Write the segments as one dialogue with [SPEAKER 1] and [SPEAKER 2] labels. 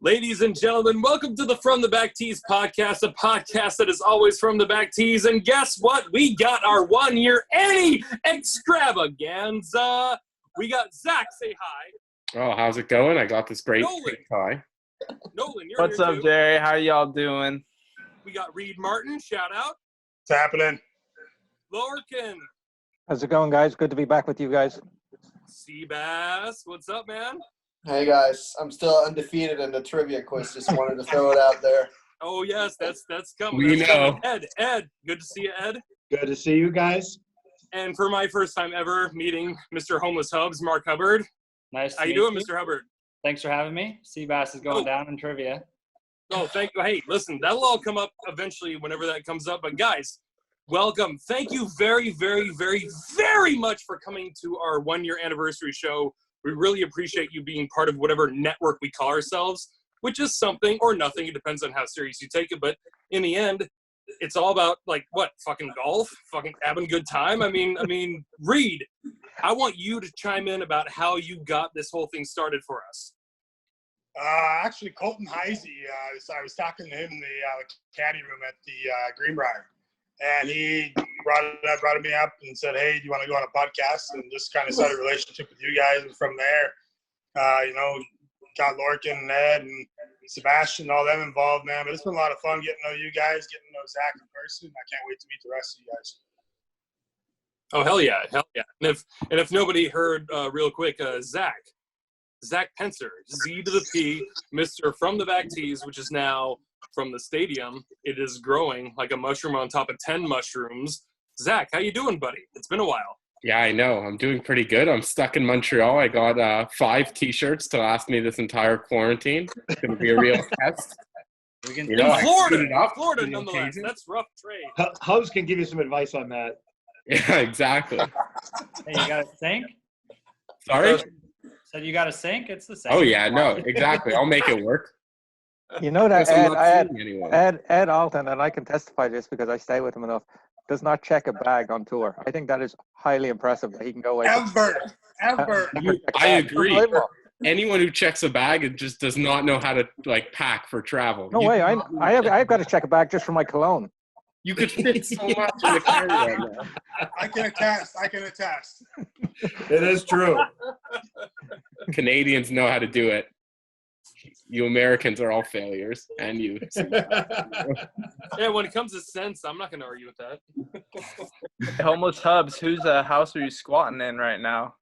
[SPEAKER 1] Ladies and gentlemen, welcome to the From the Back Tees podcast, a podcast that is always from the back tees. And guess what? We got our 1 year Annie extravaganza. We got Zach. Say hi.
[SPEAKER 2] Oh, how's it going? I got this great tie.
[SPEAKER 1] Nolan, you're
[SPEAKER 3] What's
[SPEAKER 1] here
[SPEAKER 3] up,
[SPEAKER 1] too.
[SPEAKER 3] Jerry? How y'all doing?
[SPEAKER 1] We got Reid Martin. Shout out.
[SPEAKER 4] Cappelen.
[SPEAKER 1] Lorcan.
[SPEAKER 5] How's it going, guys? Good to be back with you guys.
[SPEAKER 1] Seabass. What's up, man?
[SPEAKER 6] Hey guys, I'm still undefeated in the trivia quiz. Just wanted to throw it out there.
[SPEAKER 1] Oh yes, that's coming.
[SPEAKER 2] We
[SPEAKER 1] That's
[SPEAKER 2] know.
[SPEAKER 1] coming. Ed, good to see you, Ed.
[SPEAKER 4] Good to see you guys.
[SPEAKER 1] And for my first time ever meeting Mr. Homeless Hubbs, Mark Hubbard.
[SPEAKER 7] Nice.
[SPEAKER 1] How you doing, Mr. Hubbard?
[SPEAKER 7] Thanks for having me. Seabass is going down in trivia.
[SPEAKER 1] Oh, thank you. Hey, listen, that'll all come up eventually whenever that comes up. But guys, welcome. Thank you very, very, very, very much for coming to our 1 year anniversary show. We really appreciate you being part of whatever network we call ourselves, which is something or nothing. It depends on how serious you take it. But in the end, it's all about, like, what, fucking golf? Fucking having a good time? I mean, Reid, I want you to chime in about how you got this whole thing started for us.
[SPEAKER 4] Actually, Colton Heisey, I was talking to him in the caddy room at the Greenbrier, and he brought me up and said, "Hey, do you want to go on a podcast?" And just kind of started a relationship with you guys. And from there, got Lorcan and Ed and Sebastian, all them involved, man. But it's been a lot of fun getting to know you guys, getting to know Zach in person. I can't wait to meet the rest of you guys.
[SPEAKER 1] Oh, hell yeah. And if nobody heard real quick, Zach Pencer, Z to the P, Mr. From the Back Tees, which is now from the stadium. It is growing like a mushroom on top of 10 mushrooms. Zach, how you doing, buddy? It's been a while.
[SPEAKER 2] Yeah, I know. I'm doing pretty good. I'm stuck in Montreal. I got 5 T-shirts to last me this entire quarantine. It's going to be a real test.
[SPEAKER 1] In Florida, nonetheless. That's rough trade.
[SPEAKER 4] Hubbs can give you some advice on that.
[SPEAKER 2] Yeah, exactly.
[SPEAKER 7] Hey, you got a sink?
[SPEAKER 2] Sorry?
[SPEAKER 7] So you got a sink? It's the same.
[SPEAKER 2] Oh, yeah, no, exactly. I'll make it work.
[SPEAKER 5] You know that
[SPEAKER 2] Guess I'm not seeing anyone.
[SPEAKER 5] Ed Alton, and I can testify to this because I stay with him enough, does not check a bag on tour. I think that is highly impressive that he can go away.
[SPEAKER 4] Ever.
[SPEAKER 2] I agree. Anyone who checks a bag and just does not know how to, like, pack for travel.
[SPEAKER 5] No way. I've got to check a bag just for my cologne.
[SPEAKER 2] You could fit so much in the carry-on now.
[SPEAKER 4] I can attest. It is true.
[SPEAKER 2] Canadians know how to do it. You Americans are all failures, and you.
[SPEAKER 1] Yeah, when it comes to sense, I'm not going to argue with that.
[SPEAKER 3] Homeless Hubs, whose house are you squatting in right now?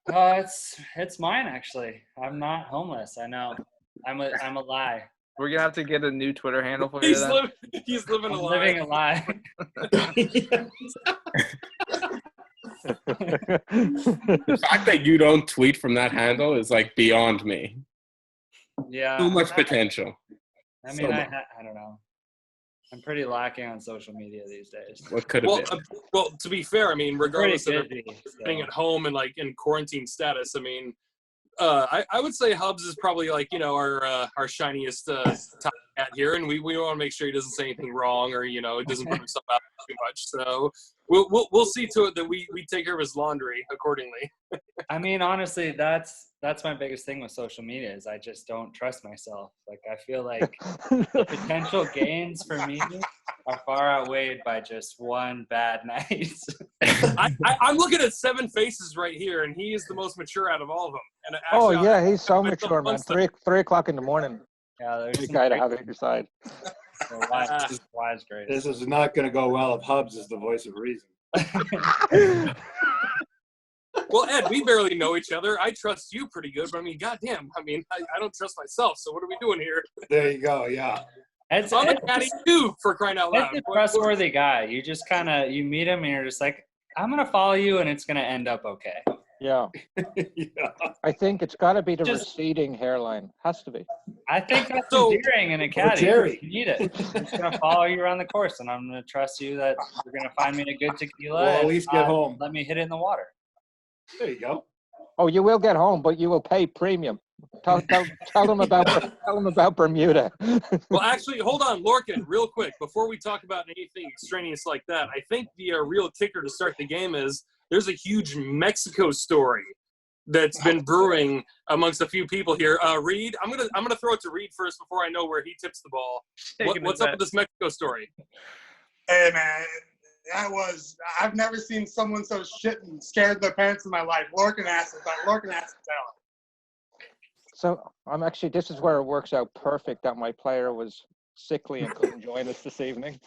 [SPEAKER 7] It's mine actually. I'm not homeless. I know. I'm a lie.
[SPEAKER 3] We're gonna have to get a new Twitter handle for you.
[SPEAKER 1] He's living a lie.
[SPEAKER 7] Living a lie.
[SPEAKER 2] The fact that you don't tweet from that handle is, like, beyond me.
[SPEAKER 7] Yeah.
[SPEAKER 2] Too much potential.
[SPEAKER 7] I mean, I don't know. I'm pretty lacking on social media these days.
[SPEAKER 2] What could have been?
[SPEAKER 1] Well, to be fair, I mean, regardless of
[SPEAKER 7] busy,
[SPEAKER 1] being at home and, like, in quarantine status, I mean, I would say Hubbs is probably, like, you know, our shiniest top cat here, and we want to make sure he doesn't say anything wrong or, you know, it doesn't put himself out too much. So we'll see to it that we take care of his laundry accordingly.
[SPEAKER 7] I mean, honestly, that's my biggest thing with social media is I just don't trust myself. Like, I feel like the potential gains for me are far outweighed by just one bad night.
[SPEAKER 1] I'm looking at 7 faces right here, and he is the most mature out of all of them. And actually,
[SPEAKER 5] He's so mature, man. 3 o'clock in the morning.
[SPEAKER 7] Yeah, there's
[SPEAKER 5] You got to have it at your side.
[SPEAKER 7] wise great.
[SPEAKER 4] This is not going to go well if Hubbs is the voice of reason.
[SPEAKER 1] Well, Ed, we barely know each other. I trust you pretty good, but I mean, goddamn, I don't trust myself. So what are we doing here?
[SPEAKER 4] There you go. Yeah.
[SPEAKER 1] I'm a caddy too, for crying out loud.
[SPEAKER 7] Ed's a trustworthy guy. You just you meet him and you're just like, I'm gonna follow you, and it's gonna end up okay.
[SPEAKER 5] Yeah.
[SPEAKER 4] Yeah.
[SPEAKER 5] I think it's got to be the receding hairline. Has to be.
[SPEAKER 7] I think that's endearing in a caddy.
[SPEAKER 4] Jerry.
[SPEAKER 7] You need it. I'm just gonna follow you around the course, and I'm gonna trust you that you're gonna find me a good tequila.
[SPEAKER 4] Well, at least get home.
[SPEAKER 7] Let me hit it in the water.
[SPEAKER 4] There you go.
[SPEAKER 5] Oh, you will get home, but you will pay premium. Tell them about Bermuda.
[SPEAKER 1] Well, actually, hold on, Lorcan, real quick, before we talk about anything extraneous like that. I think the real kicker to start the game is there's a huge Mexico story that's been brewing amongst a few people here. Reid, I'm gonna throw it to Reid first before I know where he tips the ball. What's up with this Mexico story?
[SPEAKER 4] Hey man, I've never seen someone so shit and scared their parents in my life. Lorcan has to tell.
[SPEAKER 5] So I'm actually, this is where it works out perfect that my player was sickly and couldn't join us this evening.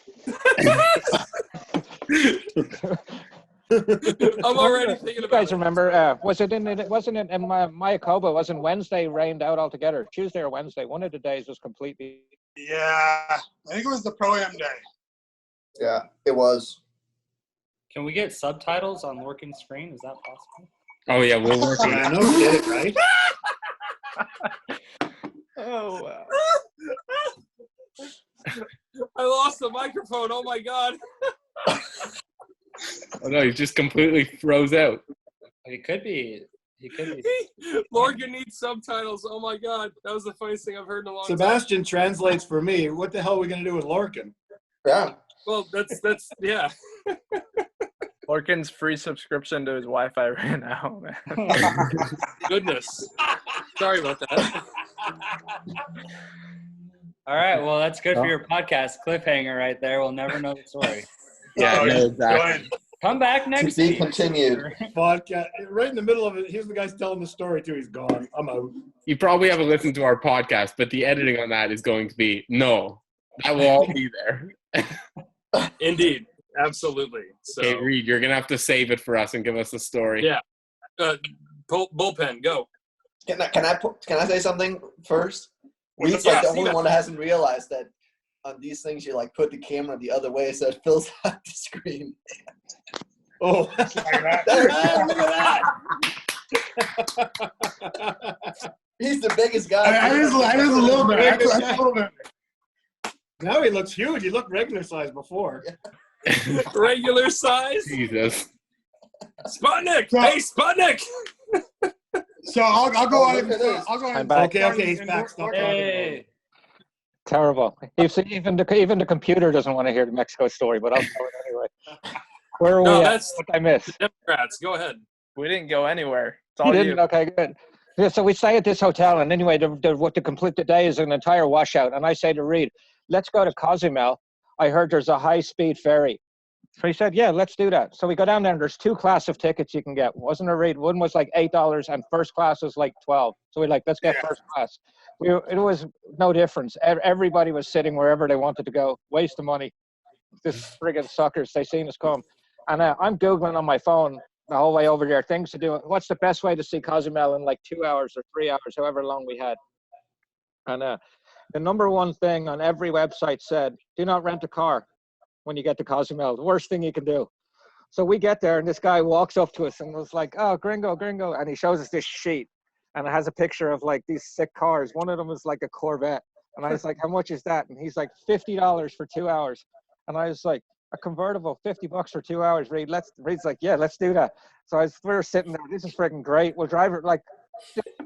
[SPEAKER 1] I'm already thinking
[SPEAKER 5] You
[SPEAKER 1] about
[SPEAKER 5] guys
[SPEAKER 1] it.
[SPEAKER 5] remember, wasn't it in Mayakoba, wasn't Wednesday rained out altogether? Tuesday or Wednesday, one of the days was completely.
[SPEAKER 4] Yeah, I think it was the Pro-Am day.
[SPEAKER 6] Yeah, it was.
[SPEAKER 7] Can we get subtitles on Lorcan's screen? Is that possible?
[SPEAKER 2] Oh yeah, we'll work on
[SPEAKER 8] Yeah,
[SPEAKER 2] it.
[SPEAKER 8] no shit, right?
[SPEAKER 3] Oh, wow.
[SPEAKER 1] I lost the microphone. Oh my god.
[SPEAKER 2] Oh no, he just completely froze out.
[SPEAKER 7] He could be.
[SPEAKER 1] Lorcan needs subtitles. Oh my god, that was the funniest thing I've heard in a long time.
[SPEAKER 8] Sebastian translates for me. What the hell are we gonna do with Lorcan?
[SPEAKER 6] Yeah.
[SPEAKER 1] Well, that's yeah.
[SPEAKER 3] Lorcan's free subscription to his Wi-Fi ran out, man.
[SPEAKER 1] Goodness. Sorry about that.
[SPEAKER 7] All right. Well, that's good for your podcast. Cliffhanger right there. We'll never know the story.
[SPEAKER 2] Yeah,
[SPEAKER 4] Oh,
[SPEAKER 2] no,
[SPEAKER 4] yeah.
[SPEAKER 2] exactly.
[SPEAKER 7] Come back next
[SPEAKER 6] To be
[SPEAKER 7] week.
[SPEAKER 6] continued.
[SPEAKER 8] Podcast right in the middle of it. Here's the guy's telling the story too. He's gone. I'm out.
[SPEAKER 2] You probably haven't listened to our podcast, but the editing on that is going to be no. That will all be there.
[SPEAKER 1] Indeed. Absolutely. So
[SPEAKER 2] Okay, Reid, you're gonna have to save it for us and give us the story.
[SPEAKER 1] Yeah. Bullpen, go.
[SPEAKER 6] Can I say something first? Reid's
[SPEAKER 1] Yeah,
[SPEAKER 6] like the
[SPEAKER 1] see
[SPEAKER 6] only
[SPEAKER 1] that.
[SPEAKER 6] one that hasn't realized that on these things you like put the camera the other way so it fills out the screen.
[SPEAKER 8] Oh,
[SPEAKER 4] Like that.
[SPEAKER 6] Look at that! He's the biggest guy.
[SPEAKER 4] I is a little bit. I is a little bit.
[SPEAKER 8] now he looks huge. He looked regular size before.
[SPEAKER 1] Regular size.
[SPEAKER 2] Jesus.
[SPEAKER 1] Sputnik. Hey, Sputnik.
[SPEAKER 4] So I'll go
[SPEAKER 6] Oh,
[SPEAKER 4] on.
[SPEAKER 6] look at this.
[SPEAKER 4] I'll go ahead.
[SPEAKER 5] I'm
[SPEAKER 4] and
[SPEAKER 5] back.
[SPEAKER 8] Okay, he's back. Stop talking about it.
[SPEAKER 7] Hey.
[SPEAKER 5] Terrible. Even the computer doesn't want to hear the Mexico story, but I'll tell it anyway. Where are
[SPEAKER 1] No,
[SPEAKER 5] we at?
[SPEAKER 1] that's
[SPEAKER 5] What I missed?
[SPEAKER 1] Democrats. Go ahead.
[SPEAKER 3] We didn't go anywhere. It's
[SPEAKER 5] You
[SPEAKER 3] all
[SPEAKER 5] didn't?
[SPEAKER 3] you.
[SPEAKER 5] Okay, good. Yeah, so we stay at this hotel, and anyway, to complete the day is an entire washout. And I say to Reid, let's go to Cozumel. I heard there's a high-speed ferry. So he said, yeah, let's do that. So we go down there, and there's 2 class of tickets you can get. Wasn't a Reid? One was like $8, and first class was like $12. So we're like, let's get first class. It was no difference. Everybody was sitting wherever they wanted to go. Waste of money. This friggin' suckers, they seen us come. And I'm Googling on my phone the whole way over there, things to do. What's the best way to see Cozumel in like 2 hours or 3 hours, however long we had. And the number one thing on every website said, do not rent a car when you get to Cozumel. The worst thing you can do. So we get there, and this guy walks up to us and was like, oh, gringo. And he shows us this sheet. And it has a picture of like these sick cars. One of them was like a Corvette. And I was like, how much is that? And he's like, $50 for 2 hours. And I was like, a convertible, $50 for 2 hours, Reid. Reid's like, yeah, let's do that. So we were sitting there. This is freaking great. We'll drive it. Like,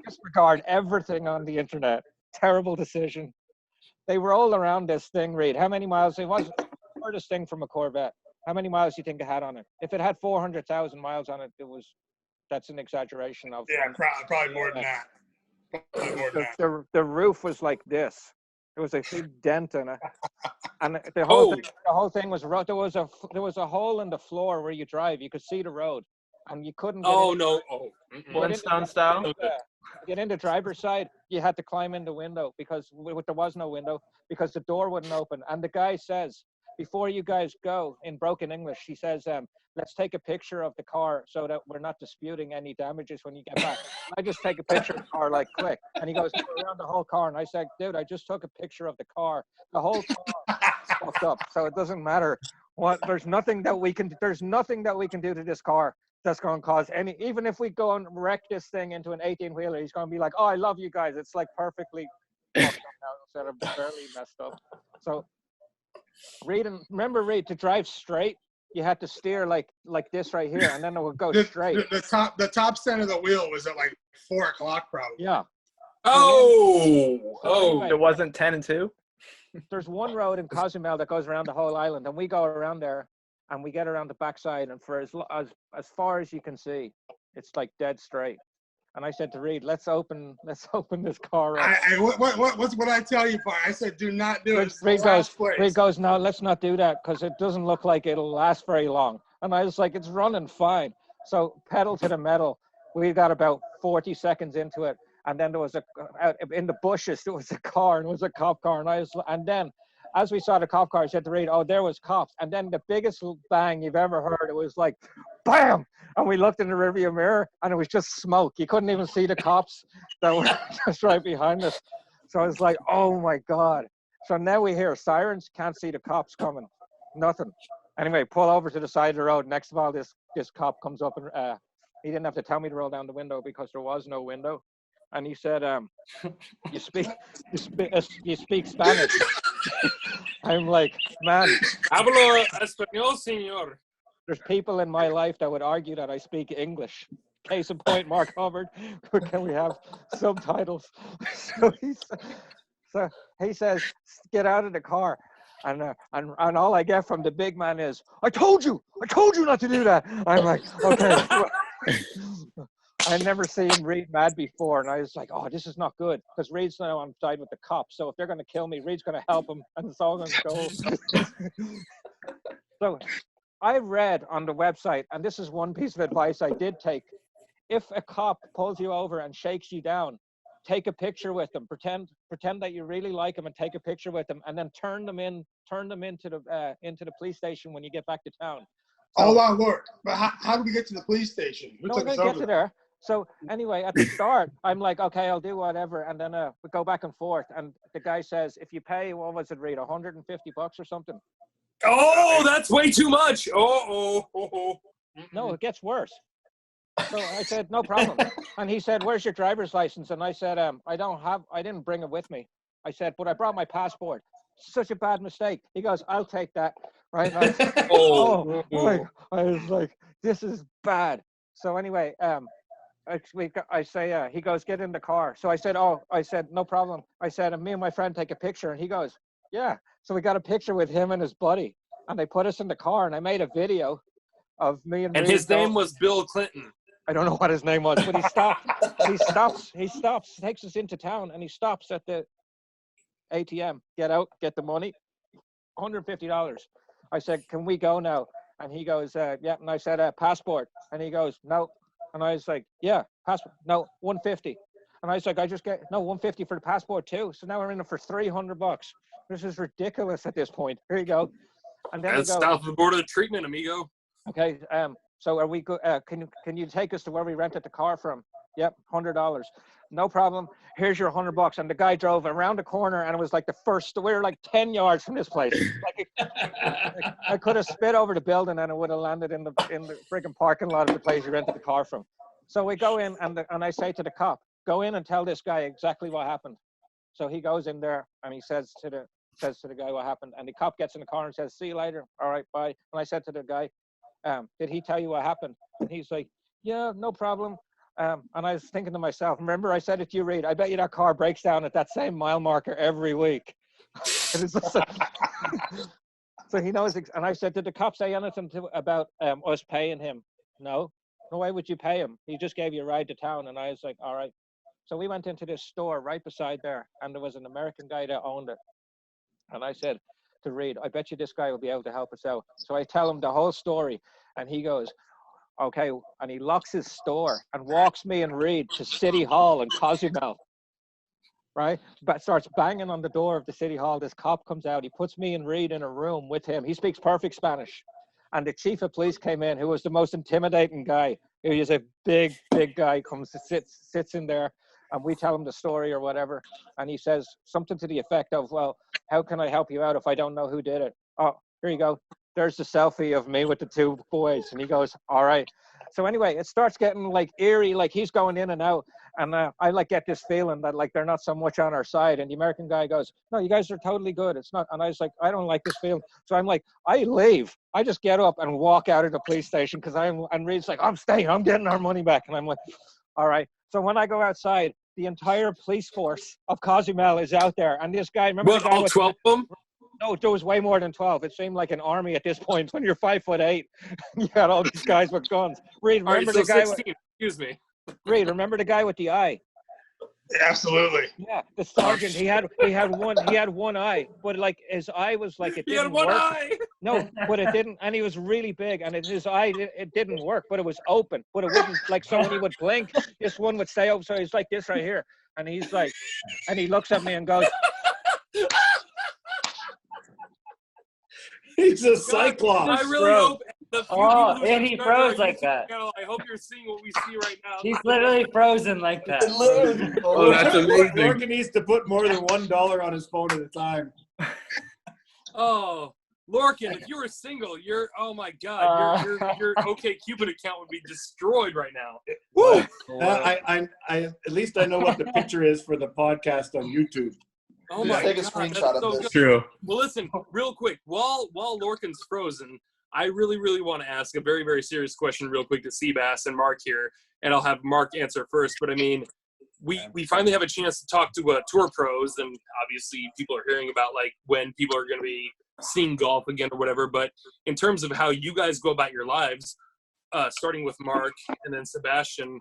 [SPEAKER 5] disregard everything on the internet. Terrible decision. They roll around this thing, Reid. How many miles? It was the furthest thing from a Corvette. How many miles do you think it had on it? If it had 400,000 miles on it, that's an exaggeration of.
[SPEAKER 4] Yeah, probably more than that. Probably more than that.
[SPEAKER 5] The roof was like this. There was a big dent in it, and the whole thing was. There was a hole in the floor where you drive. You could see the road, and you couldn't.
[SPEAKER 1] Oh no! Oh.
[SPEAKER 3] Flintstone style.
[SPEAKER 5] To get into driver's side, you had to climb in the window because there was no window because the door wouldn't open. And the guy says, before you guys go, in broken English, he says, let's take a picture of the car so that we're not disputing any damages when you get back. I just take a picture of the car like quick. And he goes around the whole car. And I said, dude, I just took a picture of the car. The whole car fucked up. So it doesn't matter what. There's nothing that we can do to this car that's going to cause any. Even if we go and wreck this thing into an 18-wheeler, he's going to be like, oh, I love you guys. It's like perfectly fucked up now instead of barely messed up. So Reid, to drive straight, you had to steer like this right here, and then it would go straight.
[SPEAKER 4] The top center of the wheel was at like 4 o'clock probably.
[SPEAKER 5] Yeah.
[SPEAKER 1] Oh.
[SPEAKER 3] It wasn't 10 and 2.
[SPEAKER 5] There's one road in Cozumel that goes around the whole island, and we go around there, and we get around the backside, and for as far as you can see, it's like dead straight. And I said to Reid, let's open this car up.
[SPEAKER 4] What's what I tell you for? I said, do not do it.
[SPEAKER 5] Reid goes, no, let's not do that because it doesn't look like it'll last very long. And I was like, it's running fine. So pedal to the metal. We got about 40 seconds into it. And then there was out in the bushes, there was a car, and it was a cop car. And then as we saw the cop car, I said to Reid, oh, there was cops. And then the biggest bang you've ever heard, it was like, bam! And we looked in the rearview mirror, and it was just smoke. You couldn't even see the cops that were just right behind us. So I was like, oh, my God. So now we hear sirens, can't see the cops coming. Nothing. Anyway, pull over to the side of the road. Next of all, this cop comes up, and he didn't have to tell me to roll down the window because there was no window. And he said, you speak Spanish. I'm like, man.
[SPEAKER 1] Hablo español, señor.
[SPEAKER 5] There's people in my life that would argue that I speak English. Case in point, Mark Hubbard. Can we have subtitles? So he says, get out of the car. And all I get from the big man is, I told you not to do that. I'm like, okay. I'd never seen Reid mad before, and I was like, oh, this is not good, because Reid's now on side with the cops, so if they're going to kill me, Reid's going to help him, and it's all going to go. So I read on the website, and this is one piece of advice I did take, if a cop pulls you over and shakes you down, take a picture with them, pretend that you really like them and take a picture with them, and then turn them into the police station when you get back to town. So,
[SPEAKER 4] hold on, Lord. But how do we get to the police station?
[SPEAKER 5] We're going to get to there. So anyway, at the start, I'm like, okay, I'll do whatever. And then we go back and forth. And the guy says, if you pay, what was it, Reid, $150 or something?
[SPEAKER 1] Oh, that's way too much. Oh.
[SPEAKER 5] No, it gets worse. So I said, no problem. And he said, where's your driver's license? And I said, I didn't bring it with me. I said, but I brought my passport. Such a bad mistake. He goes, I'll take that. Right? I was like, this is bad. So anyway, I say, he goes, get in the car. So I said, no problem. I said, and me and my friend take a picture. And he goes, yeah. So we got a picture with him and his buddy. And they put us in the car. And I made a video of me and
[SPEAKER 1] his name was Bill Clinton.
[SPEAKER 5] I don't know what his name was, but he stops, takes us into town, and he stops at the ATM. Get out, get the money, $150. I said, can we go now? And he goes, yeah. And I said, passport. And he goes, no. And I was like, yeah, passport. No, $150. And I was like, I just get, no, $150 for the passport too. So now we're in it for $300. This is ridiculous at this point. Here you go. And then
[SPEAKER 1] that's south of the border of treatment, amigo.
[SPEAKER 5] Okay. So are we good? Can you take us to where we rented the car from? Yep, $100. No problem. Here's your $100. And the guy drove around the corner, and it was like we were like 10 yards from this place. Like I could have spit over the building, and it would have landed in the freaking parking lot of the place you rented the car from. So we go in, and I say to the cop, go in and tell this guy exactly what happened. So he goes in there, and he says to the guy what happened. And the cop gets in the car and says, see you later. All right, bye. And I said to the guy, did he tell you what happened? And he's like, yeah, no problem. And I was thinking to myself, remember I said it to you, Reid, I bet you that car breaks down at that same mile marker every week. So he knows. And I said, did the cop say anything about us paying him? No. Why would you pay him? He just gave you a ride to town. And I was like, all right. So we went into this store right beside there, and there was an American guy that owned it. And I said to Reid, I bet you this guy will be able to help us out. So I tell him the whole story, and he goes, okay. And he locks his store and walks me and Reid to City Hall in Cozumel, right? But starts banging on the door of the City Hall. This cop comes out. He puts me and Reid in a room with him. He speaks perfect Spanish. And the chief of police came in, who was the most intimidating guy. He is a big guy, comes to sits in there, and we tell him the story or whatever. And he says something to the effect of, well, how can I help you out if I don't know who did it? Oh, here you go. There's the selfie of me with the two boys. And he goes, all right. So anyway, it starts getting like eerie, like he's going in and out. And I like get this feeling that like they're not so much on our side. And the American guy goes, no, you guys are totally good. It's not. And I was like, I don't like this feeling. So I'm like, I leave. I just get up and walk out of the police station because and Reid's like, I'm staying. I'm getting our money back. And I'm like, all right. So when I go outside, the entire police force of Cozumel is out there. And this guy, remember the guy
[SPEAKER 1] all 12 of them?
[SPEAKER 5] No, there was way more than 12. It seemed like an army at this point. When you're 5'8", you had all these guys with guns. Reid, remember the guy?
[SPEAKER 1] 16, excuse me.
[SPEAKER 5] Reid, remember the guy with the eye?
[SPEAKER 4] Absolutely.
[SPEAKER 5] Yeah, the sergeant. He had one eye, but like his eye was like it
[SPEAKER 1] He
[SPEAKER 5] didn't
[SPEAKER 1] had one
[SPEAKER 5] work.
[SPEAKER 1] eye.
[SPEAKER 5] No, but it didn't, and he was really big, and his eye it didn't work, but it was open, but it wouldn't like. So when he would blink, this one would stay open. So he's like this right here, and he's like, and he looks at me and goes,
[SPEAKER 8] He's a cyclops.
[SPEAKER 1] I really hope the few
[SPEAKER 7] Oh,
[SPEAKER 1] people who
[SPEAKER 7] and he
[SPEAKER 1] subscribe to our
[SPEAKER 7] froze like
[SPEAKER 1] YouTube
[SPEAKER 7] that.
[SPEAKER 1] channel, I hope you're seeing what we see right now.
[SPEAKER 7] He's literally frozen like that.
[SPEAKER 6] Literally.
[SPEAKER 2] Oh, that's amazing.
[SPEAKER 8] Lorcan needs to put more than $1 on his phone at a time.
[SPEAKER 1] Oh, Lorcan, if you were single, oh my God, your OkCupid account would be destroyed right now.
[SPEAKER 8] Woo! I at least I know what the picture is for the podcast on YouTube.
[SPEAKER 1] Oh
[SPEAKER 6] Just
[SPEAKER 1] my
[SPEAKER 6] take a
[SPEAKER 1] God,
[SPEAKER 6] screenshot
[SPEAKER 1] that's
[SPEAKER 6] of
[SPEAKER 1] so
[SPEAKER 6] this.
[SPEAKER 1] good.
[SPEAKER 2] True.
[SPEAKER 1] Well, listen, real quick, while Lorcan's frozen, I really want to ask a very, very serious question real quick to Seabass and Mark here, and I'll have Mark answer first. But I mean, we finally have a chance to talk to tour pros, and obviously people are hearing about like when people are going to be seeing golf again or whatever. But in terms of how you guys go about your lives, starting with Mark and then Sebastian,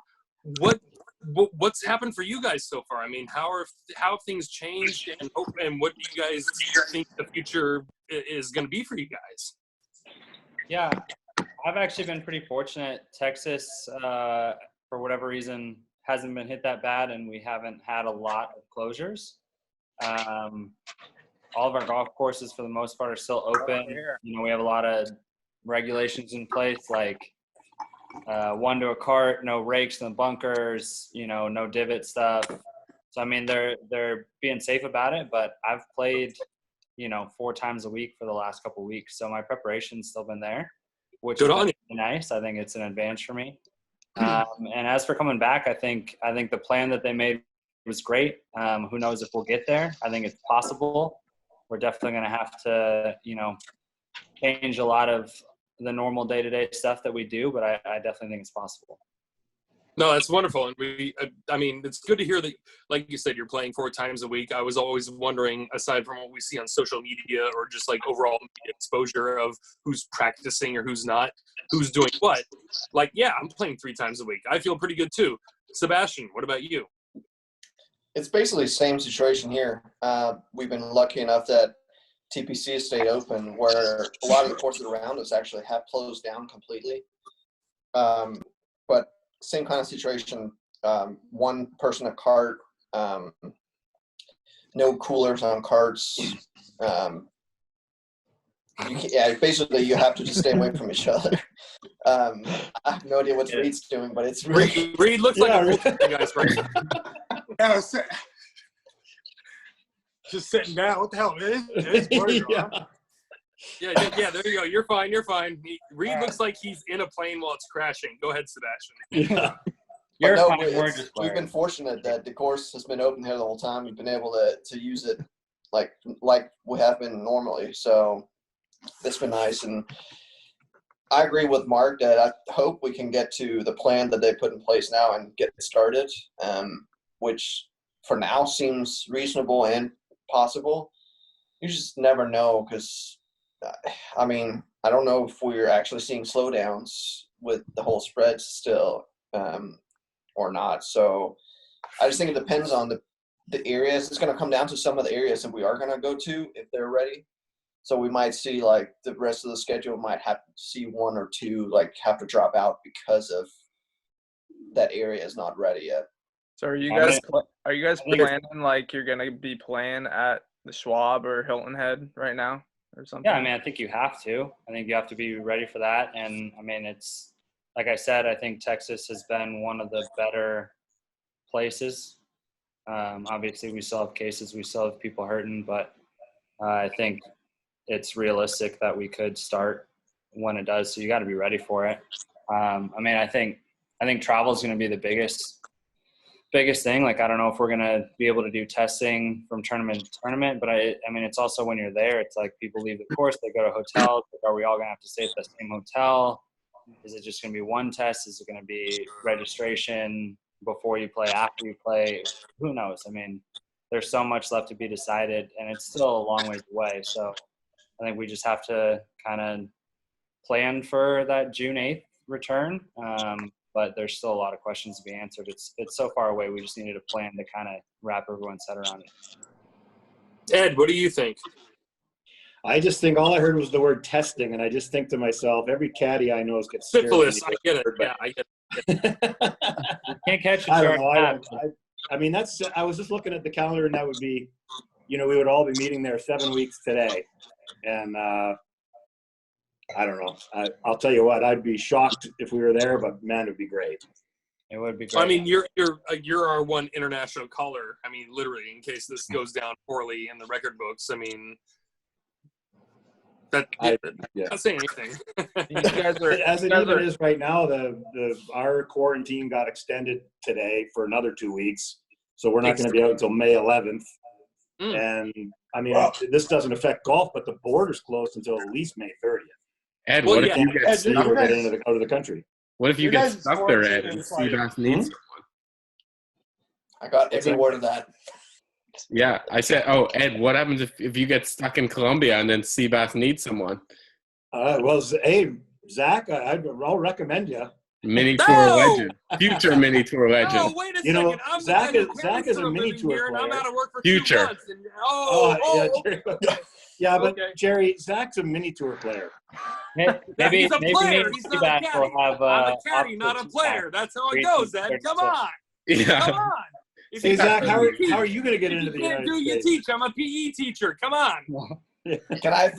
[SPEAKER 1] what's happened for you guys so far? I mean, how have things changed, and what do you guys think the future is going to be for you guys?
[SPEAKER 7] Yeah, I've actually been pretty fortunate. Texas, for whatever reason, hasn't been hit that bad, and we haven't had a lot of closures. All of our golf courses, for the most part, are still open. You know, we have a lot of regulations in place, like 1 to a cart, no rakes in the bunkers, you know, no divot stuff. So I mean, they're being safe about it. But I've played, you know, 4 times a week for the last couple of weeks, so my preparation's still been there, which is nice. I think it's an advantage for me. And as for coming back, I think the plan that they made was great. Who knows if we'll get there? I think it's possible. We're definitely going to have to, you know, change a lot of the normal day-to-day stuff that we do, but I definitely think it's possible.
[SPEAKER 1] No, that's wonderful. And I mean, it's good to hear that, like you said, you're playing 4 times a week. I was always wondering, aside from what we see on social media or just like overall media exposure of who's practicing or who's not, who's doing what. Like, yeah, I'm playing 3 times a week. I feel pretty good too. Sebastian, what about you?
[SPEAKER 6] It's basically the same situation here. We've been lucky enough that TPC has stayed open, where a lot of the courses around us actually have closed down completely. But same kind of situation. 1 person a cart, no coolers on carts. Basically you have to just stay away from each other. I have no idea what Reid's doing, but it's really
[SPEAKER 1] Reid looks like a guys right now.
[SPEAKER 4] Yeah, I was just sitting down. What the hell? It is gorgeous, huh?
[SPEAKER 1] Yeah, there you go. You're fine. Reid looks like he's in a plane while it's crashing. Go ahead, Sebastian.
[SPEAKER 8] Yeah.
[SPEAKER 7] You're
[SPEAKER 6] no,
[SPEAKER 7] fine. We're just
[SPEAKER 6] we've been fortunate that the course has been open here the whole time. We've been able to use it like we have been normally. So it's been nice. And I agree with Mark that I hope we can get to the plan that they put in place now and get it started, which for now seems reasonable and possible. You just never know, because I mean, I don't know if we're actually seeing slowdowns with the whole spread still or not. So I just think it depends on the areas. It's going to come down to some of the areas that we are going to go to if they're ready. So we might see like the rest of the schedule might have to see 1 or 2 like have to drop out because of that area is not ready yet.
[SPEAKER 3] So are you guys planning like you're gonna be playing at the Schwab or Hilton Head right now or something?
[SPEAKER 7] Yeah, I mean, I think you have to. I think you have to be ready for that. And I mean, it's like I said, I think Texas has been one of the better places. Obviously, we still have cases, we still have people hurting, but I think it's realistic that we could start when it does. So you got to be ready for it. I mean, I think travel is going to be the biggest thing. Like, I don't know if we're going to be able to do testing from tournament to tournament, but I mean, it's also when you're there, it's like people leave the course, they go to hotels. Like, are we all going to have to stay at the same hotel? Is it just going to be 1 test? Is it going to be registration before you play, after you play? Who knows? I mean, there's so much left to be decided, and it's still a long ways away. So I think we just have to kind of plan for that June 8th return. but there's still a lot of questions to be answered. It's so far away. We just needed a plan to kind of wrap everyone's head around it.
[SPEAKER 1] Ed, what do you think?
[SPEAKER 8] I just think all I heard was the word testing, and I just think to myself, every caddy I know gets scared.
[SPEAKER 1] Syphilis, I get it. Yeah, I get it.
[SPEAKER 7] You can't catch a
[SPEAKER 8] I don't
[SPEAKER 7] shark.
[SPEAKER 8] know. I mean, I was just looking at the calendar, and that would be, we would all be meeting there 7 weeks today. And I don't know. I'll tell you what, I'd be shocked if we were there, but man, it'd be great.
[SPEAKER 7] It would be great.
[SPEAKER 1] So, I mean, you're our one international caller. I mean, literally, in case this goes down poorly in the record books. I mean, not saying anything.
[SPEAKER 3] You guys are,
[SPEAKER 8] as it even is right now, our quarantine got extended today for another 2 weeks, so we're not going to be out until May 11th. And I mean, this doesn't affect golf, but the border's closed until at least May 30th.
[SPEAKER 2] Ed, what if you get stuck?
[SPEAKER 8] Out of the country?
[SPEAKER 2] What if you get stuck there, Ed, and Seabass needs someone?
[SPEAKER 6] I got every word of that.
[SPEAKER 2] Yeah, I said, Ed, what happens if you get stuck in Colombia and then Seabass needs someone?
[SPEAKER 8] Well, hey, Zach, I'll recommend you.
[SPEAKER 2] Mini tour legend, future mini tour legend.
[SPEAKER 1] Oh, wait a second. I'm
[SPEAKER 8] Zach is a mini tour player.
[SPEAKER 1] And I'm out of work for
[SPEAKER 2] Future.
[SPEAKER 1] 2 months. And,
[SPEAKER 8] yeah, but okay. Jerry, Zach's a mini tour player.
[SPEAKER 7] Maybe
[SPEAKER 1] he's a player. He's not a caddy.
[SPEAKER 7] Have,
[SPEAKER 1] I'm a caddy, not a player. That's how it goes, Ed. Come on.
[SPEAKER 2] Yeah.
[SPEAKER 1] Come on.
[SPEAKER 8] Hey, Zach, how are you going to get into the United States?
[SPEAKER 1] You teach. I'm a PE teacher. Come on.
[SPEAKER 6] Can I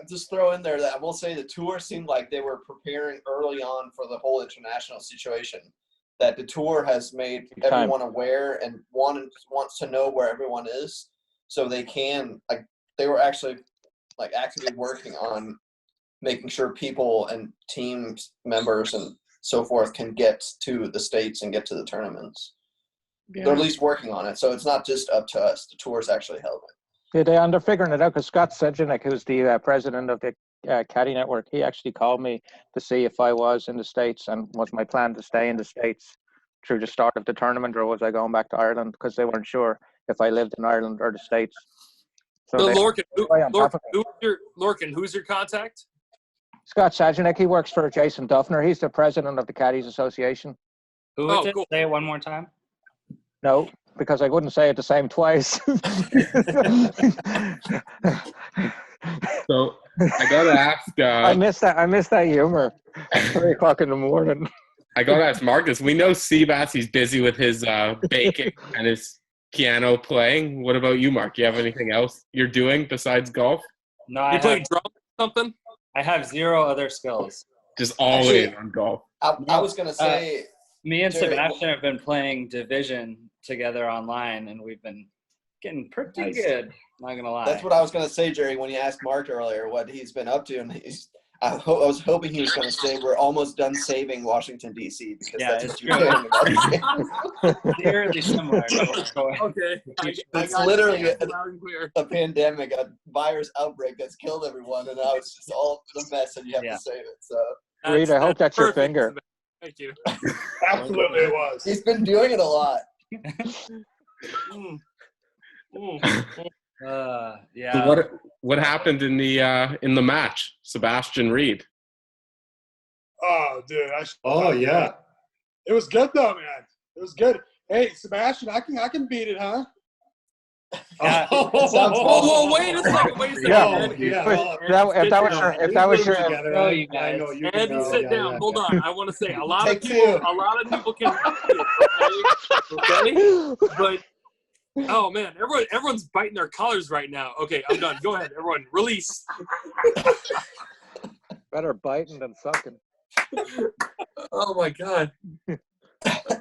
[SPEAKER 6] just throw in there that I will say the tour seemed like they were preparing early on for the whole international situation. That the tour has made everyone aware and wants to know where everyone is, so they can they were actually actively working on making sure people and team members and so forth can get to the States and get to the tournaments. Yeah. They're at least working on it, so it's not just up to us. The tour's actually helping.
[SPEAKER 5] Yeah, they're figuring it out because Scott Sedgwick, who's the president of the Caddy Network, he actually called me to see if I was in the States and was my plan to stay in the States through the start of the tournament, or was I going back to Ireland, because they weren't sure if I lived in Ireland or the States. So
[SPEAKER 1] Lorcan, who's your contact?
[SPEAKER 5] Scott Sedgwick, he works for Jason Duffner. He's the president of the Caddies Association.
[SPEAKER 7] Who is it? Cool. Say it one more time.
[SPEAKER 5] No, because I wouldn't say it the same twice.
[SPEAKER 2] So I gotta ask.
[SPEAKER 5] I missed that humor. 3:00 in the morning.
[SPEAKER 2] I gotta ask Marcus. We know Seabass. He's busy with his baking and his piano playing. What about you, Mark? Do you have anything else you're doing besides golf?
[SPEAKER 1] No, you play drums or something?
[SPEAKER 7] I have zero other skills.
[SPEAKER 2] Just all in on golf.
[SPEAKER 6] I was gonna say.
[SPEAKER 7] Me and Sebastian have been playing Division together online, and we've been getting pretty good. Not gonna lie.
[SPEAKER 6] That's what I was gonna say, Jerry. When you asked Mark earlier what he's been up to, and I was hoping he was gonna say we're almost done saving Washington D.C. because that's what you're doing about the game.
[SPEAKER 7] Eerily similar.
[SPEAKER 1] Okay.
[SPEAKER 6] It's literally a pandemic, a virus outbreak that's killed everyone, and now it's just all a mess, and you have to save it. So,
[SPEAKER 5] Reid, I hope that's your finger.
[SPEAKER 1] Thank you.
[SPEAKER 4] Absolutely, it was.
[SPEAKER 6] He's been doing it a lot.
[SPEAKER 7] Yeah.
[SPEAKER 2] So what happened in the match, Sebastian Reid?
[SPEAKER 4] Oh, dude.
[SPEAKER 8] Yeah.
[SPEAKER 4] It was good though, man. It was good. Hey, Sebastian, I can beat it, huh?
[SPEAKER 7] Yeah.
[SPEAKER 1] Whoa, wait a second.
[SPEAKER 5] If that was your
[SPEAKER 8] I know you.
[SPEAKER 1] Ed, sit down. Hold on. I want to say a lot of people can. Okay, but oh man, everyone's biting their collars right now. Okay, I'm done. Go ahead, everyone. Release.
[SPEAKER 5] Better biting than sucking.
[SPEAKER 1] Oh my god.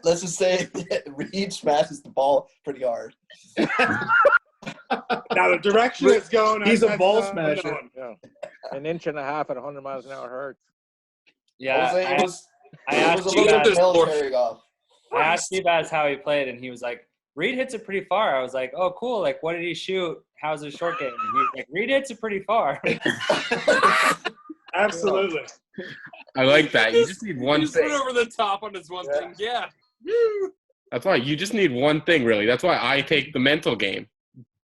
[SPEAKER 6] Let's just say Reid smashes the ball pretty hard.
[SPEAKER 4] Now the direction it's going.
[SPEAKER 8] He's a ball smasher.
[SPEAKER 5] Yeah. 1.5 inches at 100 miles an hour hurts.
[SPEAKER 7] Yeah. I asked Seabass how he played, and he was like, Reid hits it pretty far. I was like, oh, cool. Like, what did he shoot? How's his short game? And he was like, Reid hits it pretty far.
[SPEAKER 4] Absolutely.
[SPEAKER 2] I like that. You just need one thing.
[SPEAKER 1] Went over the top on his one thing. Yeah.
[SPEAKER 2] That's why you just need one thing, really. That's why I take the mental game.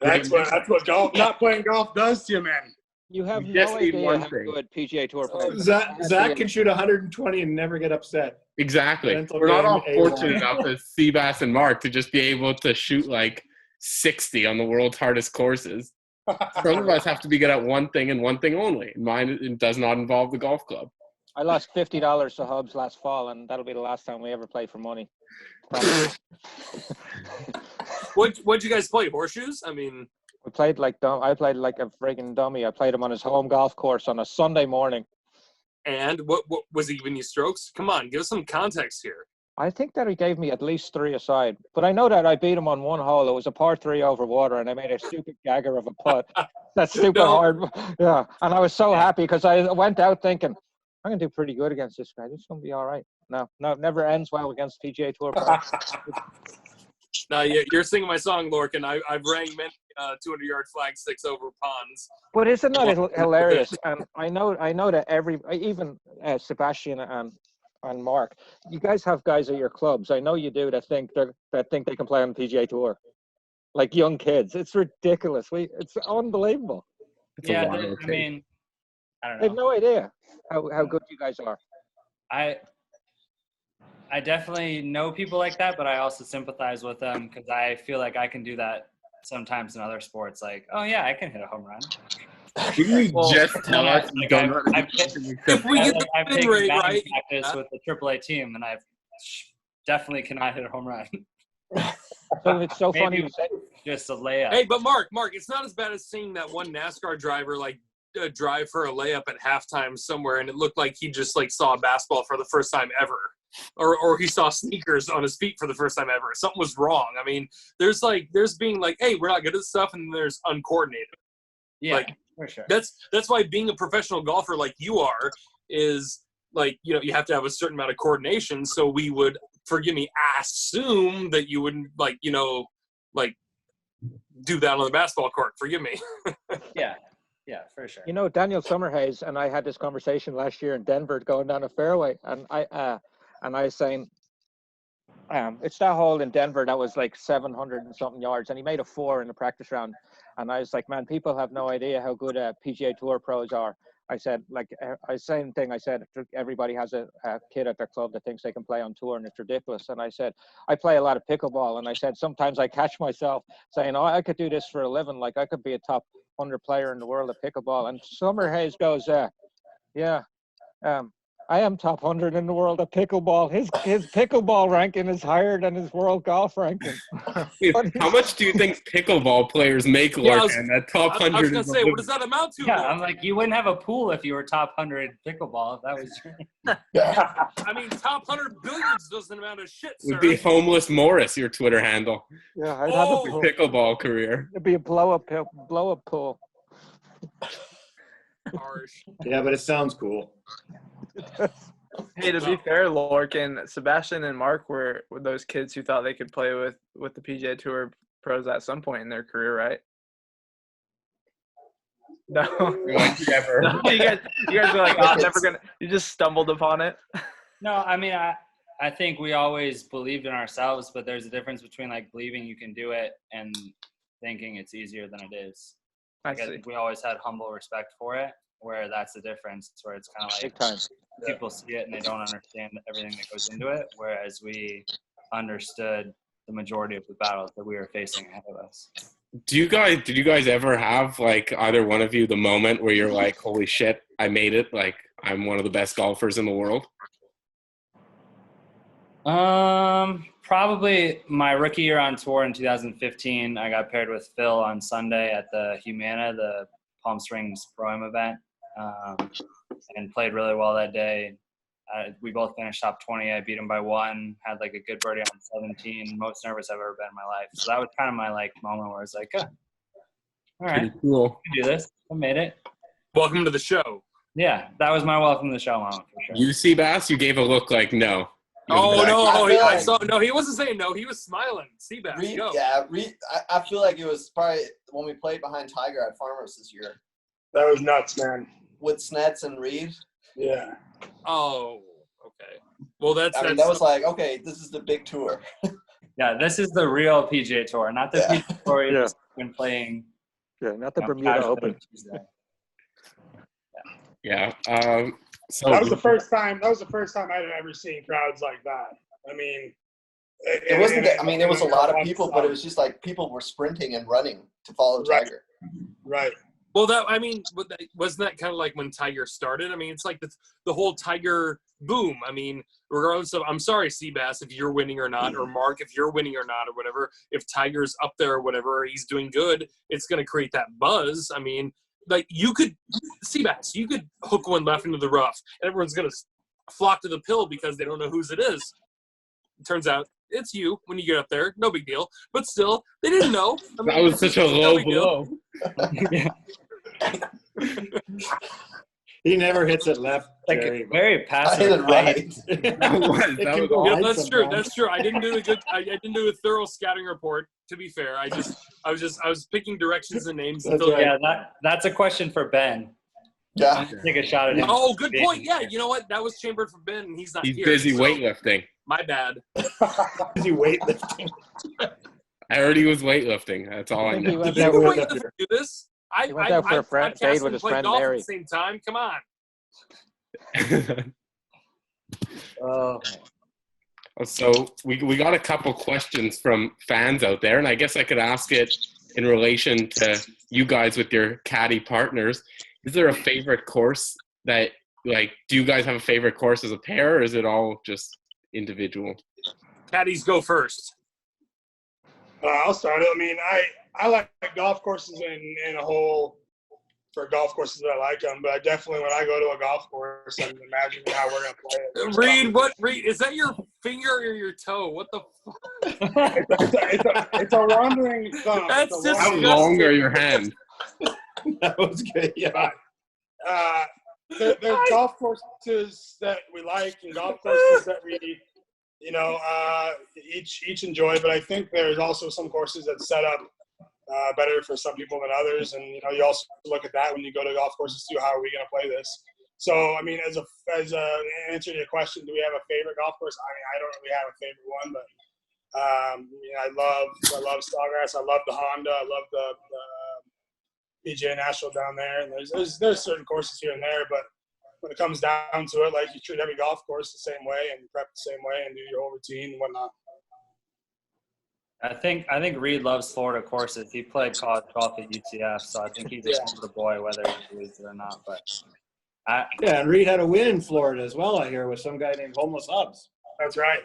[SPEAKER 4] That's what golf, not playing golf does to you, man.
[SPEAKER 5] You have
[SPEAKER 2] You just
[SPEAKER 5] no
[SPEAKER 2] need
[SPEAKER 5] idea
[SPEAKER 2] one
[SPEAKER 5] how
[SPEAKER 2] thing.
[SPEAKER 5] good PGA Tour players.
[SPEAKER 8] Zach can shoot 120 and never get upset.
[SPEAKER 2] Exactly.
[SPEAKER 8] Mental
[SPEAKER 2] We're not
[SPEAKER 8] game,
[SPEAKER 2] all
[SPEAKER 8] A1.
[SPEAKER 2] fortunate enough as Seabass and Mark to just be able to shoot like 60 on the world's hardest courses. Some of us have to be good at one thing and one thing only. Mine it does not involve the golf club.
[SPEAKER 5] I lost $50 to Hubbs last fall, and that'll be the last time we ever play for money.
[SPEAKER 1] What'd you guys play? Horseshoes? I mean,
[SPEAKER 5] We played like I played like a friggin' dummy. I played him on his home golf course on a Sunday morning.
[SPEAKER 1] and what was he giving you strokes? Come on, give us some context here.
[SPEAKER 5] I think that he gave me at least 3 aside, but I know that I beat him on one hole. It was a par 3 over water, and I made a stupid gagger of a putt. That's super
[SPEAKER 1] No.
[SPEAKER 5] hard. Yeah, and I was so happy because I went out thinking, I'm gonna do pretty good against this guy. This is gonna be all right. No, it never ends well against PGA Tour players.
[SPEAKER 1] No, you're singing my song, Lorcan. I've rang many 200-yard flag sticks over ponds.
[SPEAKER 5] But isn't that hilarious? And I know that even Sebastian and Mark, you guys have guys at your clubs. I know you do that think they can play on the PGA Tour, like young kids. It's ridiculous. It's unbelievable.
[SPEAKER 2] It's a
[SPEAKER 7] Yeah,
[SPEAKER 2] wild
[SPEAKER 7] I
[SPEAKER 2] take.
[SPEAKER 7] mean, I don't
[SPEAKER 5] I have
[SPEAKER 7] know.
[SPEAKER 5] no idea how good you guys are.
[SPEAKER 7] I definitely know people like that, but I also sympathize with them because I feel like I can do that sometimes in other sports. Like, oh yeah, I can hit a home run.
[SPEAKER 2] Didn't you
[SPEAKER 7] Well,
[SPEAKER 2] just tell us you don't know
[SPEAKER 7] I've
[SPEAKER 1] If we get the
[SPEAKER 7] I've
[SPEAKER 1] win
[SPEAKER 7] taken
[SPEAKER 1] rate
[SPEAKER 7] batting
[SPEAKER 1] right,
[SPEAKER 7] practice with the AAA team, and I've definitely cannot hit a home run.
[SPEAKER 5] So it's so funny.
[SPEAKER 7] Maybe
[SPEAKER 5] You say,
[SPEAKER 7] just a layup.
[SPEAKER 1] hey, but Mark, it's not as bad as seeing that one NASCAR driver like drive for a layup at halftime somewhere, and it looked like he just like saw a basketball for the first time ever, or he saw sneakers on his feet for the first time ever. Something was wrong. I mean, there's being like, hey, we're not good at stuff, and there's uncoordinated.
[SPEAKER 7] Yeah,
[SPEAKER 1] like,
[SPEAKER 7] for sure.
[SPEAKER 1] That's why being a professional golfer like you are is like, you have to have a certain amount of coordination. So we would, forgive me, assume that you wouldn't like do that on the basketball court. Forgive me.
[SPEAKER 7] Yeah, for sure.
[SPEAKER 5] Daniel Summerhays and I had this conversation last year in Denver going down a fairway, and I was saying, it's that hole in Denver that was like 700 and something yards, and he made a 4 in the practice round, and I was like, man, people have no idea how good PGA Tour pros are. I said, same thing. I said, everybody has a kid at their club that thinks they can play on tour, and it's ridiculous. And I said, I play a lot of pickleball, and I said, sometimes I catch myself saying, oh, I could do this for a living. Like, I could be a top 100 player in the world of pickleball. And Summerhays goes, I am top 100 in the world of pickleball. His pickleball ranking is higher than his world golf ranking.
[SPEAKER 2] How much do you think pickleball players make,
[SPEAKER 1] Yeah,
[SPEAKER 2] Lorcan? That top 100
[SPEAKER 1] I was gonna
[SPEAKER 2] is
[SPEAKER 1] say, what does that amount to?
[SPEAKER 7] Yeah, I'm like, you wouldn't have a pool if you were top 100 pickleball. If that was true.
[SPEAKER 1] I mean, top 100 billions doesn't amount to shit, sir.
[SPEAKER 2] Would be Homeless Morris, your Twitter handle.
[SPEAKER 5] Yeah, I'd have a
[SPEAKER 2] Your pickleball career.
[SPEAKER 5] It'd be a blow-up pool.
[SPEAKER 1] Harsh.
[SPEAKER 8] Yeah, but it sounds cool.
[SPEAKER 3] Hey, to be fair, Lorcan, Sebastian and Mark were those kids who thought they could play with the PGA Tour pros at some point in their career, right? No.
[SPEAKER 2] Like never.
[SPEAKER 3] No, you guys are like, oh, I'm never gonna. You just stumbled upon it.
[SPEAKER 7] No, I mean, I think we always believed in ourselves, but there's a difference between like believing you can do it and thinking it's easier than it is.
[SPEAKER 3] I
[SPEAKER 7] I
[SPEAKER 3] see.
[SPEAKER 7] think we always had humble respect for it, where that's the difference, where it's kind of like
[SPEAKER 5] Big time.
[SPEAKER 7] people see it and they don't understand everything that goes into it, whereas we understood the majority of the battles that we were facing ahead of us.
[SPEAKER 2] Did you guys ever have, like, either one of you, the moment where you're like, holy shit, I made it, like, I'm one of the best golfers in the world?
[SPEAKER 7] Probably my rookie year on tour in 2015, I got paired with Phil on Sunday at the Humana, the Palm Springs Pro-Am event, and played really well that day. We both finished top 20. I beat him by 1, had like a good birdie on 17, most nervous I've ever been in my life. So that was kind of my like moment where I was like, all right,
[SPEAKER 2] Pretty cool.
[SPEAKER 7] I can do this. I made it.
[SPEAKER 1] Welcome to the show.
[SPEAKER 7] Yeah, that was my welcome to the show moment for sure.
[SPEAKER 2] You, Seabass, you gave a look like no.
[SPEAKER 1] Oh, no.
[SPEAKER 6] I feel like-
[SPEAKER 1] No, he wasn't saying no. He was smiling. Seabass,
[SPEAKER 6] Reid,
[SPEAKER 1] go.
[SPEAKER 6] I feel like it was probably when we played behind Tiger at Farmers this year
[SPEAKER 4] That was nuts, man.
[SPEAKER 6] with Snets and Reid.
[SPEAKER 4] Yeah.
[SPEAKER 1] Oh, okay. Well, that's
[SPEAKER 6] That was like, okay, this is the big tour.
[SPEAKER 7] Yeah, this is the real PGA Tour, not the
[SPEAKER 6] Yeah.
[SPEAKER 7] PGA Tour
[SPEAKER 5] Yeah.
[SPEAKER 7] you've been playing.
[SPEAKER 5] Yeah, not the
[SPEAKER 7] you know,
[SPEAKER 5] Bermuda
[SPEAKER 7] casually
[SPEAKER 5] Open.
[SPEAKER 7] Tuesday.
[SPEAKER 2] Yeah. So
[SPEAKER 4] That was the first time. That was the first time I'd ever seen crowds like that. I mean,
[SPEAKER 6] It wasn't that, I mean, there was a lot of people, but it was just like people were sprinting and running to follow Tiger.
[SPEAKER 4] Right.
[SPEAKER 1] Well, wasn't that kind of like when Tiger started? I mean, it's like the whole Tiger boom. I mean, regardless of, I'm sorry, Seabass, if you're winning or not, or Mark, if you're winning or not, or whatever, if Tiger's up there or whatever, he's doing good, it's going to create that buzz. I mean, like Seabass, you could hook one left into the rough, and everyone's going to flock to the pill because they don't know whose it is. It turns out it's you when you get up there. No big deal. But still, they didn't know. I mean,
[SPEAKER 2] that was such a low blow.
[SPEAKER 8] He never hits it left.
[SPEAKER 7] Like
[SPEAKER 8] Jerry.
[SPEAKER 7] very
[SPEAKER 6] I
[SPEAKER 7] passive.
[SPEAKER 6] hit it right.
[SPEAKER 2] That was
[SPEAKER 1] Yeah, that's true. That's true. I didn't do I didn't do a thorough scouting report. To be fair, I was picking directions and names.
[SPEAKER 8] That's
[SPEAKER 1] until
[SPEAKER 8] right.
[SPEAKER 7] Yeah, that's a question for Ben.
[SPEAKER 6] Yeah.
[SPEAKER 7] Take a shot at him.
[SPEAKER 1] Oh, good point. Yeah, you know what? That was chambered for Ben, and he's not
[SPEAKER 2] He's
[SPEAKER 1] here.
[SPEAKER 2] busy
[SPEAKER 1] so
[SPEAKER 2] weightlifting.
[SPEAKER 1] My bad.
[SPEAKER 8] Is he weightlifting?
[SPEAKER 2] I heard he was weightlifting. That's all I
[SPEAKER 5] think he
[SPEAKER 2] know.
[SPEAKER 5] went
[SPEAKER 1] You
[SPEAKER 5] out
[SPEAKER 1] can
[SPEAKER 5] for-
[SPEAKER 1] wait to do this.
[SPEAKER 5] He went out for a
[SPEAKER 1] podcast
[SPEAKER 5] date
[SPEAKER 1] and
[SPEAKER 5] with his
[SPEAKER 1] play
[SPEAKER 5] friend
[SPEAKER 1] golf
[SPEAKER 5] Mary.
[SPEAKER 1] at the same time. Come on.
[SPEAKER 7] Oh.
[SPEAKER 2] So we got a couple questions from fans out there, and I guess I could ask it in relation to you guys with your caddy partners. Is there a favorite course that, like, do you guys have a favorite course as a pair, or is it all just individual?
[SPEAKER 1] Caddies go first.
[SPEAKER 4] I'll start it. I mean, I like golf courses in a whole. For golf courses, I like them, but I definitely, when I go to a golf course, I'm imagining how we're gonna play it.
[SPEAKER 1] Reid, is that your finger or your toe? What the fuck?
[SPEAKER 4] It's a wandering thumb.
[SPEAKER 1] That's
[SPEAKER 4] It's a
[SPEAKER 1] just-
[SPEAKER 2] How
[SPEAKER 4] wandering-
[SPEAKER 2] long are your hands?
[SPEAKER 8] That was good. Yeah.
[SPEAKER 4] There's golf courses that we like and golf courses that we, each enjoy. But I think there's also some courses that set up better for some people than others. And, you also look at that when you go to golf courses too. How are we going to play this? So, I mean, as a answer to your question, do we have a favorite golf course? I mean, I don't really have a favorite one, but I love Sawgrass. I love the Honda. I love the PGA National down there. And there's certain courses here and there, but when it comes down to it, like, you treat every golf course the same way and prep the same way and do your whole routine and whatnot.
[SPEAKER 7] I think Reid loves Florida courses. He played college golf at UTF, so I think he's a Florida boy, whether he loses it or not. But
[SPEAKER 8] Yeah, and Reid had a win in Florida as well, I hear, with some guy named Homeless Hubbs.
[SPEAKER 4] That's right.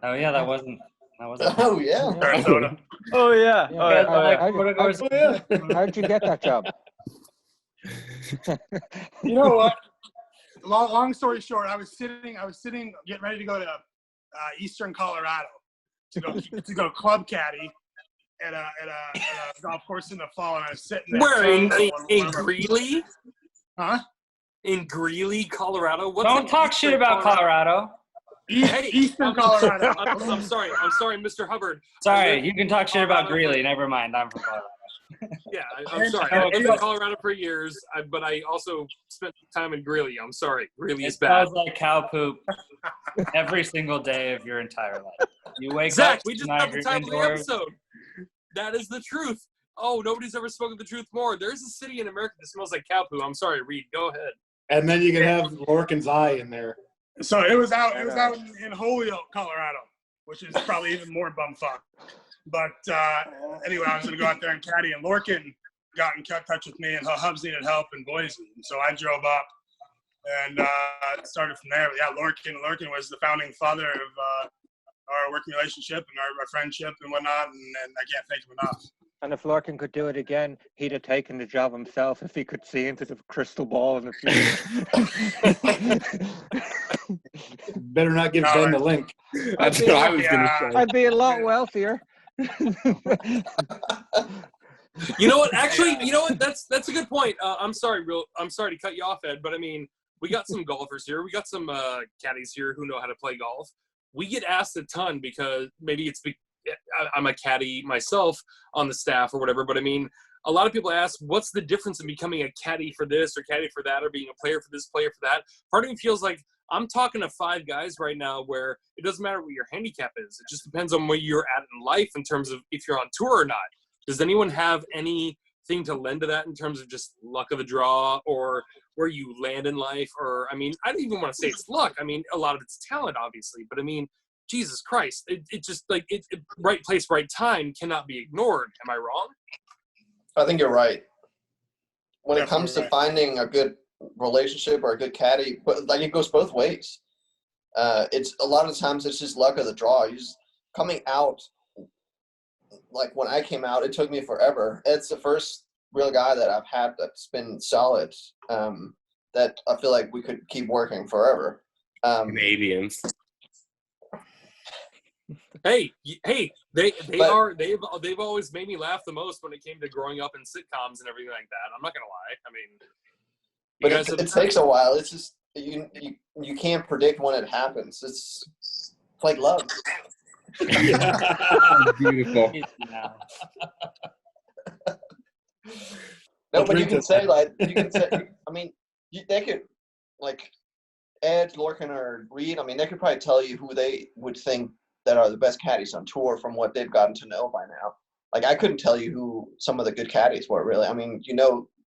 [SPEAKER 7] oh yeah, that wasn't.
[SPEAKER 6] Oh, yeah.
[SPEAKER 4] Arizona.
[SPEAKER 3] Oh yeah.
[SPEAKER 7] You guys like Florida
[SPEAKER 8] Oh,
[SPEAKER 7] courses?
[SPEAKER 8] yeah.
[SPEAKER 5] How'd you get that job?
[SPEAKER 4] You know what? Long story short, I was sitting, getting ready to go to Eastern Colorado to go club caddy at a golf course in the fall, and I was sitting there.
[SPEAKER 1] Where in Greeley?
[SPEAKER 4] Huh?
[SPEAKER 1] In Greeley, Colorado. What's
[SPEAKER 7] Don't
[SPEAKER 1] in
[SPEAKER 7] talk
[SPEAKER 1] Eastern
[SPEAKER 7] shit about Colorado.
[SPEAKER 4] Eastern Colorado.
[SPEAKER 1] I'm sorry, Mr. Hubbard.
[SPEAKER 7] Sorry, you can talk shit about Greeley. Never mind, I'm from Colorado.
[SPEAKER 1] Yeah, I'm sorry. I lived in Colorado for years, but I also spent time in Greeley. I'm sorry. Greeley is
[SPEAKER 7] It
[SPEAKER 1] bad.
[SPEAKER 7] smells like cow poop every single day of your entire life. You wake
[SPEAKER 1] Zach,
[SPEAKER 7] up.
[SPEAKER 1] we just
[SPEAKER 7] tonight,
[SPEAKER 1] got the
[SPEAKER 7] you're
[SPEAKER 1] title of the
[SPEAKER 7] indoors.
[SPEAKER 1] episode. That is the truth. Oh, nobody's ever spoken the truth more. There's a city in America that smells like cow poo. I'm sorry, Reid. Go ahead.
[SPEAKER 8] And then you can have Lorcan's eye in there.
[SPEAKER 4] So it was out in Holyoke, Colorado, which is probably even more bumfuck. But anyway, I was going to go out there and caddy, and Lorcan got in touch with me, and Hubbs needed help in Boise. And so I drove up and started from there. But yeah, Lorcan was the founding father of our working relationship and our friendship and whatnot, and I can't thank him enough.
[SPEAKER 5] And if Lorcan could do it again, he'd have taken the job himself if he could see into the crystal ball in the future.
[SPEAKER 8] Better not give Ben the link.
[SPEAKER 2] That's what I was going to say.
[SPEAKER 5] I'd be a lot wealthier.
[SPEAKER 1] You know what? Actually, you know what? That's a good point. I'm sorry to cut you off, Ed, but I mean, we got some golfers here. We got some caddies here who know how to play golf. We get asked a ton because maybe I'm a caddy myself on the staff or whatever, but I mean, a lot of people ask, what's the difference in becoming a caddy for this or caddy for that or being a player for this, player for that? Part of me feels like I'm talking to 5 guys right now where it doesn't matter what your handicap is. It just depends on where you're at in life in terms of if you're on tour or not. Does anyone have any thing to lend to that in terms of just luck of the draw or where you land in life? Or, I mean, I don't even want to say it's luck. I mean, a lot of it's talent, obviously. But, I mean, Jesus Christ, it just, like, right place, right time cannot be ignored. Am I wrong?
[SPEAKER 6] I think you're right. When it
[SPEAKER 4] Definitely
[SPEAKER 6] comes to
[SPEAKER 4] right.
[SPEAKER 6] finding a good relationship or a good caddy, but like it goes both ways. It's a lot of times it's just luck of the draw. You just coming out, like when I came out, it took me forever. It's the first real guy that I've had that's been solid. That I feel like we could keep working forever.
[SPEAKER 2] Canadians.
[SPEAKER 1] Hey, they've always made me laugh the most when it came to growing up in sitcoms and everything like that. I'm not gonna lie. I mean, you
[SPEAKER 6] But
[SPEAKER 1] guys
[SPEAKER 6] it
[SPEAKER 1] have-
[SPEAKER 6] takes a while. It's just you can't predict when it happens. It's like love.
[SPEAKER 2] Beautiful.
[SPEAKER 7] Yeah.
[SPEAKER 6] No, but you
[SPEAKER 8] drink
[SPEAKER 6] can
[SPEAKER 8] this.
[SPEAKER 6] say like I mean, they could like Ed, Lorcan, or Reid. I mean, they could probably tell you who they would think that are the best caddies on tour from what they've gotten to know by now. Like I couldn't tell you who some of the good caddies were really. I mean,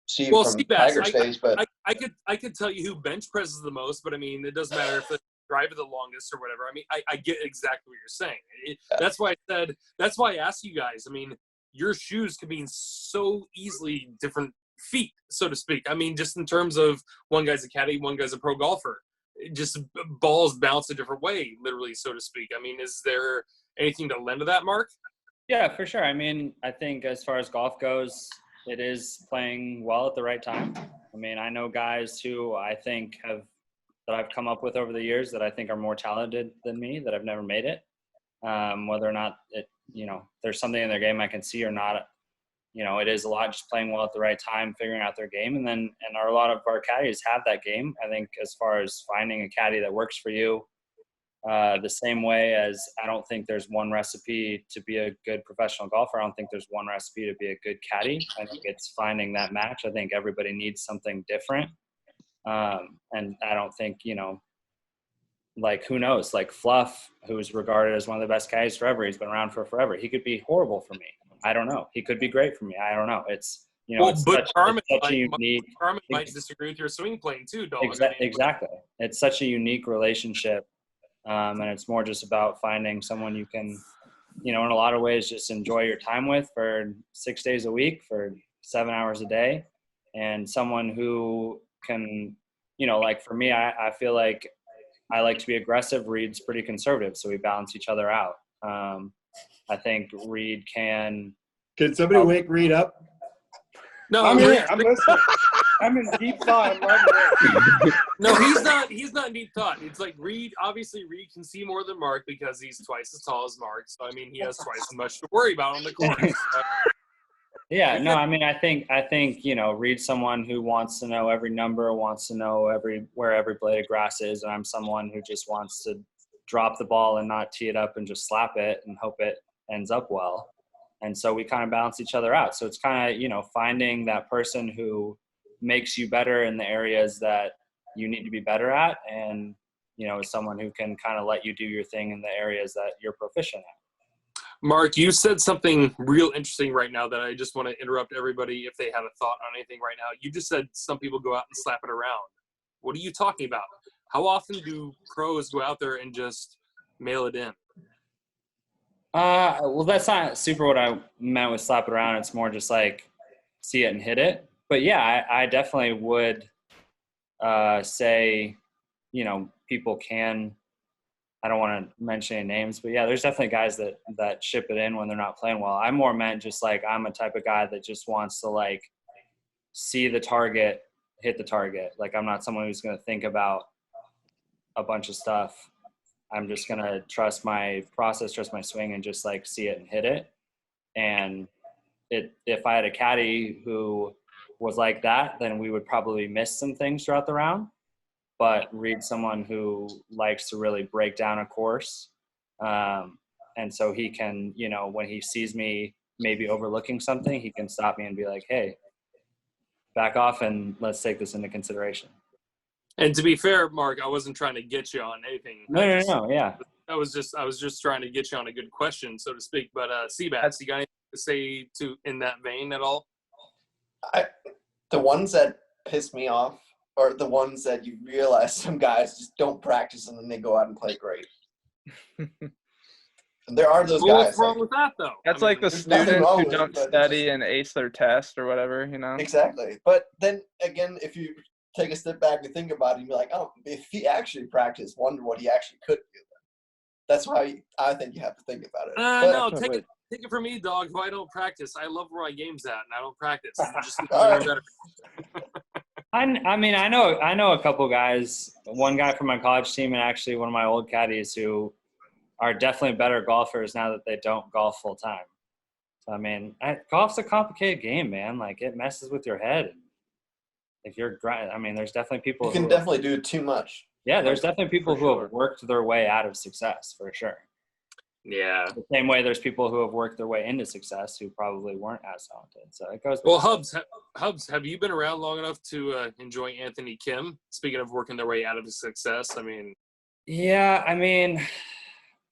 [SPEAKER 6] Steve
[SPEAKER 1] Well,
[SPEAKER 6] from
[SPEAKER 1] Seabass,
[SPEAKER 6] Tiger Stays, but
[SPEAKER 1] I could tell you who bench presses the most, but I mean, it doesn't matter if they drive it the longest or whatever. I mean, I get exactly what you're saying. That's why I asked you guys. I mean, your shoes can mean so easily different feet, so to speak. I mean, just in terms of one guy's a caddy, one guy's a pro golfer. Just balls bounce a different way, literally, so to speak. I mean, is there anything to lend to that, Mark?
[SPEAKER 7] Yeah, for sure. I mean, I think as far as golf goes, it is playing well at the right time. I mean, I know guys who I think that I've come up with over the years that I think are more talented than me, that I've never made it. Whether or not there's something in their game I can see or not, it is a lot just playing well at the right time, figuring out their game. And a lot of our caddies have that game. I think as far as finding a caddy that works for you, the same way as I don't think there's one recipe to be a good professional golfer. I don't think there's one recipe to be a good caddy. I think it's finding that match. I think everybody needs something different. And I don't think, like who knows, like Fluff, who's regarded as one of the best caddies forever. He's been around for forever. He could be horrible for me. I don't know. He could be great for me. I don't know. It's,
[SPEAKER 1] But Carmen
[SPEAKER 7] such a unique,
[SPEAKER 1] might disagree with your swing playing too, dog.
[SPEAKER 7] Exactly. It's such a unique relationship. And it's more just about finding someone you can, in a lot of ways, just enjoy your time with for 6 days a week, for 7 hours a day. And someone who can, like for me, I feel like I like to be aggressive. Reid's pretty conservative, so we balance each other out. I think Reid can.
[SPEAKER 8] Can somebody wake Reid up?
[SPEAKER 1] No,
[SPEAKER 9] I'm here. I'm listening. I'm in deep thought. I'm loving it.
[SPEAKER 1] No, he's not in deep thought. It's like Reid can see more than Mark because he's twice as tall as Mark. So I mean, he has twice as much to worry about on the course.
[SPEAKER 7] Yeah, no, I mean, I think Reid's someone who wants to know every number, wants to know where every blade of grass is, and I'm someone who just wants to drop the ball and not tee it up and just slap it and hope it ends up well. And so we kind of balance each other out. So it's kind of, finding that person who makes you better in the areas that you need to be better at, and, is someone who can kind of let you do your thing in the areas that you're proficient at.
[SPEAKER 1] Mark, you said something real interesting right now that I just want to interrupt everybody if they have a thought on anything right now. You just said some people go out and slap it around. What are you talking about? How often do pros go out there and just mail it in?
[SPEAKER 7] Well, that's not super what I meant with slap it around. It's more just like see it and hit it. But yeah, I definitely would say, people can. I don't want to mention any names, but yeah, there's definitely guys that ship it in when they're not playing well. I more meant just like I'm a type of guy that just wants to like see the target, hit the target. Like I'm not someone who's going to think about a bunch of stuff. I'm just going to trust my process, trust my swing, and just like see it and hit it. And if I had a caddy who was like that, then we would probably miss some things throughout the round. But Reid's someone who likes to really break down a course. And so he can, when he sees me maybe overlooking something, he can stop me and be like, hey, back off and let's take this into consideration.
[SPEAKER 1] And to be fair, Mark, I wasn't trying to get you on anything.
[SPEAKER 7] No, yeah.
[SPEAKER 1] I was just trying to get you on a good question, so to speak. But Seabass, you got anything to say in that vein at all?
[SPEAKER 6] The ones that piss me off are the ones that you realize some guys just don't practice and then they go out and play great. And there are those
[SPEAKER 1] Well,
[SPEAKER 6] guys.
[SPEAKER 1] what's wrong with that, though?
[SPEAKER 3] That's
[SPEAKER 1] I
[SPEAKER 3] like the
[SPEAKER 1] mean,
[SPEAKER 6] there's nothing
[SPEAKER 3] students
[SPEAKER 6] wrong
[SPEAKER 3] who
[SPEAKER 6] with it,
[SPEAKER 3] don't
[SPEAKER 6] but it's
[SPEAKER 3] study
[SPEAKER 6] just-
[SPEAKER 3] and ace their test or whatever, you know?
[SPEAKER 6] Exactly. But then again, if you take a step back and think about it, you'd be like, oh, if he actually practiced, wonder what he actually could do. That's how I think you have to think about it. But-
[SPEAKER 1] no, take it from me, dog. Who I don't practice. I love where my game's at, and I don't practice. I'm just
[SPEAKER 6] All right.
[SPEAKER 1] better.
[SPEAKER 7] I mean, I know a couple guys. One guy from my college team, and actually one of my old caddies who are definitely better golfers now that they don't golf full time. So I mean, golf's a complicated game, man. Like it messes with your head. If you're, I mean, there's definitely people.
[SPEAKER 6] You can definitely do too much.
[SPEAKER 7] Yeah, there's definitely people who have worked their way out of success for sure.
[SPEAKER 1] Yeah.
[SPEAKER 7] The same way there's people who have worked their way into success who probably weren't as talented. So it goes.
[SPEAKER 1] Well, Hubbs, have you been around long enough to enjoy Anthony Kim? Speaking of working their way out of success, I mean.
[SPEAKER 7] Yeah, I mean,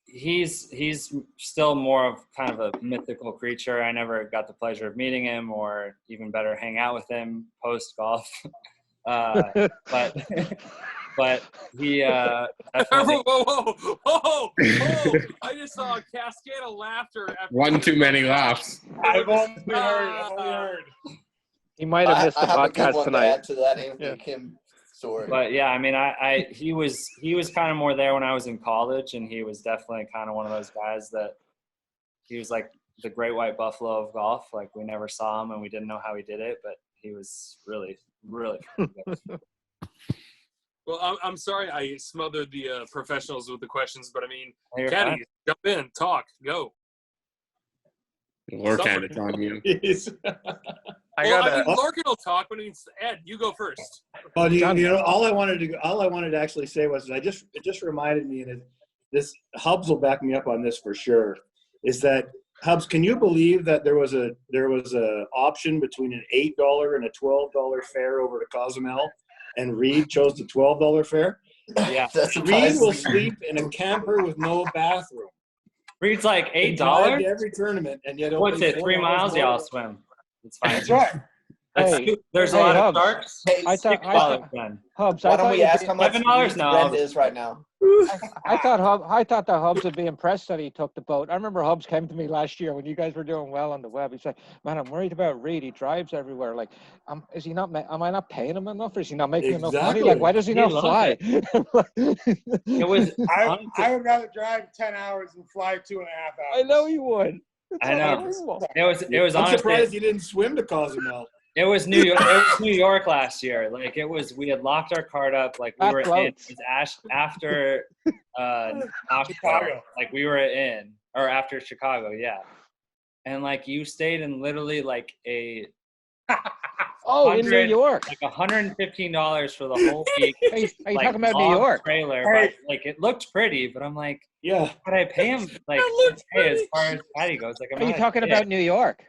[SPEAKER 7] he's still more of kind of a mythical creature. I never got the pleasure of meeting him, or even better, hang out with him post golf. But he definitely,
[SPEAKER 1] Whoa! I just saw a cascade of laughter. After
[SPEAKER 2] One too many laughs.
[SPEAKER 4] I've only heard.
[SPEAKER 5] He might have missed the
[SPEAKER 6] I have a good
[SPEAKER 5] podcast
[SPEAKER 6] one
[SPEAKER 5] tonight.
[SPEAKER 6] to add to that Anthony
[SPEAKER 5] Yeah.
[SPEAKER 6] Kim story.
[SPEAKER 7] but yeah, I mean, he was kind of more there when I was in college, and he was definitely kind of one of those guys that he was like the great white buffalo of golf. Like we never saw him, and we didn't know how he did it, but he was really, really good.
[SPEAKER 1] Well, I'm sorry I smothered the professionals with the questions, but I mean,
[SPEAKER 7] You're
[SPEAKER 1] Caddy,
[SPEAKER 7] fine.
[SPEAKER 1] jump in, talk, go.
[SPEAKER 2] Lorcan, it's on you.
[SPEAKER 3] I
[SPEAKER 1] Well,
[SPEAKER 3] gotta.
[SPEAKER 1] I mean, Lorcan will talk, but it's Ed. You go first.
[SPEAKER 8] Well, you know, all I wanted to actually say was it just reminded me, and this Hubbs will back me up on this for sure. Is that Hubbs? Can you believe that there was a option between an $8 and a $12 fare over to Cozumel, and Reid chose the $12 fare?
[SPEAKER 7] Yeah,
[SPEAKER 6] That's
[SPEAKER 8] Reid will
[SPEAKER 6] surprising.
[SPEAKER 8] sleep in a camper with no bathroom.
[SPEAKER 7] Reid's like
[SPEAKER 8] And drive
[SPEAKER 7] $8.
[SPEAKER 8] to every tournament, and yet
[SPEAKER 7] What's it? 3 miles? Yeah, I'll
[SPEAKER 8] y'all.
[SPEAKER 7] swim. It's fine.
[SPEAKER 4] That's right.
[SPEAKER 5] Hey,
[SPEAKER 7] There's a
[SPEAKER 5] hey,
[SPEAKER 7] lot
[SPEAKER 5] Hubbs.
[SPEAKER 7] of sharks.
[SPEAKER 6] Hey,
[SPEAKER 5] I thought
[SPEAKER 7] $6 then.
[SPEAKER 5] Hubbs.
[SPEAKER 6] why
[SPEAKER 5] I
[SPEAKER 6] don't
[SPEAKER 5] thought
[SPEAKER 6] we
[SPEAKER 5] you'd
[SPEAKER 6] ask
[SPEAKER 5] be-
[SPEAKER 6] how much
[SPEAKER 7] $7
[SPEAKER 6] Reid's
[SPEAKER 7] now.
[SPEAKER 6] rent is right now?
[SPEAKER 5] I thought that Hubbs would be impressed that he took the boat. I remember Hubbs came to me last year when you guys were doing well on the web. He said, "Man, I'm worried about Reid. He drives everywhere. Like, is he not? Am I not paying him enough? Or is he not making enough money?
[SPEAKER 8] Exactly.
[SPEAKER 5] Like, why does he
[SPEAKER 7] He
[SPEAKER 5] not
[SPEAKER 7] loves
[SPEAKER 5] fly?"
[SPEAKER 7] It was.
[SPEAKER 4] I would rather drive 10 hours than fly 2.5 hours.
[SPEAKER 5] I know you would. It's
[SPEAKER 7] I know.
[SPEAKER 5] unbelievable.
[SPEAKER 7] It was
[SPEAKER 8] I'm
[SPEAKER 7] honestly.
[SPEAKER 8] surprised you didn't swim to Cozumel.
[SPEAKER 7] It was New York. It was New York last year. Like it was. We had locked our card up. Like we
[SPEAKER 5] That
[SPEAKER 7] were in.
[SPEAKER 5] close.
[SPEAKER 7] It was after Knoxville.
[SPEAKER 4] Chicago.
[SPEAKER 7] Like we were in, or after Chicago. Yeah. And like you stayed in literally like a
[SPEAKER 5] Oh, in New
[SPEAKER 7] 100
[SPEAKER 5] York.
[SPEAKER 7] like $115 for the whole week.
[SPEAKER 5] Are you
[SPEAKER 7] like,
[SPEAKER 5] talking about New
[SPEAKER 7] log
[SPEAKER 5] York?
[SPEAKER 7] Trailer,
[SPEAKER 4] Hey.
[SPEAKER 7] but, like it looked pretty, but I'm like,
[SPEAKER 8] Yeah.
[SPEAKER 7] could I pay him like
[SPEAKER 1] looks
[SPEAKER 7] hey, as
[SPEAKER 1] pretty.
[SPEAKER 7] far as Patty goes? Like, I'm
[SPEAKER 5] Are you
[SPEAKER 7] not a
[SPEAKER 5] talking
[SPEAKER 7] kid.
[SPEAKER 5] about New York?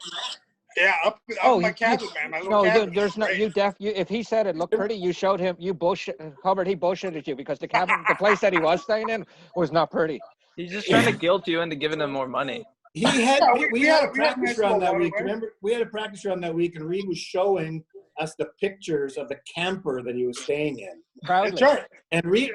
[SPEAKER 4] Yeah, up
[SPEAKER 5] Oh,
[SPEAKER 4] my
[SPEAKER 5] you-
[SPEAKER 4] cabin, man. My little
[SPEAKER 5] No,
[SPEAKER 4] cabin.
[SPEAKER 5] there's no.
[SPEAKER 4] Great.
[SPEAKER 5] You if he said it looked pretty, you showed him. You bullshit, Hubbard. He bullshitted you because the cabin, the place that he was staying in, was not pretty.
[SPEAKER 3] He's just trying to guilt you into giving him more money.
[SPEAKER 8] He had
[SPEAKER 4] Yeah,
[SPEAKER 8] we
[SPEAKER 4] we
[SPEAKER 8] had
[SPEAKER 4] had-
[SPEAKER 8] a
[SPEAKER 4] we had
[SPEAKER 8] practice
[SPEAKER 4] nice
[SPEAKER 8] run that
[SPEAKER 4] little
[SPEAKER 8] week.
[SPEAKER 4] waterway.
[SPEAKER 8] Remember, we had a practice run that week, and Reid was showing us the pictures of the camper that he was staying in.
[SPEAKER 5] Proudly.
[SPEAKER 4] That's right.
[SPEAKER 8] And Reid,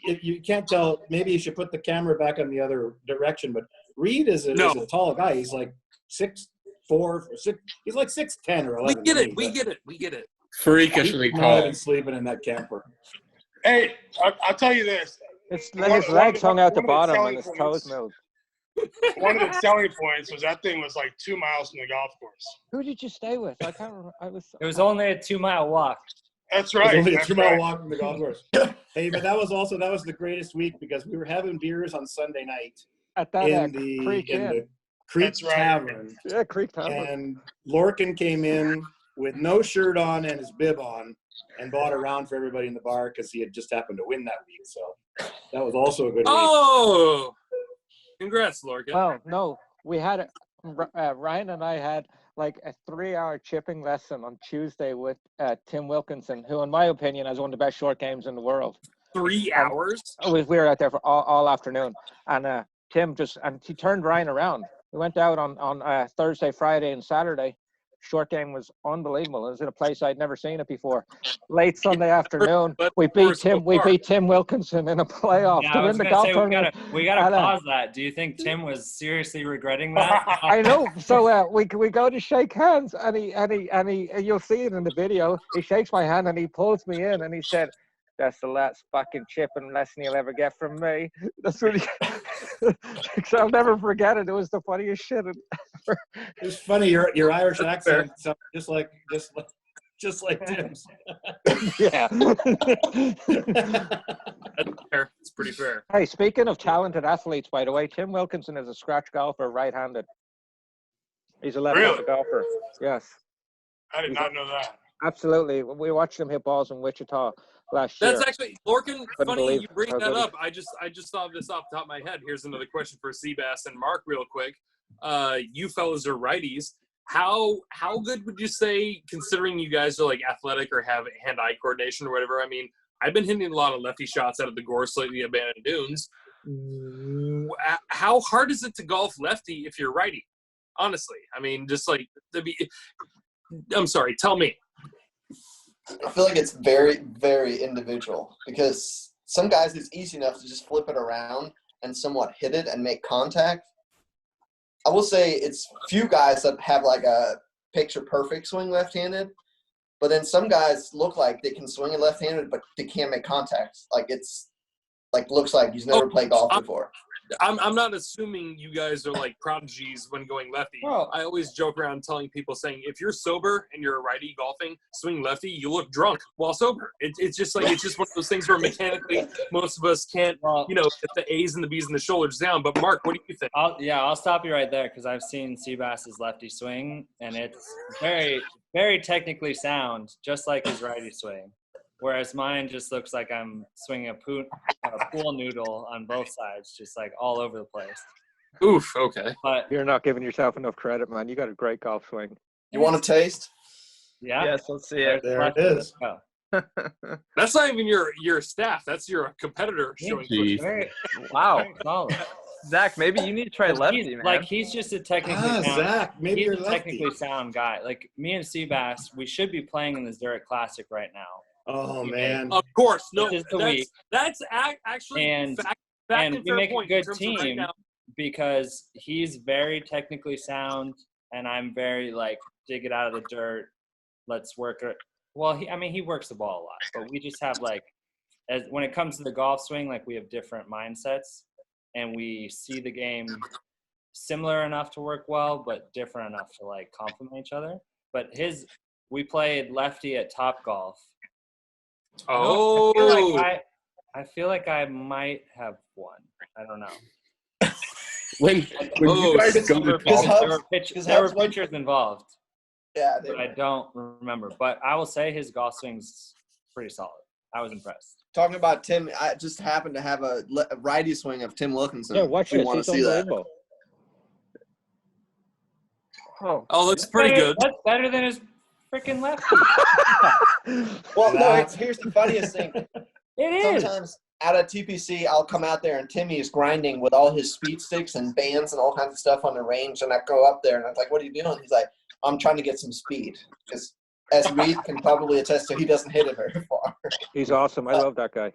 [SPEAKER 8] if you can't tell, maybe you should put the camera back on the other direction. But Reid is a tall guy. He's like 6'4", 6. He's like 6'10" or 11.
[SPEAKER 1] We get
[SPEAKER 8] to
[SPEAKER 1] it.
[SPEAKER 8] me,
[SPEAKER 1] We
[SPEAKER 8] but
[SPEAKER 1] get it. We get it.
[SPEAKER 2] Freakishly
[SPEAKER 8] he's not
[SPEAKER 2] tall.
[SPEAKER 8] even sleeping in that camper.
[SPEAKER 4] Hey, I'll tell you this.
[SPEAKER 5] It's
[SPEAKER 4] One-
[SPEAKER 5] his legs
[SPEAKER 4] one-
[SPEAKER 5] hung out the
[SPEAKER 4] one of the
[SPEAKER 5] bottom
[SPEAKER 4] selling
[SPEAKER 5] and his
[SPEAKER 4] points-
[SPEAKER 5] toes moved.
[SPEAKER 4] One of the selling points was that thing was like 2 miles from the golf course.
[SPEAKER 5] Who did you stay with? I can't remember.
[SPEAKER 7] It was only a 2-mile walk.
[SPEAKER 4] That's
[SPEAKER 8] It was
[SPEAKER 4] right.
[SPEAKER 8] only a
[SPEAKER 4] That's
[SPEAKER 8] 2-mile
[SPEAKER 4] right.
[SPEAKER 8] walk from the golf course. Hey, but that was the greatest week because we were having beers on Sunday night
[SPEAKER 5] at that
[SPEAKER 8] in the
[SPEAKER 5] Creek Inn.
[SPEAKER 8] Creek
[SPEAKER 4] That's right.
[SPEAKER 8] Tavern,
[SPEAKER 5] Yeah, Creek Tavern.
[SPEAKER 8] and Lorcan came in with no shirt on and his bib on, and bought a round for everybody in the bar because he had just happened to win that week. So that was also a good week.
[SPEAKER 1] Oh, congrats, Lorcan.
[SPEAKER 5] Well, no, we had Ryan and I had like a 3-hour chipping lesson on Tuesday with Tim Wilkinson, who, in my opinion, has one of the best short games in the world.
[SPEAKER 1] 3 hours.
[SPEAKER 5] We were out there for all afternoon, and Tim he turned Ryan around. We went out on Thursday, Friday, and Saturday, short game was unbelievable. It was in a place I'd never seen it before. Late Sunday afternoon,
[SPEAKER 1] But
[SPEAKER 5] we
[SPEAKER 1] we're
[SPEAKER 5] beat
[SPEAKER 1] so
[SPEAKER 5] Tim Wilkinson in a playoff
[SPEAKER 7] Yeah,
[SPEAKER 5] to
[SPEAKER 7] I
[SPEAKER 5] win
[SPEAKER 7] was
[SPEAKER 5] the
[SPEAKER 7] gonna
[SPEAKER 5] golf
[SPEAKER 7] say
[SPEAKER 5] tournament.
[SPEAKER 7] we gotta
[SPEAKER 5] And,
[SPEAKER 7] pause that. Do you think Tim was seriously regretting that?
[SPEAKER 5] I know. So we go to shake hands, and he you'll see it in the video. He shakes my hand and he pulls me in, and he said, "That's the last fucking chip and lesson you'll ever get from me." That's really. So I'll never forget it. It was the funniest shit.
[SPEAKER 8] It's funny your Irish accent sounds just like Tim's.
[SPEAKER 5] Yeah.
[SPEAKER 1] That's fair. It's pretty fair.
[SPEAKER 5] Hey, speaking of talented athletes, by the way, Tim Wilkinson is a scratch golfer, right-handed. He's a left-handed
[SPEAKER 4] Really?
[SPEAKER 5] golfer. Yes,
[SPEAKER 4] I did not know that.
[SPEAKER 5] absolutely. We watched him hit balls in Wichita last year.
[SPEAKER 1] That's actually, Lorcan,
[SPEAKER 5] Couldn't
[SPEAKER 1] funny
[SPEAKER 5] believe
[SPEAKER 1] you bring
[SPEAKER 5] how
[SPEAKER 1] that
[SPEAKER 5] good
[SPEAKER 1] up. I just thought of this off the top of my head. Here's another question for Seabass and Mark real quick. You fellas are righties. How good would you say, considering you guys are like athletic or have hand-eye coordination or whatever? I mean, I've been hitting a lot of lefty shots out of the gorse lately at Bandon Dunes. How hard is it to golf lefty if you're righty? Honestly, I mean, just like, I'm sorry, tell me.
[SPEAKER 6] I feel like it's very, very individual because some guys it's easy enough to just flip it around and somewhat hit it and make contact. I will say it's few guys that have like a picture perfect swing left-handed, but then some guys look like they can swing it left-handed, but they can't make contact. Like it's like looks like he's never played golf before.
[SPEAKER 1] I'm not assuming you guys are like prodigies when going lefty.
[SPEAKER 7] Well,
[SPEAKER 1] I always joke around telling people saying, if you're sober and you're a righty golfing, swing lefty, you look drunk while sober. It's just like, it's just one of those things where mechanically most of us can't, get the A's and the B's and the shoulders down. But Mark, what do you think?
[SPEAKER 7] I'll stop you right there because I've seen Seabass's lefty swing, and it's very, very technically sound, just like his righty swing. Whereas mine just looks like I'm swinging a pool noodle on both sides, just like all over the place.
[SPEAKER 1] Oof, okay.
[SPEAKER 7] But
[SPEAKER 5] You're not giving yourself enough credit, man. You got a great golf swing.
[SPEAKER 6] You want a taste?
[SPEAKER 7] yeah,
[SPEAKER 3] Yes, let's see it.
[SPEAKER 8] There it is.
[SPEAKER 1] That's not even your staff. That's your competitor showing.
[SPEAKER 2] Jeez.
[SPEAKER 7] Very,
[SPEAKER 3] Wow.
[SPEAKER 7] very solid.
[SPEAKER 3] Zach, maybe you need to try lefty, man.
[SPEAKER 7] Like he's just a technically sound.
[SPEAKER 8] Zach, maybe
[SPEAKER 7] He's
[SPEAKER 8] you're
[SPEAKER 7] a
[SPEAKER 8] lefty.
[SPEAKER 7] technically sound guy. Like me and Seabass, we should be playing in the Zurich Classic right now.
[SPEAKER 8] Oh man.
[SPEAKER 1] Of course, no.
[SPEAKER 7] This is the week.
[SPEAKER 1] That's actually
[SPEAKER 7] And-
[SPEAKER 1] fact
[SPEAKER 7] And
[SPEAKER 1] and
[SPEAKER 7] we
[SPEAKER 1] fair
[SPEAKER 7] make a
[SPEAKER 1] point in
[SPEAKER 7] good
[SPEAKER 1] terms of right
[SPEAKER 7] team
[SPEAKER 1] now.
[SPEAKER 7] because he's very technically sound, and I'm very like dig it out of the dirt. Let's work it. Well, he works the ball a lot, but we just have like, as when it comes to the golf swing, like we have different mindsets, and we see the game similar enough to work well, but different enough to like complement each other. But we played lefty at Topgolf.
[SPEAKER 1] Oh,
[SPEAKER 7] I feel like I might have won. I don't know.
[SPEAKER 2] When you guys go to
[SPEAKER 6] Because
[SPEAKER 2] golf,
[SPEAKER 7] There were pitchers involved,
[SPEAKER 6] Yeah.
[SPEAKER 7] but I don't remember. But I will say his golf swing's pretty solid. I was impressed.
[SPEAKER 6] Talking about Tim, I just happened to have a righty swing of Tim Wilkinson.
[SPEAKER 5] Yeah, watch
[SPEAKER 6] If you
[SPEAKER 5] this.
[SPEAKER 6] want
[SPEAKER 5] He's
[SPEAKER 6] to see that?
[SPEAKER 5] unbelievable.
[SPEAKER 1] Oh, that's pretty good.
[SPEAKER 7] That's better than his freaking lefty.
[SPEAKER 6] Well, no,
[SPEAKER 8] That-
[SPEAKER 6] here's the funniest thing.
[SPEAKER 7] It is.
[SPEAKER 6] Sometimes out at TPC, I'll come out there and Timmy is grinding with all his speed sticks and bands and all kinds of stuff on the range. And I go up there and I'm like, what are you doing? He's like, I'm trying to get some speed. Because as Reid can probably attest to, he doesn't hit it very far.
[SPEAKER 5] He's awesome. I love that guy.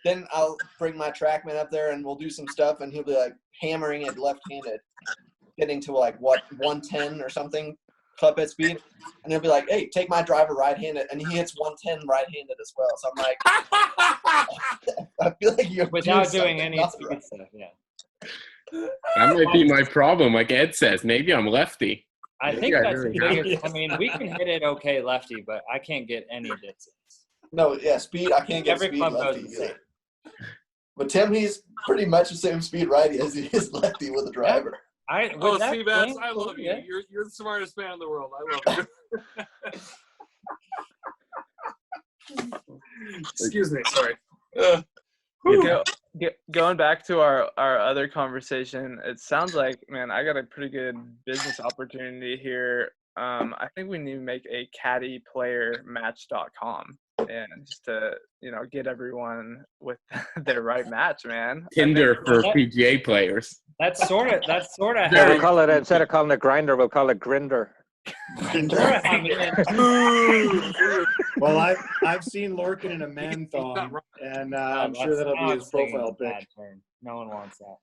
[SPEAKER 6] Then I'll bring my TrackMan up there and we'll do some stuff and he'll be like hammering it left-handed, getting to like, 110 or something, club head speed. And he'll be like, hey, take my driver right-handed. And he hits 110 right-handed as well. So I'm like, I feel like you're
[SPEAKER 7] Without doing
[SPEAKER 6] something
[SPEAKER 7] any
[SPEAKER 6] not
[SPEAKER 7] speed
[SPEAKER 6] right.
[SPEAKER 7] stuff, yeah.
[SPEAKER 2] that might be my problem. Like Ed says, maybe I'm lefty.
[SPEAKER 7] I
[SPEAKER 2] Maybe
[SPEAKER 7] think
[SPEAKER 2] I
[SPEAKER 7] that's
[SPEAKER 2] really
[SPEAKER 7] the
[SPEAKER 2] am.
[SPEAKER 7] biggest. I mean, we can hit it okay lefty, but I can't get any distance.
[SPEAKER 6] No, yeah, speed. I can't get
[SPEAKER 7] Every
[SPEAKER 6] speed
[SPEAKER 7] club
[SPEAKER 6] lefty
[SPEAKER 7] goes the
[SPEAKER 6] either.
[SPEAKER 7] same.
[SPEAKER 6] But Tim, he's pretty much the same speed righty as he is lefty with a driver.
[SPEAKER 1] Oh,
[SPEAKER 7] With that
[SPEAKER 1] Seabass,
[SPEAKER 7] swing,
[SPEAKER 1] I love you.
[SPEAKER 7] yeah.
[SPEAKER 1] You're the smartest man in the world. I love you. Excuse me. Sorry.
[SPEAKER 3] Going back to our other conversation, it sounds like, man, I got a pretty good business opportunity here. I think we need to make a caddyplayermatch.com and just to, get everyone with their right match, man.
[SPEAKER 2] Tinder for PGA players.
[SPEAKER 7] That's sort of
[SPEAKER 5] Yeah, we'll
[SPEAKER 7] how
[SPEAKER 5] call it, instead of calling it Grinder, we'll call it Grinder.
[SPEAKER 8] Well, I've seen Lorcan in a man thong, and I'm sure that'll be his profile pic.
[SPEAKER 7] No one wants that.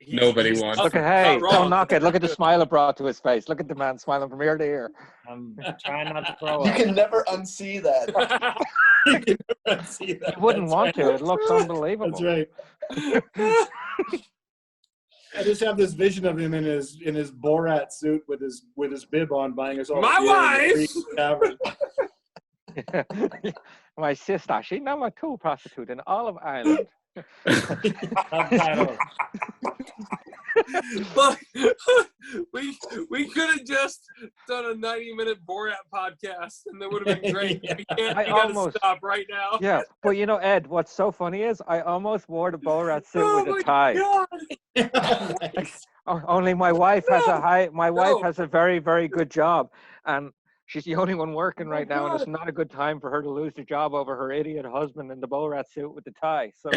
[SPEAKER 2] Nobody wants.
[SPEAKER 5] Look at, hey, don't knock it. Look at the smile it brought to his face. Look at the man smiling from ear to ear.
[SPEAKER 7] I'm trying not to throw
[SPEAKER 6] You
[SPEAKER 7] up.
[SPEAKER 6] can never unsee that.
[SPEAKER 8] You can never see that.
[SPEAKER 5] You wouldn't
[SPEAKER 8] That's
[SPEAKER 5] want
[SPEAKER 8] right.
[SPEAKER 5] to. It looks unbelievable.
[SPEAKER 8] That's right. I just have this vision of him in his Borat suit with his bib on, buying us all.
[SPEAKER 1] My
[SPEAKER 8] wife.
[SPEAKER 5] My sister, she's number 2 prostitute in all of Ireland.
[SPEAKER 1] But we could have just done a 90-minute Borat podcast, and that would have been great. We gotta stop right now.
[SPEAKER 5] Yeah, but you know, Ed, what's so funny is I almost wore the Borat suit with a tie. Only my wife has has a very, very good job, and she's the only one working right now, and it's not a good time for her to lose the job over her idiot husband in the Borat suit with the tie. So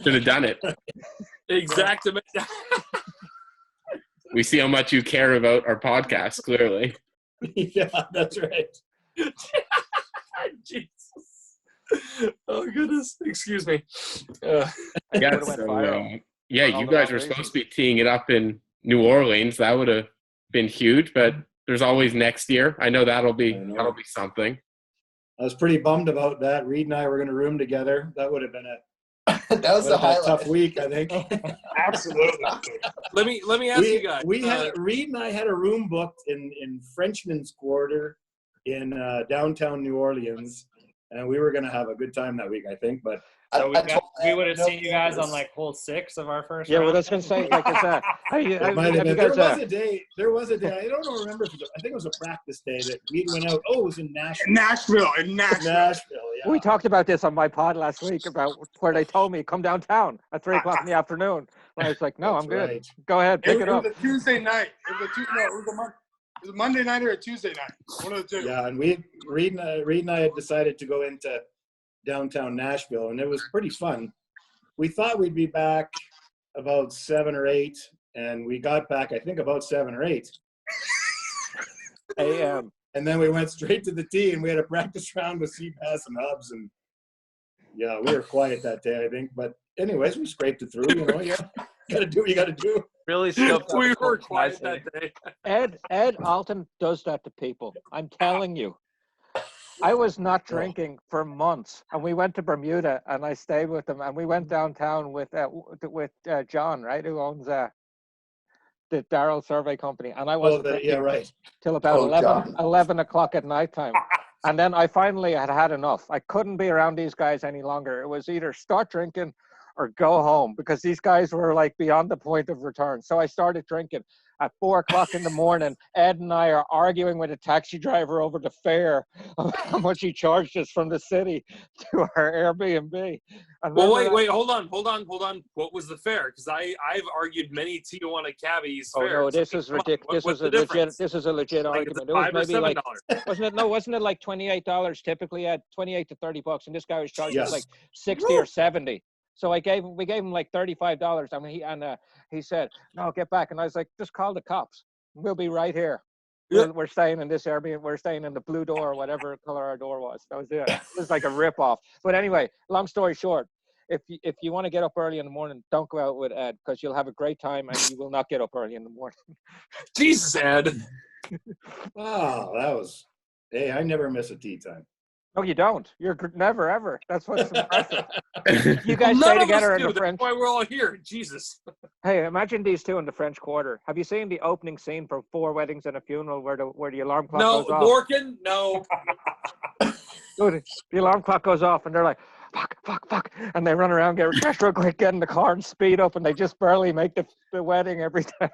[SPEAKER 2] Should have done it.
[SPEAKER 1] Exactly.
[SPEAKER 2] We see how much you care about our podcast, clearly.
[SPEAKER 8] Yeah, that's right.
[SPEAKER 1] Jesus. Oh, goodness. Excuse me.
[SPEAKER 2] Yeah, you guys were supposed to be teeing it up in New Orleans. That would have been huge, but there's always next year. I know that'll be something.
[SPEAKER 8] I was pretty bummed about that. Reid and I were going to room together. That would have been
[SPEAKER 6] that was the highlight.
[SPEAKER 8] Tough week, I think.
[SPEAKER 4] Absolutely.
[SPEAKER 1] Let me ask you guys.
[SPEAKER 8] We had Reid and I had a room booked in Frenchman's Quarter in downtown New Orleans, and we were going to have a good time that week, I think. But
[SPEAKER 7] so we would have seen you guys on like hole 6 of our first.
[SPEAKER 5] Yeah,
[SPEAKER 7] round.
[SPEAKER 5] well, I was going to say, like, is that?
[SPEAKER 8] There was a day. I don't remember. I think it was a practice day that Reid went out. Oh, it was in Nashville.
[SPEAKER 4] In Nashville.
[SPEAKER 8] Yeah.
[SPEAKER 5] We talked about this on my pod last week about where they told me come downtown at 3:00 in the afternoon. And I was like, no, I'm good.
[SPEAKER 8] Right.
[SPEAKER 5] Go ahead, pick it up.
[SPEAKER 4] It was a Tuesday night. It was a Monday night or a Tuesday night. One of the two.
[SPEAKER 8] Yeah, and Reid and I had decided to go into downtown Nashville, and it was pretty fun. We thought we'd be back about 7 or 8, and we got back, I think, about 7 or 8
[SPEAKER 5] a.m.
[SPEAKER 8] And then we went straight to the tee, and we had a practice round with Seabass and Hubbs, and yeah, we were quiet that day, I think. But anyways, we scraped it through. You know, yeah, gotta do what you gotta do.
[SPEAKER 3] Really scoped
[SPEAKER 1] We
[SPEAKER 3] out the
[SPEAKER 1] were
[SPEAKER 3] course
[SPEAKER 1] quiet
[SPEAKER 3] nicely.
[SPEAKER 1] that day.
[SPEAKER 5] Ed Alton does that to people. I'm telling you. I was not drinking for months, and we went to Bermuda, and I stayed with them, and we went downtown with John, right, who owns the Darrell Survey Company, and I wasn't drinking till about 11 o'clock at nighttime. And then I finally had enough. I couldn't be around these guys any longer. It was either start drinking or go home, because these guys were like beyond the point of return. So I started drinking. At 4 o'clock in the morning, Ed and I are arguing with a taxi driver over the fare of how much he charged us from the city to our Airbnb. And
[SPEAKER 1] Well, wait, hold on. What was the fare? Because I've argued many Tijuana cabbies.
[SPEAKER 5] Oh no, this is ridiculous. This is a legit argument. It was maybe like, wasn't it like $28 typically at $28 to $30, and this guy was charging us like 60 or 70. So we gave him like $35. I mean, he said, "No, get back." And I was like, "Just call the cops. We'll be right here. We're staying in this Airbnb. We're staying in the blue door, or whatever color our door was." That was it. It was like a ripoff. But anyway, long story short, if you want to get up early in the morning, don't go out with Ed, because you'll have a great time and you will not get up early in the morning.
[SPEAKER 1] Jesus, Ed.
[SPEAKER 8] Oh, that was. Hey, I never miss a tea time.
[SPEAKER 5] No, you don't. You're never, ever. That's what's impressive. You guys stay together in the French.
[SPEAKER 1] That's why we're all here. Jesus.
[SPEAKER 5] Hey, imagine these two in the French Quarter. Have you seen the opening scene from 4 Weddings and a Funeral where the alarm clock goes off?
[SPEAKER 1] Lorcan, no.
[SPEAKER 5] Dude, the alarm clock goes off and they're like, fuck. And they run around, get dressed real quick, get in the car and speed up, and they just barely make the wedding every time.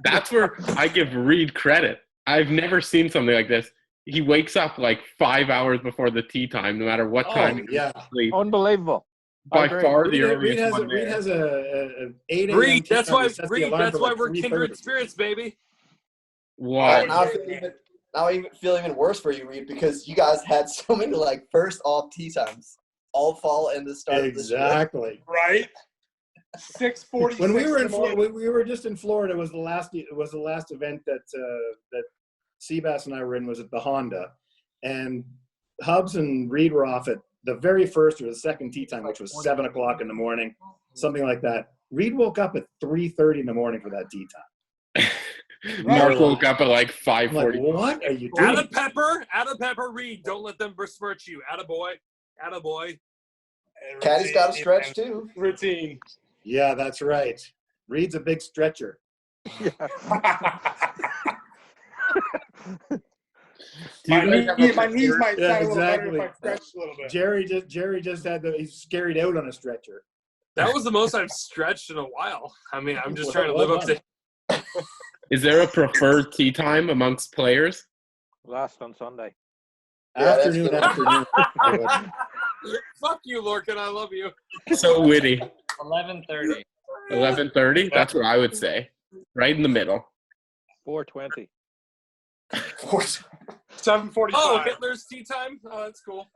[SPEAKER 2] That's where I give Reid credit. I've never seen something like this. He wakes up like 5 hours before the tea time, no matter what time.
[SPEAKER 8] Yeah,
[SPEAKER 5] unbelievable.
[SPEAKER 2] By far the
[SPEAKER 8] Reid
[SPEAKER 2] earliest one.
[SPEAKER 8] Reid has a 8 a.m.
[SPEAKER 1] Reid, that's why
[SPEAKER 8] like
[SPEAKER 1] we're kindred spirits, baby.
[SPEAKER 2] Wow.
[SPEAKER 6] Now I feel even worse for you, Reid, because you guys had so many like first off tea times all fall in the start of this year.
[SPEAKER 8] Exactly.
[SPEAKER 4] Right. 6:46.
[SPEAKER 8] When we were in Florida, we were just in Florida. It was the last event that Seabass and I were in was at the Honda, and Hobbs and Reid were off at the very first or the second tee time, which was 7 o'clock in the morning, something like that. Reid woke up at 3:30 in the morning for that tee time.
[SPEAKER 2] Mark woke up at like
[SPEAKER 8] I'm like,
[SPEAKER 2] 5:40.
[SPEAKER 8] what are you doing?
[SPEAKER 1] Add a pepper, Reid. Don't let them besmirch you. Attaboy.
[SPEAKER 6] Caddy's got a stretch too.
[SPEAKER 4] Routine.
[SPEAKER 8] Yeah, that's right. Reid's a big stretcher.
[SPEAKER 4] My knees might
[SPEAKER 8] Yeah,
[SPEAKER 4] sound a little better
[SPEAKER 8] exactly.
[SPEAKER 4] if I stretched a little bit.
[SPEAKER 8] Jerry just had he's carried out on a stretcher.
[SPEAKER 1] That was the most I've stretched in a while. I mean, I'm just
[SPEAKER 8] Well,
[SPEAKER 1] trying to live up to.
[SPEAKER 2] Is there a preferred tee time amongst players?
[SPEAKER 5] Last on Sunday.
[SPEAKER 6] Yeah, that's
[SPEAKER 8] Afternoon.
[SPEAKER 1] Fuck you, Lorcan. I love you.
[SPEAKER 2] So witty.
[SPEAKER 7] 11:30.
[SPEAKER 2] 11:30? That's what I would say. Right in the middle.
[SPEAKER 5] 4:20.
[SPEAKER 4] 7:45.
[SPEAKER 1] Oh, Hitler's tea time? Oh, that's cool.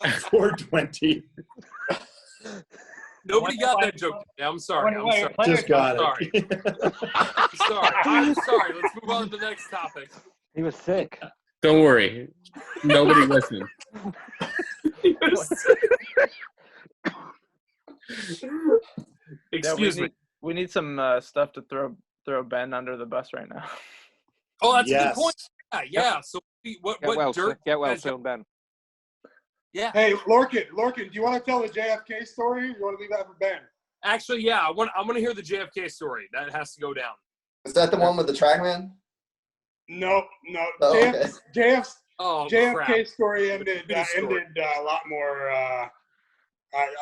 [SPEAKER 8] 4:20.
[SPEAKER 1] Nobody got that joke. Yeah, I'm sorry.
[SPEAKER 8] Just got
[SPEAKER 1] sorry.
[SPEAKER 8] it.
[SPEAKER 1] I'm sorry. Let's move on to the next topic.
[SPEAKER 5] He was sick.
[SPEAKER 2] Don't worry. Nobody listened.
[SPEAKER 1] Excuse me.
[SPEAKER 3] We need some stuff to throw Ben under the bus right now.
[SPEAKER 1] Oh, that's a
[SPEAKER 8] Yes.
[SPEAKER 1] good point. Yeah. So what dirt?
[SPEAKER 5] Get well
[SPEAKER 1] guys got-
[SPEAKER 5] soon, Ben.
[SPEAKER 1] Yeah.
[SPEAKER 4] Hey, Lorcan, do you want to tell the JFK story? Or you want to leave that for Ben?
[SPEAKER 1] Actually, yeah. I'm gonna hear the JFK story. That has to go down.
[SPEAKER 6] Is that the one with the trackman?
[SPEAKER 4] No.
[SPEAKER 6] Oh, okay.
[SPEAKER 1] Oh,
[SPEAKER 4] JFK
[SPEAKER 1] crap.
[SPEAKER 4] story ended a lot more.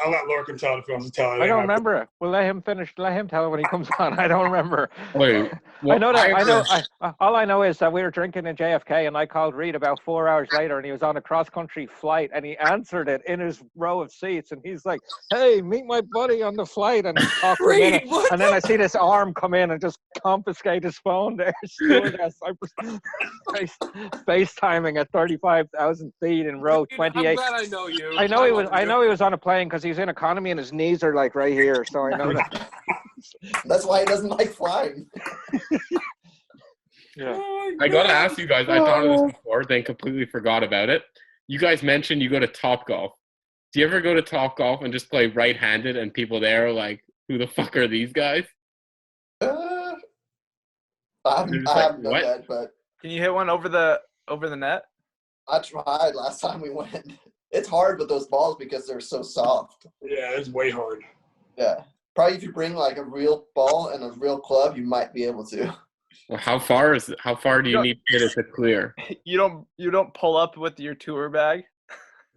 [SPEAKER 4] I'll let Lorcan tell it if he wants to tell it.
[SPEAKER 5] I don't remember it. We'll let him finish. Let him tell it when he comes on. I don't remember.
[SPEAKER 2] Wait,
[SPEAKER 5] I know. All I know is that we were drinking in JFK, and I called Reid about 4 hours later, and he was on a cross-country flight, and he answered it in his row of seats, and he's like, "Hey, meet my buddy on the flight," and talk for a minute. And then I see this arm come in and just confiscate his phone. There, stewardess, FaceTiming at 35,000 feet in row 28.
[SPEAKER 1] I'm glad I know you.
[SPEAKER 5] I know he was on a plane because he's in economy and his knees are like right here, so I know that.
[SPEAKER 6] That's why he doesn't like flying.
[SPEAKER 5] Yeah.
[SPEAKER 2] I gotta ask you guys. I thought of this before, then completely forgot about it. You guys mentioned you go to Topgolf. Do you ever go to Topgolf and just play right-handed, and people there are like, "Who the fuck are these guys?"
[SPEAKER 6] I haven't done that, but
[SPEAKER 3] Can you hit one over the net?
[SPEAKER 6] I tried last time we went. It's hard with those balls because they're so soft.
[SPEAKER 4] Yeah, it's way hard.
[SPEAKER 6] Yeah. Probably if you bring like a real ball and a real club, you might be able to.
[SPEAKER 2] Well, how far do you need to hit it to clear?
[SPEAKER 3] You don't pull up with your tour bag.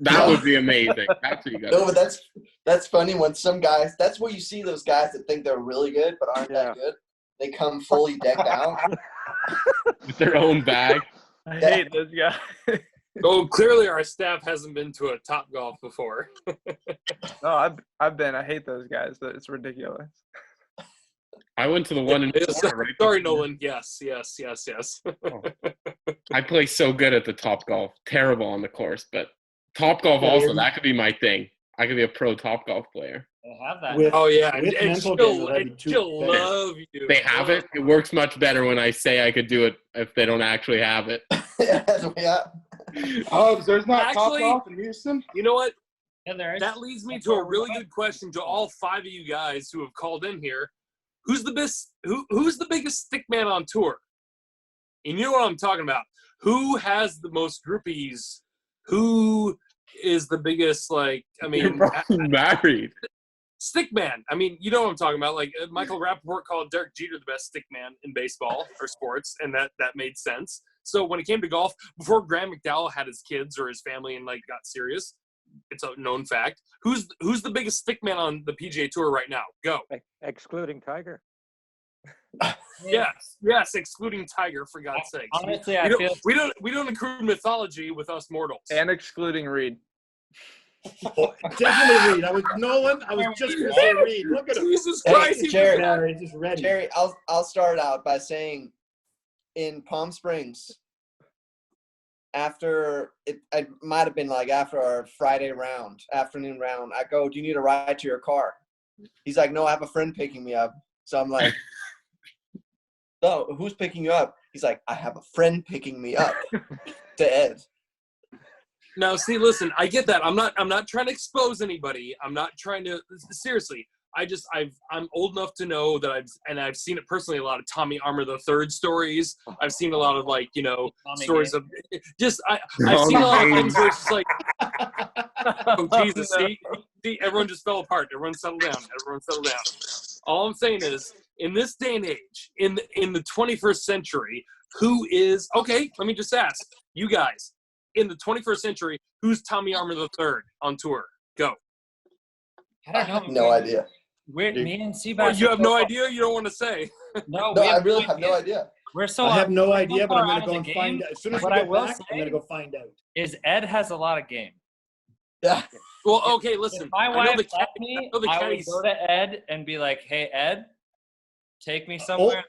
[SPEAKER 2] That would be amazing. That's what you got.
[SPEAKER 6] No, but that's funny when some guys. That's where you see those guys that think they're really good but aren't that good. They come fully decked out
[SPEAKER 2] with their own bag.
[SPEAKER 3] I hate those guys.
[SPEAKER 1] Oh, clearly our staff hasn't been to a Topgolf before.
[SPEAKER 3] No, I've been. I hate those guys. It's ridiculous.
[SPEAKER 2] I went to the one in Florida, right?
[SPEAKER 1] Sorry, Nolan. Yes.
[SPEAKER 2] Oh. I play so good at the Topgolf. Terrible on the course, but Topgolf also, that could be my thing. I could be a pro Topgolf player.
[SPEAKER 7] They have that.
[SPEAKER 1] And she'll love you.
[SPEAKER 2] They have it. It works much better when I say I could do it if they don't actually have it.
[SPEAKER 6] Yeah.
[SPEAKER 4] Oh, there's not
[SPEAKER 1] Actually,
[SPEAKER 4] Topgolf in Houston?
[SPEAKER 1] You know what?
[SPEAKER 7] Yeah, there is.
[SPEAKER 1] That leads me to a really good question to all 5 of you guys who have called in here. Who's the best? Who's the biggest stick man on tour? And you know what I'm talking about. Who has the most groupies? Who is the biggest? Like, I mean,
[SPEAKER 2] You're probably married.
[SPEAKER 1] Stick man. I mean, you know what I'm talking about. Like Michael Rappaport called Derek Jeter the best stick man in baseball or sports, and that made sense. So when it came to golf, before Graham McDowell had his kids or his family and like got serious, it's a known fact. Who's the biggest stick man on the PGA Tour right now? Go.
[SPEAKER 5] Excluding Tiger.
[SPEAKER 1] Yes, excluding Tiger, for God's sake.
[SPEAKER 7] Honestly,
[SPEAKER 1] we don't include mythology with us mortals.
[SPEAKER 3] And excluding Reid.
[SPEAKER 8] Definitely Reid. I was just going to say Reid. Look at him.
[SPEAKER 1] Jesus Christ,
[SPEAKER 6] Hey, Jerry,
[SPEAKER 8] He's just ready.
[SPEAKER 6] Jerry, I'll start out by saying, in Palm Springs, after it might have been like after our afternoon round, I go, "Do you need a ride to your car?" He's like, "No, I have a friend picking me up." So I'm like, no, who's picking you up? He's like, I have a friend picking me up. To Ed.
[SPEAKER 1] Now, see, listen, I get that. I'm not trying to expose anybody. I'm not trying to, seriously. I'm old enough to know that I've seen it personally, a lot of Tommy Armour III stories. I've seen a lot of stories of I've seen a lot of things where it's just like, oh Jesus, see, everyone just fell apart. Everyone settled down. All I'm saying is, in this day and age, in the 21st century, who is, okay, let me just ask you guys, in the 21st century, who's Tommy Armour III on tour? Go.
[SPEAKER 7] I don't know.
[SPEAKER 6] I have no idea.
[SPEAKER 7] Me and Seabass.
[SPEAKER 1] Oh, you have no idea? You don't want to say?
[SPEAKER 7] No,
[SPEAKER 6] I really have no idea.
[SPEAKER 7] We're so.
[SPEAKER 8] I have no idea, but I'm
[SPEAKER 7] far
[SPEAKER 8] going to
[SPEAKER 7] out
[SPEAKER 8] go
[SPEAKER 7] of
[SPEAKER 8] and
[SPEAKER 7] the
[SPEAKER 8] find
[SPEAKER 7] game.
[SPEAKER 8] out. As soon as
[SPEAKER 7] What
[SPEAKER 8] we
[SPEAKER 7] I
[SPEAKER 8] get
[SPEAKER 7] will
[SPEAKER 8] back, I'm
[SPEAKER 7] say
[SPEAKER 8] going to go find out.
[SPEAKER 7] Is Ed has a lot of game.
[SPEAKER 6] Yeah.
[SPEAKER 1] Well, okay, listen.
[SPEAKER 7] If my
[SPEAKER 1] I know
[SPEAKER 7] wife
[SPEAKER 1] the
[SPEAKER 7] left me, I would
[SPEAKER 1] Caddies.
[SPEAKER 7] go to Ed and be like, "Hey, Ed, take me somewhere."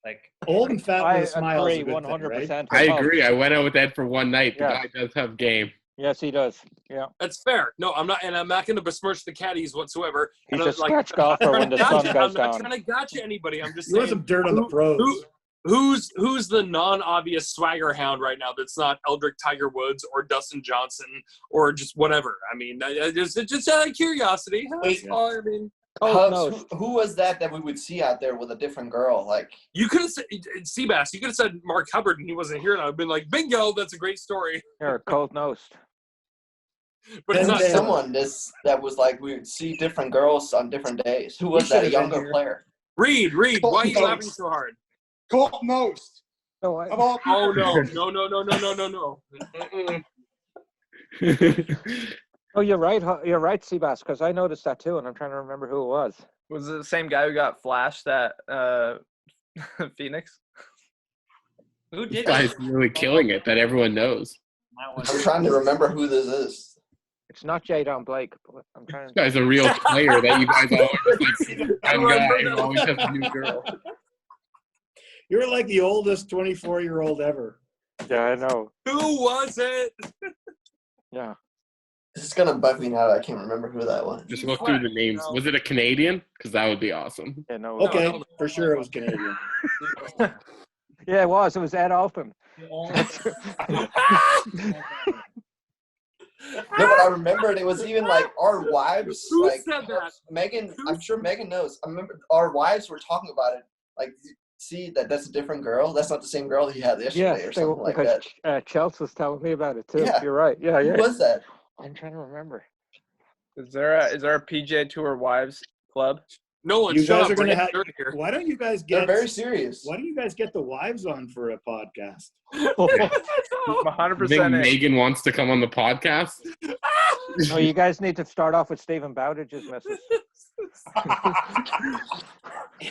[SPEAKER 7] Like,
[SPEAKER 8] Old and fat
[SPEAKER 5] I
[SPEAKER 8] with a smile is a
[SPEAKER 5] agree
[SPEAKER 8] good thing, right?
[SPEAKER 5] 100%.
[SPEAKER 2] I agree. I went out with Ed for one night. The
[SPEAKER 5] Yeah.
[SPEAKER 2] guy does have game.
[SPEAKER 5] Yes, he does. Yeah.
[SPEAKER 1] That's fair. No, I'm not going to besmirch the Caddies whatsoever.
[SPEAKER 5] He's
[SPEAKER 1] And
[SPEAKER 5] a scratch golfer when the sun goes
[SPEAKER 1] I'm not
[SPEAKER 5] down.
[SPEAKER 1] trying to gotcha anybody. I'm just
[SPEAKER 8] You want
[SPEAKER 1] saying.
[SPEAKER 8] some dirt on the pros.
[SPEAKER 1] Who's the non-obvious swagger hound right now that's not Eldrick Tiger Woods or Dustin Johnson or just whatever? I mean, just out of curiosity. That's all I mean.
[SPEAKER 6] Hubbs, who was that we would see out there with a different girl? Like,
[SPEAKER 1] You could have said Seabass. You could have said Mark Hubbard, and he wasn't here, and I've been like, bingo, that's a great story.
[SPEAKER 5] You're cold-nosed.
[SPEAKER 1] But it's not
[SPEAKER 6] someone that was like we would see different girls on different days. Who was that? A younger player?
[SPEAKER 1] Reid. Why are you laughing so hard?
[SPEAKER 4] Colton Nost.
[SPEAKER 5] No,
[SPEAKER 1] Oh no.
[SPEAKER 5] Oh, you're right. You're right, Seabass, because I noticed that too, and I'm trying to remember who it was.
[SPEAKER 3] Was it the same guy who got flashed at Phoenix?
[SPEAKER 7] who
[SPEAKER 2] This
[SPEAKER 7] did
[SPEAKER 2] guy's
[SPEAKER 7] that?
[SPEAKER 2] really killing it that everyone knows.
[SPEAKER 6] I'm trying to remember who this is.
[SPEAKER 5] It's not Jadon Blake, but I'm trying
[SPEAKER 2] This
[SPEAKER 5] to.
[SPEAKER 2] guy's a real player that you guys always like. Young guy who always has a new girl.
[SPEAKER 8] You're like the oldest 24-year-old ever.
[SPEAKER 5] Yeah, I know.
[SPEAKER 1] Who was it?
[SPEAKER 5] Yeah.
[SPEAKER 6] This is gonna bug me now that I can't remember who that was.
[SPEAKER 2] Just look through the names. Was it a Canadian? Because that would be awesome.
[SPEAKER 5] Yeah, no.
[SPEAKER 8] Okay, for sure it was Canadian.
[SPEAKER 5] Yeah, it was. It was Ed Alton.
[SPEAKER 6] No, but I remember it was even like our wives.
[SPEAKER 1] Who
[SPEAKER 6] like
[SPEAKER 1] said that?
[SPEAKER 6] Megan, I'm sure Megan knows. I remember our wives were talking about it. Like, see that's a different girl. That's not the same girl he had yesterday or something like that.
[SPEAKER 5] Because Chelsea was telling me about it too.
[SPEAKER 6] Yeah.
[SPEAKER 5] You're right. Yeah.
[SPEAKER 6] Who was that?
[SPEAKER 5] I'm trying to remember.
[SPEAKER 3] Is there a PGA Tour wives club?
[SPEAKER 1] No one.
[SPEAKER 8] You
[SPEAKER 1] Shut
[SPEAKER 8] guys
[SPEAKER 1] up.
[SPEAKER 8] are going to
[SPEAKER 1] We're
[SPEAKER 8] have.
[SPEAKER 1] getting here.
[SPEAKER 8] Why don't you guys
[SPEAKER 6] They're
[SPEAKER 8] get?
[SPEAKER 6] very serious.
[SPEAKER 8] Why don't you guys get the wives on for a podcast?
[SPEAKER 3] 100%
[SPEAKER 2] You think
[SPEAKER 3] in.
[SPEAKER 2] Megan wants to come on the podcast?
[SPEAKER 5] Oh, you guys need to start off with Stephen Bowditch's missus.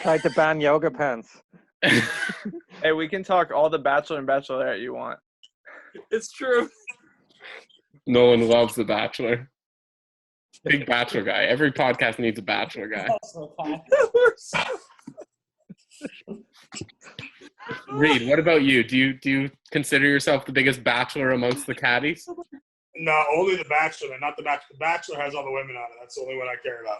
[SPEAKER 5] Tried to ban yoga pants.
[SPEAKER 3] Hey, we can talk all the Bachelor and Bachelorette you want.
[SPEAKER 1] It's true.
[SPEAKER 2] No one loves The Bachelor. Big Bachelor guy. Every podcast needs a Bachelor guy. Reid, what about you? Do you consider yourself the biggest Bachelor amongst the caddies?
[SPEAKER 4] No, only The Bachelor, not The Bachelor. The Bachelor has all the women on it. That's the only one I care about.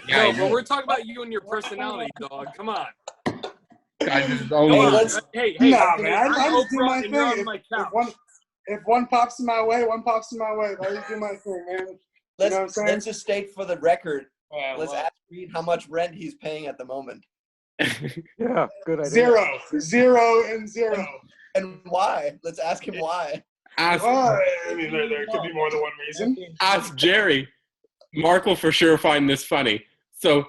[SPEAKER 2] Yeah,
[SPEAKER 1] No, but we're talking about you and your personality, dog. Come on.
[SPEAKER 2] guys, this is
[SPEAKER 1] Come
[SPEAKER 2] only
[SPEAKER 1] on. Hey,
[SPEAKER 4] Nah, man. I just do
[SPEAKER 1] Oprah
[SPEAKER 4] my
[SPEAKER 1] and you're on
[SPEAKER 4] thing.
[SPEAKER 1] my couch.
[SPEAKER 4] If one pops in my way, one pops in my way. I just do my thing, man. You know what I'm saying?
[SPEAKER 6] Let's just state for the record. Let's ask Reid how much rent he's paying at the moment.
[SPEAKER 5] Yeah, good idea.
[SPEAKER 4] Zero.
[SPEAKER 6] And why? Let's ask him why.
[SPEAKER 4] Well, I mean, there could be more than one reason.
[SPEAKER 2] Ask Jerry. Mark will for sure find this funny. So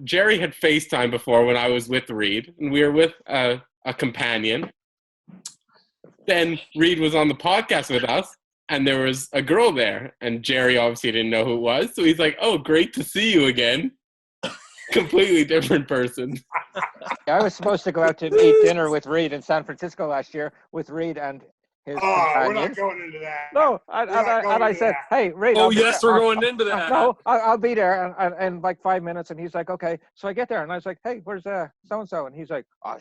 [SPEAKER 2] Jerry had FaceTime before when I was with Reid, and we were with a companion. Then Reid was on the podcast with us, and there was a girl there, and Jerry obviously didn't know who it was, so he's like, "Oh, great to see you again." Completely different person.
[SPEAKER 5] I was supposed to go out to eat dinner with Reid in San Francisco last year with Reid and his
[SPEAKER 4] Oh, we're
[SPEAKER 5] companions.
[SPEAKER 4] not going into that.
[SPEAKER 5] No, and I said, "Hey, Reid."
[SPEAKER 1] Oh,
[SPEAKER 5] I'll be
[SPEAKER 1] yes,
[SPEAKER 5] there.
[SPEAKER 1] we're going into that.
[SPEAKER 5] No, I'll be there in like 5 minutes. And he's like, "Okay." So I get there, and I was like, "Hey, where's so-and-so?" And he's like, "Oh,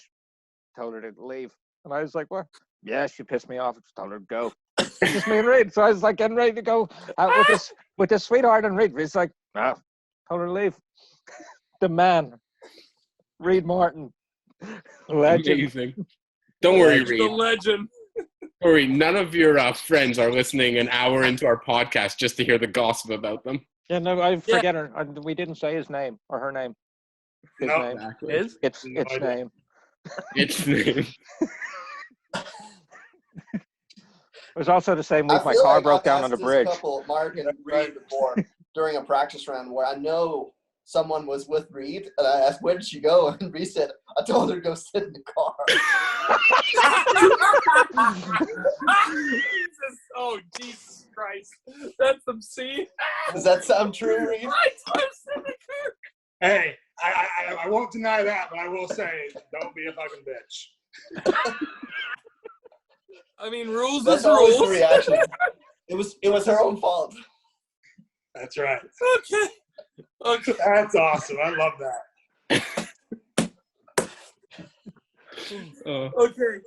[SPEAKER 5] told her to leave." And I was like, "What?" "Yeah, she pissed me off. Just told her to go." It's just me and Reid. So I was like getting ready to go out with this sweetheart, and Reid. He's like, "No, told her to leave." The man. Reid Martin. Legend.
[SPEAKER 2] Amazing. Don't worry,
[SPEAKER 1] The
[SPEAKER 2] Reid.
[SPEAKER 1] legend.
[SPEAKER 2] Don't worry, none of your friends are listening an hour into our podcast just to hear the gossip about them.
[SPEAKER 5] Yeah, no, I forget her. We didn't say his name or her name. His
[SPEAKER 4] No.
[SPEAKER 5] name.
[SPEAKER 2] Exactly.
[SPEAKER 3] Is?
[SPEAKER 5] It's
[SPEAKER 4] No idea.
[SPEAKER 5] name.
[SPEAKER 2] Its name.
[SPEAKER 5] It was also the same
[SPEAKER 6] I
[SPEAKER 5] week my
[SPEAKER 6] feel
[SPEAKER 5] car
[SPEAKER 6] like
[SPEAKER 5] broke
[SPEAKER 6] I've
[SPEAKER 5] down on
[SPEAKER 6] asked
[SPEAKER 5] the
[SPEAKER 6] this
[SPEAKER 5] bridge.
[SPEAKER 6] couple, Mark and Reid, before during a practice round where I know someone was with Reid, and I asked, where did she go? And Reid said, I told her to go sit in the car.
[SPEAKER 1] Jesus. Oh, Jesus Christ. That's obscene.
[SPEAKER 6] Does that sound true, Reid?
[SPEAKER 4] Hey, I won't deny that, but I will say, don't be a fucking bitch.
[SPEAKER 1] I mean, rules
[SPEAKER 6] That's
[SPEAKER 1] is
[SPEAKER 6] always the
[SPEAKER 1] rules.
[SPEAKER 6] reaction. It was her own fault.
[SPEAKER 4] That's right.
[SPEAKER 1] Okay. Okay.
[SPEAKER 4] That's awesome. I love that.
[SPEAKER 1] Okay.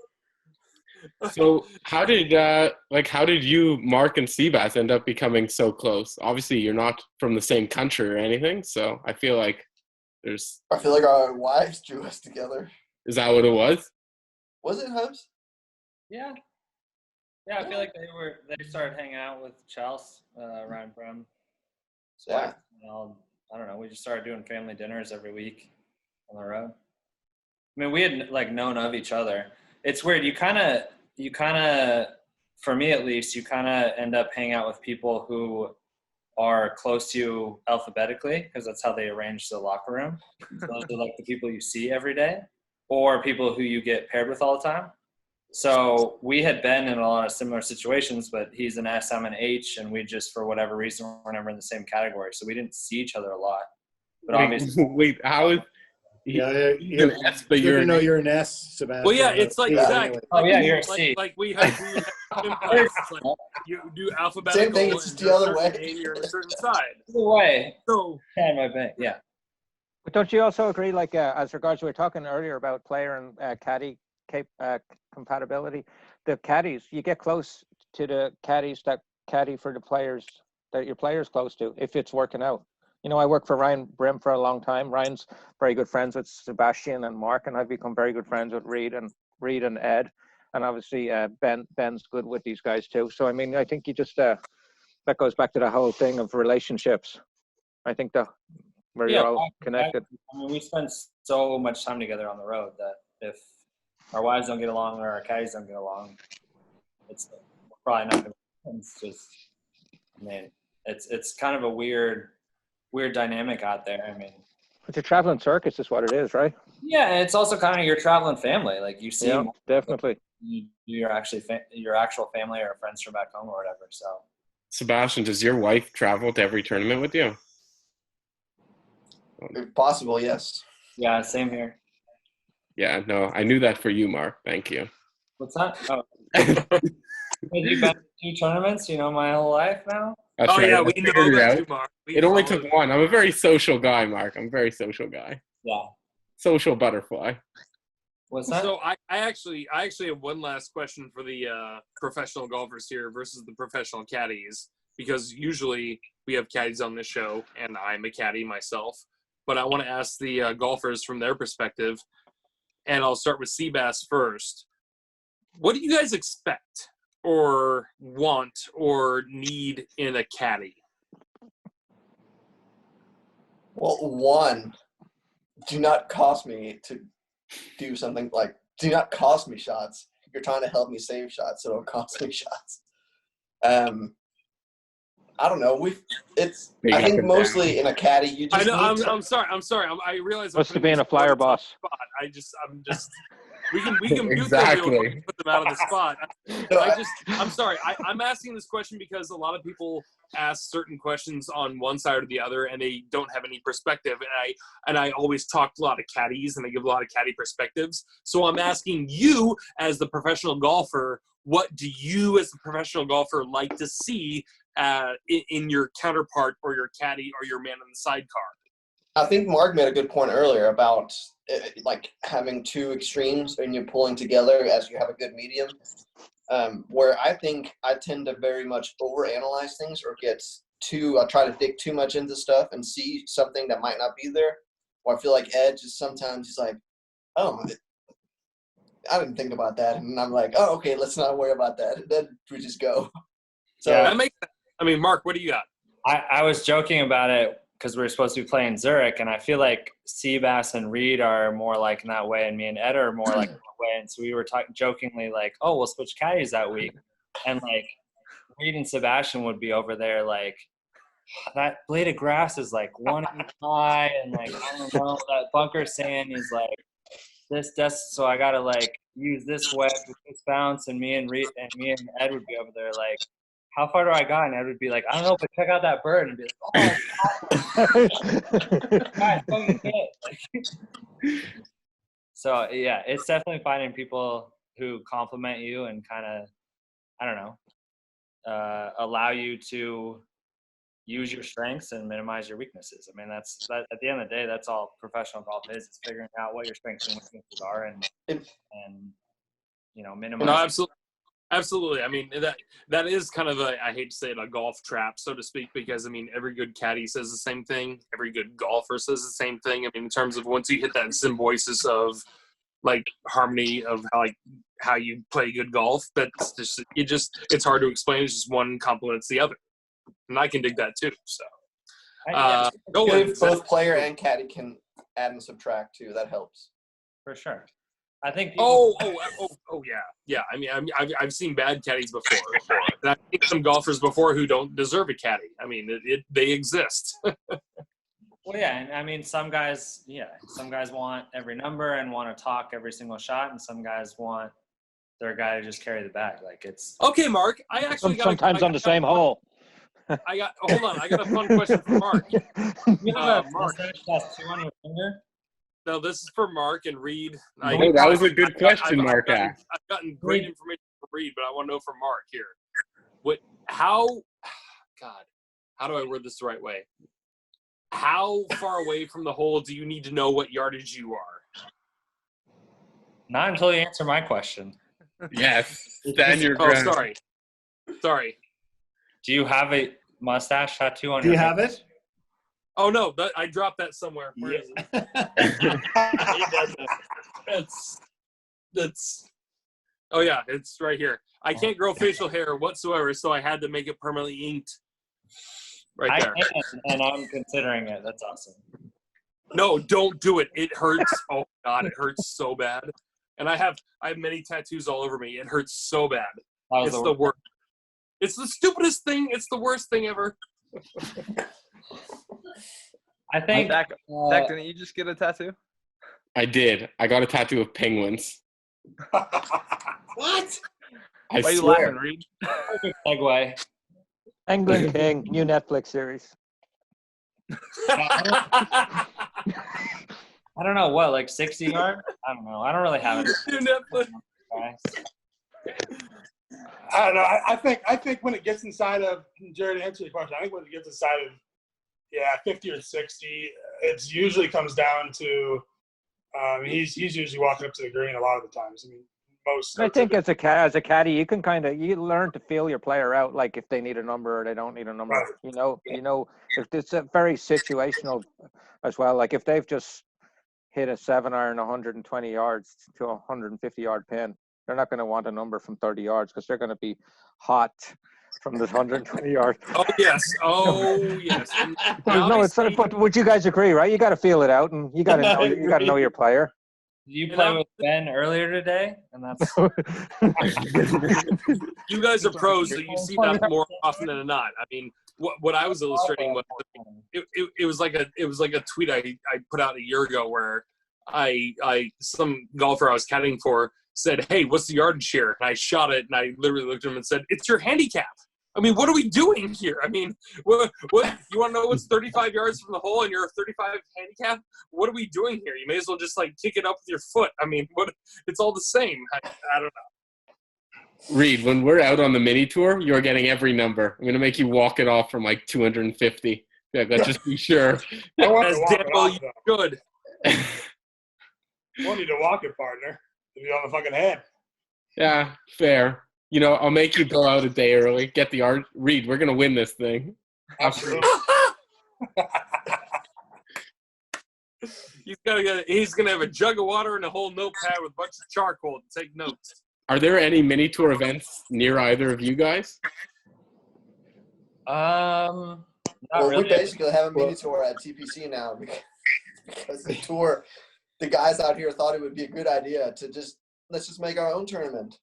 [SPEAKER 2] So how did you, Mark and Seabass, end up becoming so close? Obviously, you're not from the same country or anything, so I feel like
[SPEAKER 6] I feel like our wives drew us together.
[SPEAKER 2] is that what it was?
[SPEAKER 6] Was it, Hubbs?
[SPEAKER 7] Yeah. Yeah, I feel like they started hanging out with Chelsea, Ryan Brem.
[SPEAKER 6] Yeah.
[SPEAKER 7] I don't know. We just started doing family dinners every week on the road. I mean, we had known of each other. It's weird. You kind of, for me at least, you kind of end up hanging out with people who are close to you alphabetically because that's how they arrange the locker room. So those are the people you see every day, or people who you get paired with all the time. So we had been in a lot of similar situations, but he's an S, I'm an H, and we just, for whatever reason, were never in the same category. So we didn't see each other a lot. But obviously,
[SPEAKER 2] Wait, how is
[SPEAKER 8] Yeah,
[SPEAKER 2] he's an S, but
[SPEAKER 8] good
[SPEAKER 2] you're
[SPEAKER 8] to
[SPEAKER 2] an
[SPEAKER 8] know
[SPEAKER 2] A?
[SPEAKER 8] you're an S, Sebastian.
[SPEAKER 1] Well, yeah, it's like
[SPEAKER 6] Yeah.
[SPEAKER 1] Zach.
[SPEAKER 6] Anyway.
[SPEAKER 7] Oh, yeah, you're a
[SPEAKER 1] like,
[SPEAKER 7] C.
[SPEAKER 1] like we have it's like you do alphabetical.
[SPEAKER 6] Same thing, it's just
[SPEAKER 1] and
[SPEAKER 6] the other
[SPEAKER 1] you're a certain
[SPEAKER 6] way.
[SPEAKER 1] A, you're on a certain side.
[SPEAKER 7] either way,
[SPEAKER 1] So
[SPEAKER 7] my bank, yeah.
[SPEAKER 5] But don't you also agree, as regards we were talking earlier about player and caddy compatibility, the caddies, you get close to the caddies that caddy for the players that your player's close to if it's working out. You know, I worked for Ryan Brim for a long time. Ryan's very good friends with Sebastian and Mark, and I've become very good friends with Reid and Ed, and obviously Ben's good with these guys too. So I mean, I think you just that goes back to the whole thing of relationships. I think where you're all connected.
[SPEAKER 7] I mean, we spend so much time together on the road that if our wives don't get along or our caddies don't get along, it's probably not going to. It's just, I mean, it's kind of a weird dynamic out there. I mean,
[SPEAKER 5] It's a traveling circus, is what it is, right?
[SPEAKER 7] yeah, and it's also kind of your traveling family. Like you see,
[SPEAKER 5] Yeah, definitely.
[SPEAKER 7] your actual family or friends from back home or whatever. So,
[SPEAKER 2] Sebastian, does your wife travel to every tournament with you?
[SPEAKER 6] If possible, yes.
[SPEAKER 7] yeah, same here.
[SPEAKER 2] Yeah, no, I knew that for you, Mark. Thank you.
[SPEAKER 7] What's that? Oh, have you been to 2 tournaments? You know, my whole life now.
[SPEAKER 2] That's
[SPEAKER 1] oh
[SPEAKER 2] right.
[SPEAKER 1] yeah,
[SPEAKER 2] I
[SPEAKER 1] we
[SPEAKER 2] figured
[SPEAKER 1] know
[SPEAKER 2] it
[SPEAKER 1] that
[SPEAKER 2] out.
[SPEAKER 1] too, Mark. We
[SPEAKER 2] It only
[SPEAKER 1] follow
[SPEAKER 2] took one. I'm a very social guy, Mark. I'm a very social guy.
[SPEAKER 7] Yeah.
[SPEAKER 2] Social butterfly.
[SPEAKER 7] What's that?
[SPEAKER 1] So I actually have one last question for the professional golfers here versus the professional caddies, because usually we have caddies on this show, and I'm a caddy myself. But I want to ask the golfers from their perspective, and I'll start with Seabass first. What do you guys expect or want or need in a caddy?
[SPEAKER 6] Well, one, do not cost me to do something like, do not cost me shots. You're trying to help me save shots, so don't cost me shots. I don't know. I think mostly in a caddy, you just.
[SPEAKER 1] I'm sorry. I realize.
[SPEAKER 5] What's to be in a flyer boss?
[SPEAKER 1] I'm just. We can mute
[SPEAKER 2] Exactly.
[SPEAKER 1] those and put them out of the spot. I'm sorry. I'm asking this question because a lot of people ask certain questions on one side or the other, and they don't have any perspective. And I always talk to a lot of caddies, and I give a lot of caddy perspectives. So I'm asking you, as the professional golfer, what do you, as the professional golfer, like to see in your counterpart or your caddy or your man in the sidecar?
[SPEAKER 6] I think Mark made a good point earlier about like having 2 extremes and you're pulling together as you have a good medium. Where I think I tend to very much overanalyze things or I try to dig too much into stuff and see something that might not be there. Or I feel like Ed just sometimes he's like, oh, I didn't think about that. And I'm like, oh, okay, let's not worry about that. And then we just go. So
[SPEAKER 7] Yeah.
[SPEAKER 1] That makes sense. I mean, Mark, what do you got?
[SPEAKER 7] I was joking about it because we were supposed to be playing Zurich, and I feel like Seabass and Reid are more like in that way, and me and Ed are more like in that way. And so we were jokingly like, oh, we'll switch caddies that week. And like Reid and Sebastian would be over there like, that blade of grass is like 1 inch high, and like, I don't know, that bunker sand is like this, so I gotta like use this wedge with this bounce, and me and Ed would be over there like, how far do I got? And Ed would be like, I don't know, but check out that bird, and be like, oh, guys, don't hit. So yeah, it's definitely finding people who compliment you and kind of, I don't know, allow you to use your strengths and minimize your weaknesses. I mean, that's at the end of the day, that's all professional golf is. It's figuring out what your strengths and weaknesses are, and minimize.
[SPEAKER 1] No, absolutely. I mean, that is kind of I hate to say it, a golf trap, so to speak, because I mean, every good caddy says the same thing. Every good golfer says the same thing. I mean, in terms of once you hit that symbiosis of like harmony of how you play good golf, that's it's hard to explain. It's just one complements the other. And I can dig that too. So,
[SPEAKER 6] both player and caddy can add and subtract too. That helps
[SPEAKER 7] for sure. I think.
[SPEAKER 1] Yeah. I mean, I've seen bad caddies before. And I've seen some golfers before who don't deserve a caddy. I mean, they exist.
[SPEAKER 7] Well, yeah, and I mean, some guys want every number and want to talk every single shot, and some guys want their guy to just carry the bag. Like it's
[SPEAKER 1] okay, Mark. I actually
[SPEAKER 5] sometimes on the same hole.
[SPEAKER 1] Hold on. I got a fun question for Mark.
[SPEAKER 7] Mark. No,
[SPEAKER 1] this is for Mark and Reid.
[SPEAKER 2] That was a good question, Mark asked.
[SPEAKER 1] I've gotten great information from Reid, but I want to know from Mark here. How do I word this the right way? How far away from the hole do you need to know what yardage you are?
[SPEAKER 7] Not until you answer my question.
[SPEAKER 2] Yes. Stand your ground.
[SPEAKER 1] Sorry.
[SPEAKER 7] Do you have a mustache tattoo on
[SPEAKER 8] Do
[SPEAKER 7] your
[SPEAKER 8] you
[SPEAKER 7] head?
[SPEAKER 8] have it?
[SPEAKER 1] Oh, no. I dropped that somewhere. Where is it? That's oh, yeah. It's right here. I can't grow facial hair whatsoever, so I had to make it permanently inked right there.
[SPEAKER 7] I can, and I'm considering it. That's awesome.
[SPEAKER 1] No, don't do it. It hurts. Oh, God, it hurts so bad. And I have many tattoos all over me. It hurts so bad. It's the worst. It's the stupidest thing. It's the worst thing ever.
[SPEAKER 3] I think Zach, didn't you just get a tattoo?
[SPEAKER 2] I did. I got a tattoo of penguins.
[SPEAKER 6] What?
[SPEAKER 3] Why are you laughing, Reid?
[SPEAKER 7] Perfect segue.
[SPEAKER 5] England King, new Netflix series.
[SPEAKER 7] I don't know what, like 60 yard? I don't know. I don't really have it.
[SPEAKER 1] New Netflix.
[SPEAKER 4] I don't know. I think when it gets inside of Jared, to answer your question, I think when it gets inside of 50 or 60, it usually comes down to he's usually walking up to the green a lot of the times. I mean, most.
[SPEAKER 5] I think as a caddy, you can you learn to feel your player out, like if they need a number or they don't need a number. Right. You know, if it's a very situational as well. Like if they've just hit a 7-iron 120 yards to a 150 yard pin, they're not going to want a number from 30 yards because they're going to be hot from this 120 yards.
[SPEAKER 1] Oh yes. Yes.
[SPEAKER 5] But would you guys agree, right? You got to feel it out, and you got to know your player.
[SPEAKER 7] You play with Ben earlier today, and that's.
[SPEAKER 1] You guys are pros, so you see that more often than not. I mean, what I was illustrating was it was like a tweet I put out a year ago where some golfer I was caddying for said, "Hey, what's the yardage here?" And I shot it, and I literally looked at him and said, "It's your handicap." I mean, what are we doing here? I mean, what you want to know what's 35 yards from the hole and you're a 35 handicap? What are we doing here? You may as well just like kick it up with your foot. I mean, it's all the same. I don't know.
[SPEAKER 2] Reid, when we're out on the mini tour, you're getting every number. I'm going to make you walk it off from like 250. Yeah, let's just be sure.
[SPEAKER 1] As Daniel, you should.
[SPEAKER 4] You won't need to walk it, partner. You'll be on the fucking head.
[SPEAKER 2] Yeah, fair. You know, I'll make you go out a day early. Get the art. Reid, we're going to win this thing.
[SPEAKER 4] Absolutely.
[SPEAKER 1] He's gonna have a jug of water and a whole notepad with a bunch of charcoal to take notes.
[SPEAKER 2] Are there any mini tour events near either of you guys?
[SPEAKER 6] Well,
[SPEAKER 7] really.
[SPEAKER 6] we basically have a mini tour at TPC now because the guys out here thought it would be a good idea to let's just make our own tournament.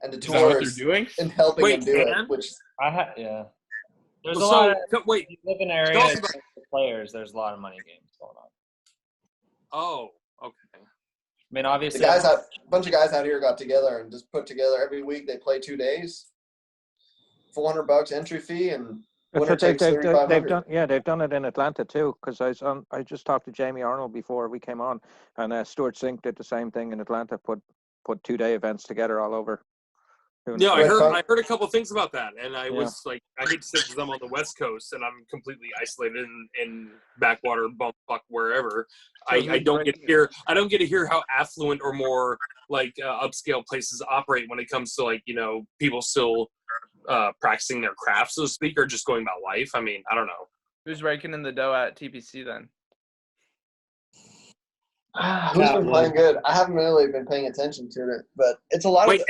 [SPEAKER 6] And the
[SPEAKER 2] Is that what
[SPEAKER 6] tour
[SPEAKER 2] they're doing?
[SPEAKER 6] and helping them do it, which
[SPEAKER 7] Yeah. There's a
[SPEAKER 1] So,
[SPEAKER 7] lot of,
[SPEAKER 1] wait.
[SPEAKER 7] if you live in an area
[SPEAKER 1] Tell us
[SPEAKER 7] with players, there's a lot of money games going on.
[SPEAKER 1] Oh, okay.
[SPEAKER 7] I mean, obviously,
[SPEAKER 6] a bunch of guys out here got together and just put together every week. They play 2 days, $400 entry fee, and winner takes $3,500.
[SPEAKER 5] They've done. Yeah, they've done it in Atlanta too. Because I just talked to Jamie Arnold before we came on, and Stuart Sink did the same thing in Atlanta. Put 2-day events together all over.
[SPEAKER 1] Yeah, I heard a couple things about that, and I was like, I hate to say because I'm on the West Coast and I'm completely isolated in backwater, bumfuck, wherever. I don't get to hear how affluent or more like upscale places operate when it comes to like people still practicing their craft, so to speak, or just going about life. I mean, I don't know.
[SPEAKER 3] Who's raking in the dough at TPC then?
[SPEAKER 6] Who's been playing good? I haven't really been paying attention to it, but it's a lot of the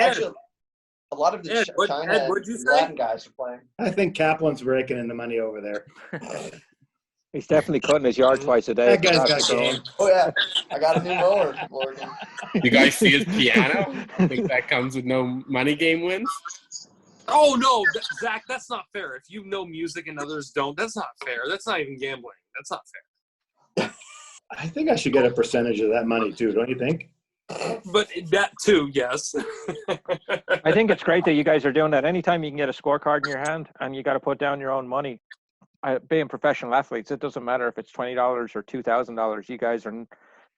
[SPEAKER 6] China and Latin guys are playing.
[SPEAKER 8] I think Cappelen's raking in the money over there.
[SPEAKER 5] He's definitely cutting his yard twice a day.
[SPEAKER 8] That guy's got game.
[SPEAKER 6] Oh yeah, I got a new mower, Morgan.
[SPEAKER 2] You guys see his piano? Think that comes with no money game wins?
[SPEAKER 1] Oh no, Zach, that's not fair. If you know music and others don't, that's not fair. That's not even gambling. That's not fair.
[SPEAKER 8] I think I should get a percentage of that money too, don't you think?
[SPEAKER 1] But that too, yes.
[SPEAKER 5] I think it's great that you guys are doing that. Anytime you can get a scorecard in your hand and you got to put down your own money, being professional athletes, it doesn't matter if it's $20 or $2,000. You guys are going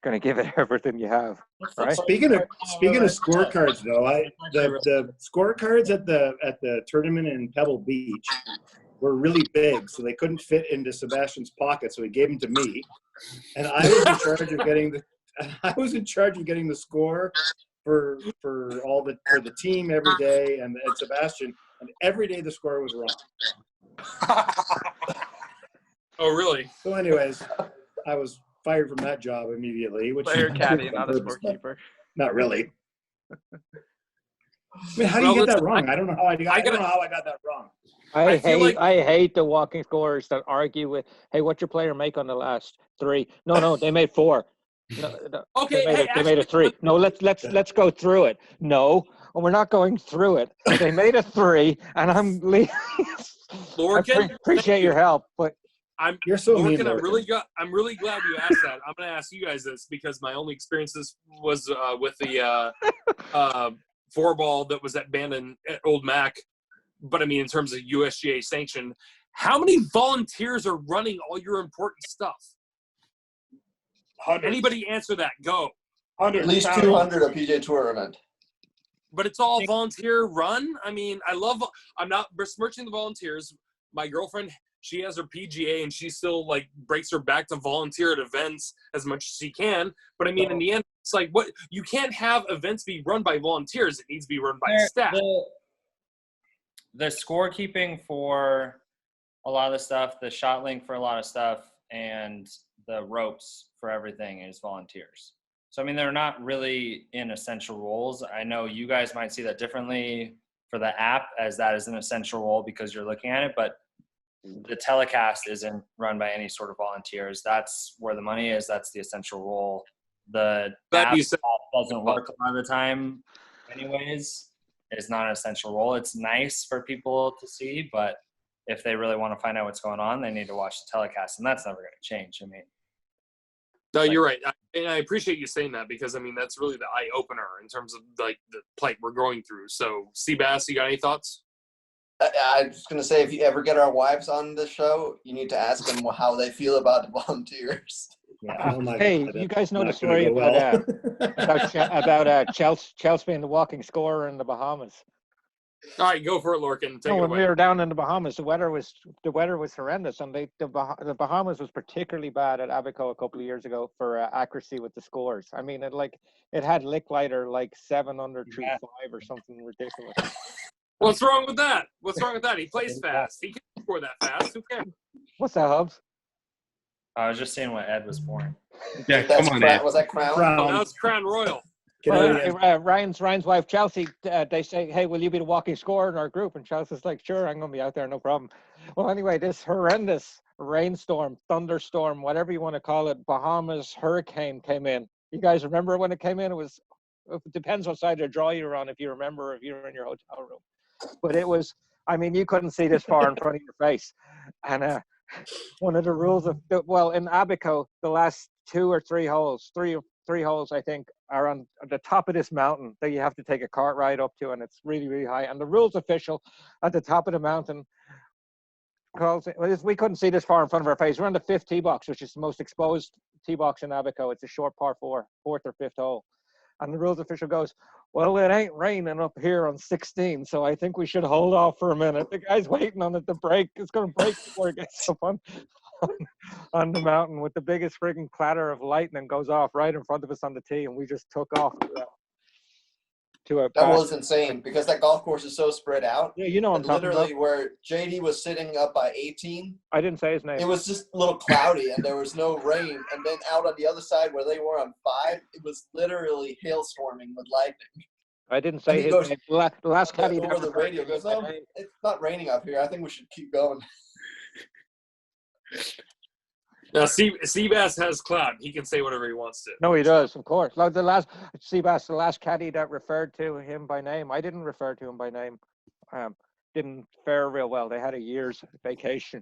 [SPEAKER 5] to give it everything you have. Right?
[SPEAKER 8] Speaking of scorecards, though, the scorecards at the tournament in Pebble Beach were really big, so they couldn't fit into Sebastian's pocket, so he gave them to me, and I was in charge of getting the score for the team every day, and Sebastian, and every day the score was wrong.
[SPEAKER 1] Oh, really?
[SPEAKER 8] So, anyways, I was fired from that job immediately. Which
[SPEAKER 3] Player caddy, not a scorekeeper.
[SPEAKER 8] Not really. I mean, how do you get that wrong? I don't know how I don't know how I got that wrong.
[SPEAKER 5] I hate the walking scorers that argue with, hey, what's your player make on the last 3? No, they made 4. No,
[SPEAKER 1] okay,
[SPEAKER 5] they made a 3. No, let's go through it. No, we're not going through it. They made a 3, and I'm leaving.
[SPEAKER 1] Lorcan,
[SPEAKER 5] I appreciate your help, but
[SPEAKER 8] you're so
[SPEAKER 1] Lorcan,
[SPEAKER 8] mean.
[SPEAKER 1] I'm really glad you asked that. I'm going to ask you guys this because my only experiences was with the 4-ball that was at Bandon at Old Mac. But I mean, in terms of USGA sanction, how many volunteers are running all your important stuff?
[SPEAKER 4] 100.
[SPEAKER 1] Anybody answer that? Go.
[SPEAKER 4] 100.
[SPEAKER 6] At least 200 a PJ Tour event.
[SPEAKER 1] But it's all volunteer run. I mean, I'm not besmirching the volunteers. My girlfriend, she has her PGA and she still like breaks her back to volunteer at events as much as she can. But I mean, in the end, it's like you can't have events be run by volunteers. It needs to be run by staff.
[SPEAKER 7] The scorekeeping for a lot of the stuff, the shot link for a lot of stuff, and the ropes for everything is volunteers. So, I mean, they're not really in essential roles. I know you guys might see that differently for the app, as that is an essential role because you're looking at it, but the telecast isn't run by any sort of volunteers. That's where the money is. That's the essential role. The app doesn't work a lot of the time anyways. It's not an essential role. It's nice for people to see, but if they really want to find out what's going on, they need to watch the telecast, and that's never going to change. I mean,
[SPEAKER 1] no, you're right. And I appreciate you saying that because, I mean, that's really the eye-opener in terms of, like, the plight we're going through. So, Seabass, you got any thoughts?
[SPEAKER 6] I was going to say, if you ever get our wives on the show, you need to ask them how they feel about the volunteers.
[SPEAKER 8] Yeah. Oh
[SPEAKER 5] hey, you guys know the story about Chelsea being the walking scorer in the Bahamas.
[SPEAKER 1] All right, go for it, Lorcan. Take it
[SPEAKER 5] when
[SPEAKER 1] away.
[SPEAKER 5] we were down in the Bahamas, the weather was horrendous, and the Bahamas was particularly bad at Abaco a couple of years ago for accuracy with the scores. I mean, it had Licklider like 7 under 3.5 or something ridiculous.
[SPEAKER 1] What's wrong with that? He plays fast. He can score that fast. Who cares?
[SPEAKER 5] What's that, Hubbs?
[SPEAKER 7] I was just saying what Ed was born.
[SPEAKER 2] Yeah, come on, Ed.
[SPEAKER 6] Was that Crown?
[SPEAKER 1] Oh, that was Crown Royal.
[SPEAKER 8] Canadian.
[SPEAKER 5] Ryan's wife, Chelsea, they say, hey, will you be the walking scorer in our group? And Chelsea's like, sure, I'm going to be out there, no problem. Well, anyway, this horrendous rainstorm, thunderstorm, whatever you want to call it, Bahamas hurricane came in. You guys remember when it came in? It depends what side of the draw you're on, if you remember, if you were in your hotel room. But it was, I mean, you couldn't see this far in front of your face. And one of the rules in Abaco, the last two or three holes, I think, are on the top of this mountain that you have to take a cart ride up to, and it's really, really high. And the rules official at the top of the mountain calls it, we couldn't see this far in front of our face. We're on the 5th tee box, which is the most exposed tee box in Abaco. It's a short par 4, 4th or 5th hole. And the rules official goes, well, it ain't raining up here on 16, so I think we should hold off for a minute. The guy's waiting on it to break. It's going to break before it gets up on the mountain with the biggest frigging clatter of lightning goes off right in front of us on the tee, and we just took off
[SPEAKER 6] that was insane because that golf course is so spread out.
[SPEAKER 5] Yeah, you know what I'm talking
[SPEAKER 6] literally
[SPEAKER 5] about.
[SPEAKER 6] Where JD was sitting up by 18.
[SPEAKER 5] I didn't say his name.
[SPEAKER 6] It was just a little cloudy and there was no rain. And then out on the other side where they were on 5, it was literally hailstorming with lightning.
[SPEAKER 5] I didn't say his name. The last caddy
[SPEAKER 6] over the radio goes, "Oh, it's not raining up here. I think we should keep going."
[SPEAKER 1] Now, Seabass has clout. He can say whatever he wants to.
[SPEAKER 5] No, he does, of course. Like the last caddy that referred to him by name, I didn't refer to him by name. Didn't fare real well. They had a year's vacation.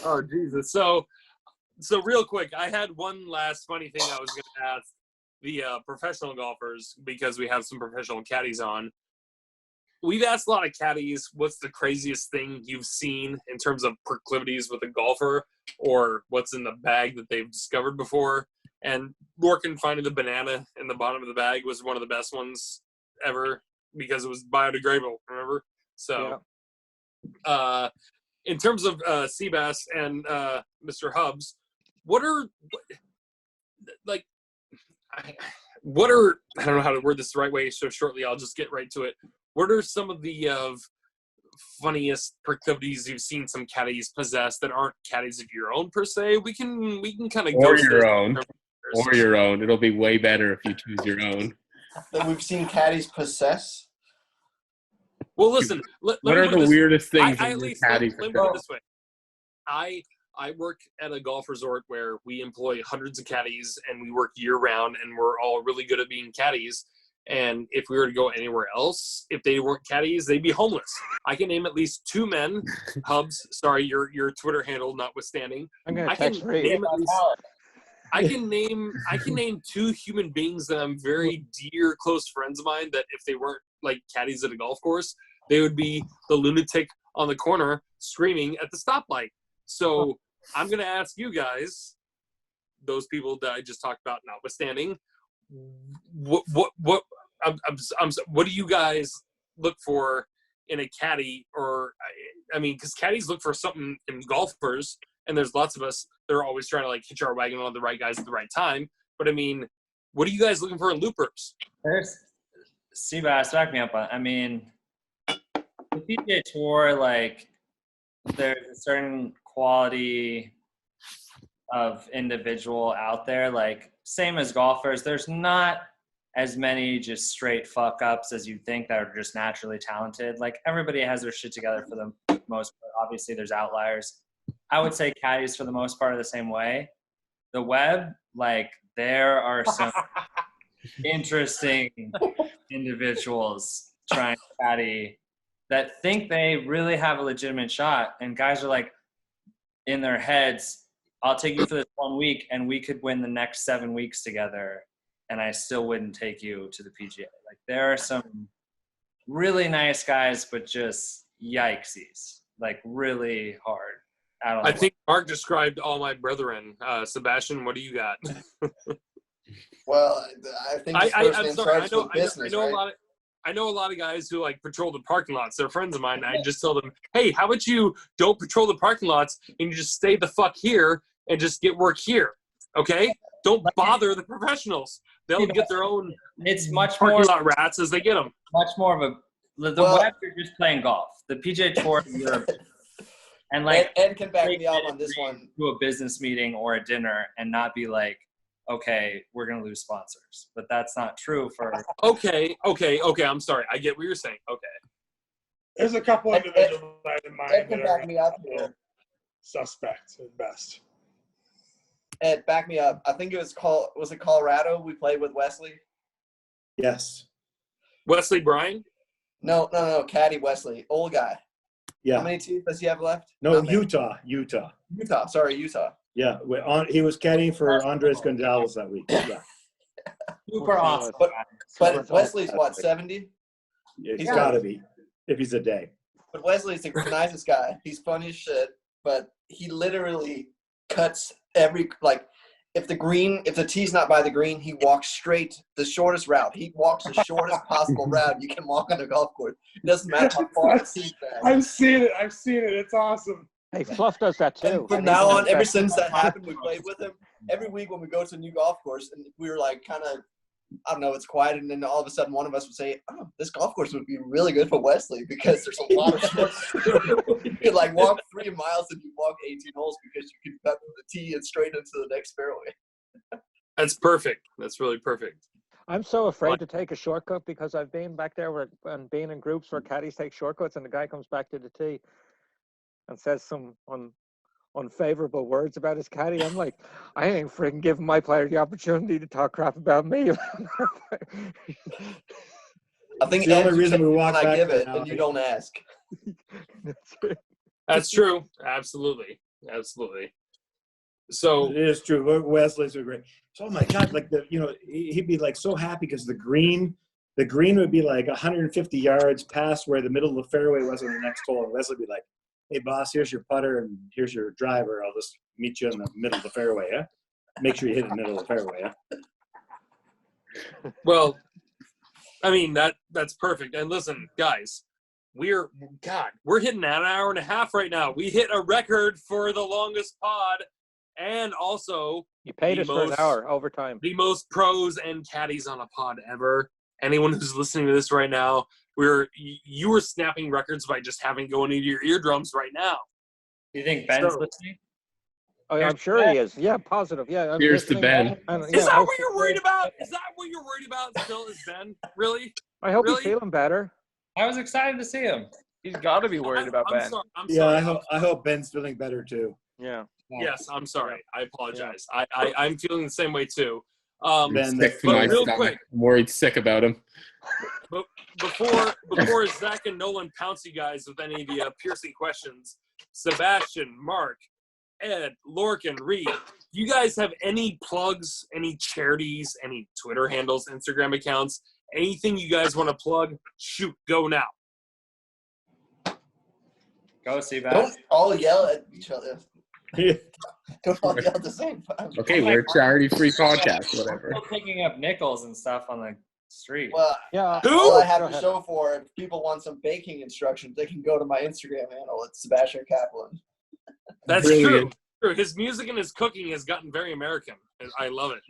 [SPEAKER 1] Oh, Jesus. So real quick, I had one last funny thing I was going to ask the professional golfers, because we have some professional caddies on. We've asked a lot of caddies, what's the craziest thing you've seen in terms of proclivities with a golfer, or what's in the bag that they've discovered before. And Lorcan finding the banana in the bottom of the bag was one of the best ones ever because it was biodegradable, remember? So in terms of Seabass and Mr. Hobbs, I don't know how to word this the right way, so shortly I'll just get right to it. What are some of the funniest proclivities you've seen some caddies possess that aren't caddies of your own per se? We can kind of go
[SPEAKER 2] your own. Or your own. It'll be way better if you choose your own.
[SPEAKER 6] That we've seen caddies possess.
[SPEAKER 1] Well, listen.
[SPEAKER 2] What are the weirdest things
[SPEAKER 1] let me put it this way. I work at a golf resort where we employ hundreds of caddies, and we work year round, and we're all really good at being caddies. And if we were to go anywhere else, if they weren't caddies, they'd be homeless. I can name at least 2 men. Hubbs, sorry, your Twitter handle notwithstanding.
[SPEAKER 5] I'm gonna text Reid.
[SPEAKER 1] I can name 2 human beings that I'm very dear, close friends of mine that if they weren't like caddies at a golf course, they would be the lunatic on the corner screaming at the stoplight. So I'm going to ask you guys, those people that I just talked about notwithstanding, what do you guys look for in a caddy? Or, I mean, because caddies look for something in golfers, and there's lots of us that are always trying to like hitch our wagon on the right guys at the right time. But I mean, what are you guys looking for in loopers?
[SPEAKER 7] There's Seabass, back me up on. I mean, the PGA Tour, like, there's a certain quality of individual out there. Like, same as golfers, there's not as many just straight fuck ups as you think that are just naturally talented. Like, everybody has their shit together for the most part. Obviously, there's outliers. I would say caddies for the most part are the same way. The web, like, there are some interesting individuals trying to caddy that think they really have a legitimate shot, and guys are like, in their heads, I'll take you for this 1 week and we could win the next 7 weeks together, and I still wouldn't take you to the PGA. Like, there are some really nice guys, but just yikesies, like really hard.
[SPEAKER 1] I think Mark described all my brethren. Sebastian, what do you got?
[SPEAKER 6] Well, I think
[SPEAKER 1] I'm sorry. I know a lot of guys who like patrol the parking lots. They're friends of mine. I just tell them, hey, how about you don't patrol the parking lots and you just stay the fuck here and just get work here, okay? Don't bother the professionals. They'll get their own.
[SPEAKER 7] It's much
[SPEAKER 1] parking
[SPEAKER 7] more
[SPEAKER 1] lot rats as they get them.
[SPEAKER 7] Much more of a the
[SPEAKER 6] Well-
[SPEAKER 7] West are just playing golf. The PGA Tour in Europe, and like
[SPEAKER 6] Ed can back
[SPEAKER 7] take
[SPEAKER 6] me up
[SPEAKER 7] it
[SPEAKER 6] on this one.
[SPEAKER 7] to a business meeting or a dinner and not be like, okay, we're gonna lose sponsors. But that's not true for.
[SPEAKER 1] Okay. I'm sorry. I get what you're saying. Okay.
[SPEAKER 4] There's a couple
[SPEAKER 6] Ed-
[SPEAKER 4] individuals I have in mind
[SPEAKER 6] Ed can
[SPEAKER 4] that are
[SPEAKER 6] back me up here.
[SPEAKER 4] suspect at best.
[SPEAKER 6] Ed, back me up. I think it was Colorado we played with Wesley?
[SPEAKER 8] Yes.
[SPEAKER 1] Wesley Bryan?
[SPEAKER 6] No, Caddy Wesley. Old guy. How
[SPEAKER 8] Yeah.
[SPEAKER 6] many teeth does he have left?
[SPEAKER 8] No,
[SPEAKER 6] Not many.
[SPEAKER 8] Utah.
[SPEAKER 6] Utah.
[SPEAKER 8] Yeah. He was caddying for Andres Gonzalez that week. Yeah.
[SPEAKER 7] Super awesome.
[SPEAKER 6] But Wesley's what, 70?
[SPEAKER 8] Yeah, he's
[SPEAKER 6] Yeah.
[SPEAKER 8] got to be, if he's a day.
[SPEAKER 6] But Wesley's the nicest guy. He's funny as shit, but he literally cuts if the tee's not by the green, he walks straight the shortest route. He walks the shortest possible route you can walk on a golf course. It doesn't matter how far the tee's back.
[SPEAKER 4] I've seen it. It's awesome.
[SPEAKER 5] Hey, Fluff does that too.
[SPEAKER 6] And from now on, ever since that happened, we played with him. Every week when we go to a new golf course, and we were like kind of, I don't know, it's quiet, and then all of a sudden one of us would say, "Oh, this golf course would be really good for Wesley because there's a lot of short." You could like walk 3 miles and you walk 18 holes because you could cut the tee and straight into the next fairway.
[SPEAKER 1] That's perfect. That's really perfect.
[SPEAKER 5] I'm so afraid to take a shortcut because I've been back there and been in groups where caddies take shortcuts, and the guy comes back to the tee and says some unfavorable words about his caddy. I'm like, I ain't freaking giving my player the opportunity to talk crap about me.
[SPEAKER 6] I think
[SPEAKER 8] the only
[SPEAKER 6] Ed,
[SPEAKER 8] reason we
[SPEAKER 6] when
[SPEAKER 8] walk
[SPEAKER 6] I
[SPEAKER 8] back
[SPEAKER 6] give
[SPEAKER 8] there
[SPEAKER 6] it
[SPEAKER 8] now,
[SPEAKER 6] and you don't ask.
[SPEAKER 1] That's true. Absolutely. So
[SPEAKER 8] It is true. Wesley's are great. So, oh my God, like he'd be like so happy because the green would be like 150 yards past where the middle of the fairway was on the next hole. And Wesley would be like, "Hey boss, here's your putter and here's your driver. I'll just meet you in the middle of the fairway, yeah? Make sure you hit the middle of the fairway, yeah?"
[SPEAKER 1] well, I mean that's perfect. And listen, guys, we're hitting an hour and a half right now. We hit a record for the longest pod. And also,
[SPEAKER 5] you paid us for an hour overtime.
[SPEAKER 1] The most pros and caddies on a pod ever. Anyone who's listening to this right now, you were snapping records by just having going into your eardrums right now.
[SPEAKER 7] Do you think Ben's listening?
[SPEAKER 5] Oh, yeah, I'm sure he is. Yeah, positive. Yeah.
[SPEAKER 2] Here's to Ben.
[SPEAKER 1] Is that what you're worried about? Is that what you're worried about still, is Ben? Really?
[SPEAKER 5] I hope he's feeling better.
[SPEAKER 7] I was excited to see him.
[SPEAKER 3] He's got to be worried about Ben.
[SPEAKER 1] I'm sorry.
[SPEAKER 8] I hope Ben's feeling better too.
[SPEAKER 5] Yeah.
[SPEAKER 1] Yes, I'm sorry. I apologize. I'm feeling the same way too.
[SPEAKER 2] Ben, sick to my stomach.
[SPEAKER 1] Quick,
[SPEAKER 2] I'm worried sick about him.
[SPEAKER 1] But before Zach and Nolan pounce you guys with any of the piercing questions, Sebastian, Mark, Ed, Lorcan, Reid, you guys have any plugs, any charities, any Twitter handles, Instagram accounts, anything you guys want to plug? Shoot, go now.
[SPEAKER 7] Go, Seabass.
[SPEAKER 6] Don't all yell at each other. Don't all yell at the same time.
[SPEAKER 2] Okay, we're a charity-free podcast, whatever.
[SPEAKER 7] Still picking up nickels and stuff on the street.
[SPEAKER 6] Well,
[SPEAKER 5] yeah.
[SPEAKER 6] All I have to show for it, if people want some baking instructions, they can go to my Instagram handle. It's Sebastian Cappelen.
[SPEAKER 1] That's
[SPEAKER 2] Brilliant.
[SPEAKER 1] true. His music and his cooking has gotten very American. I love it.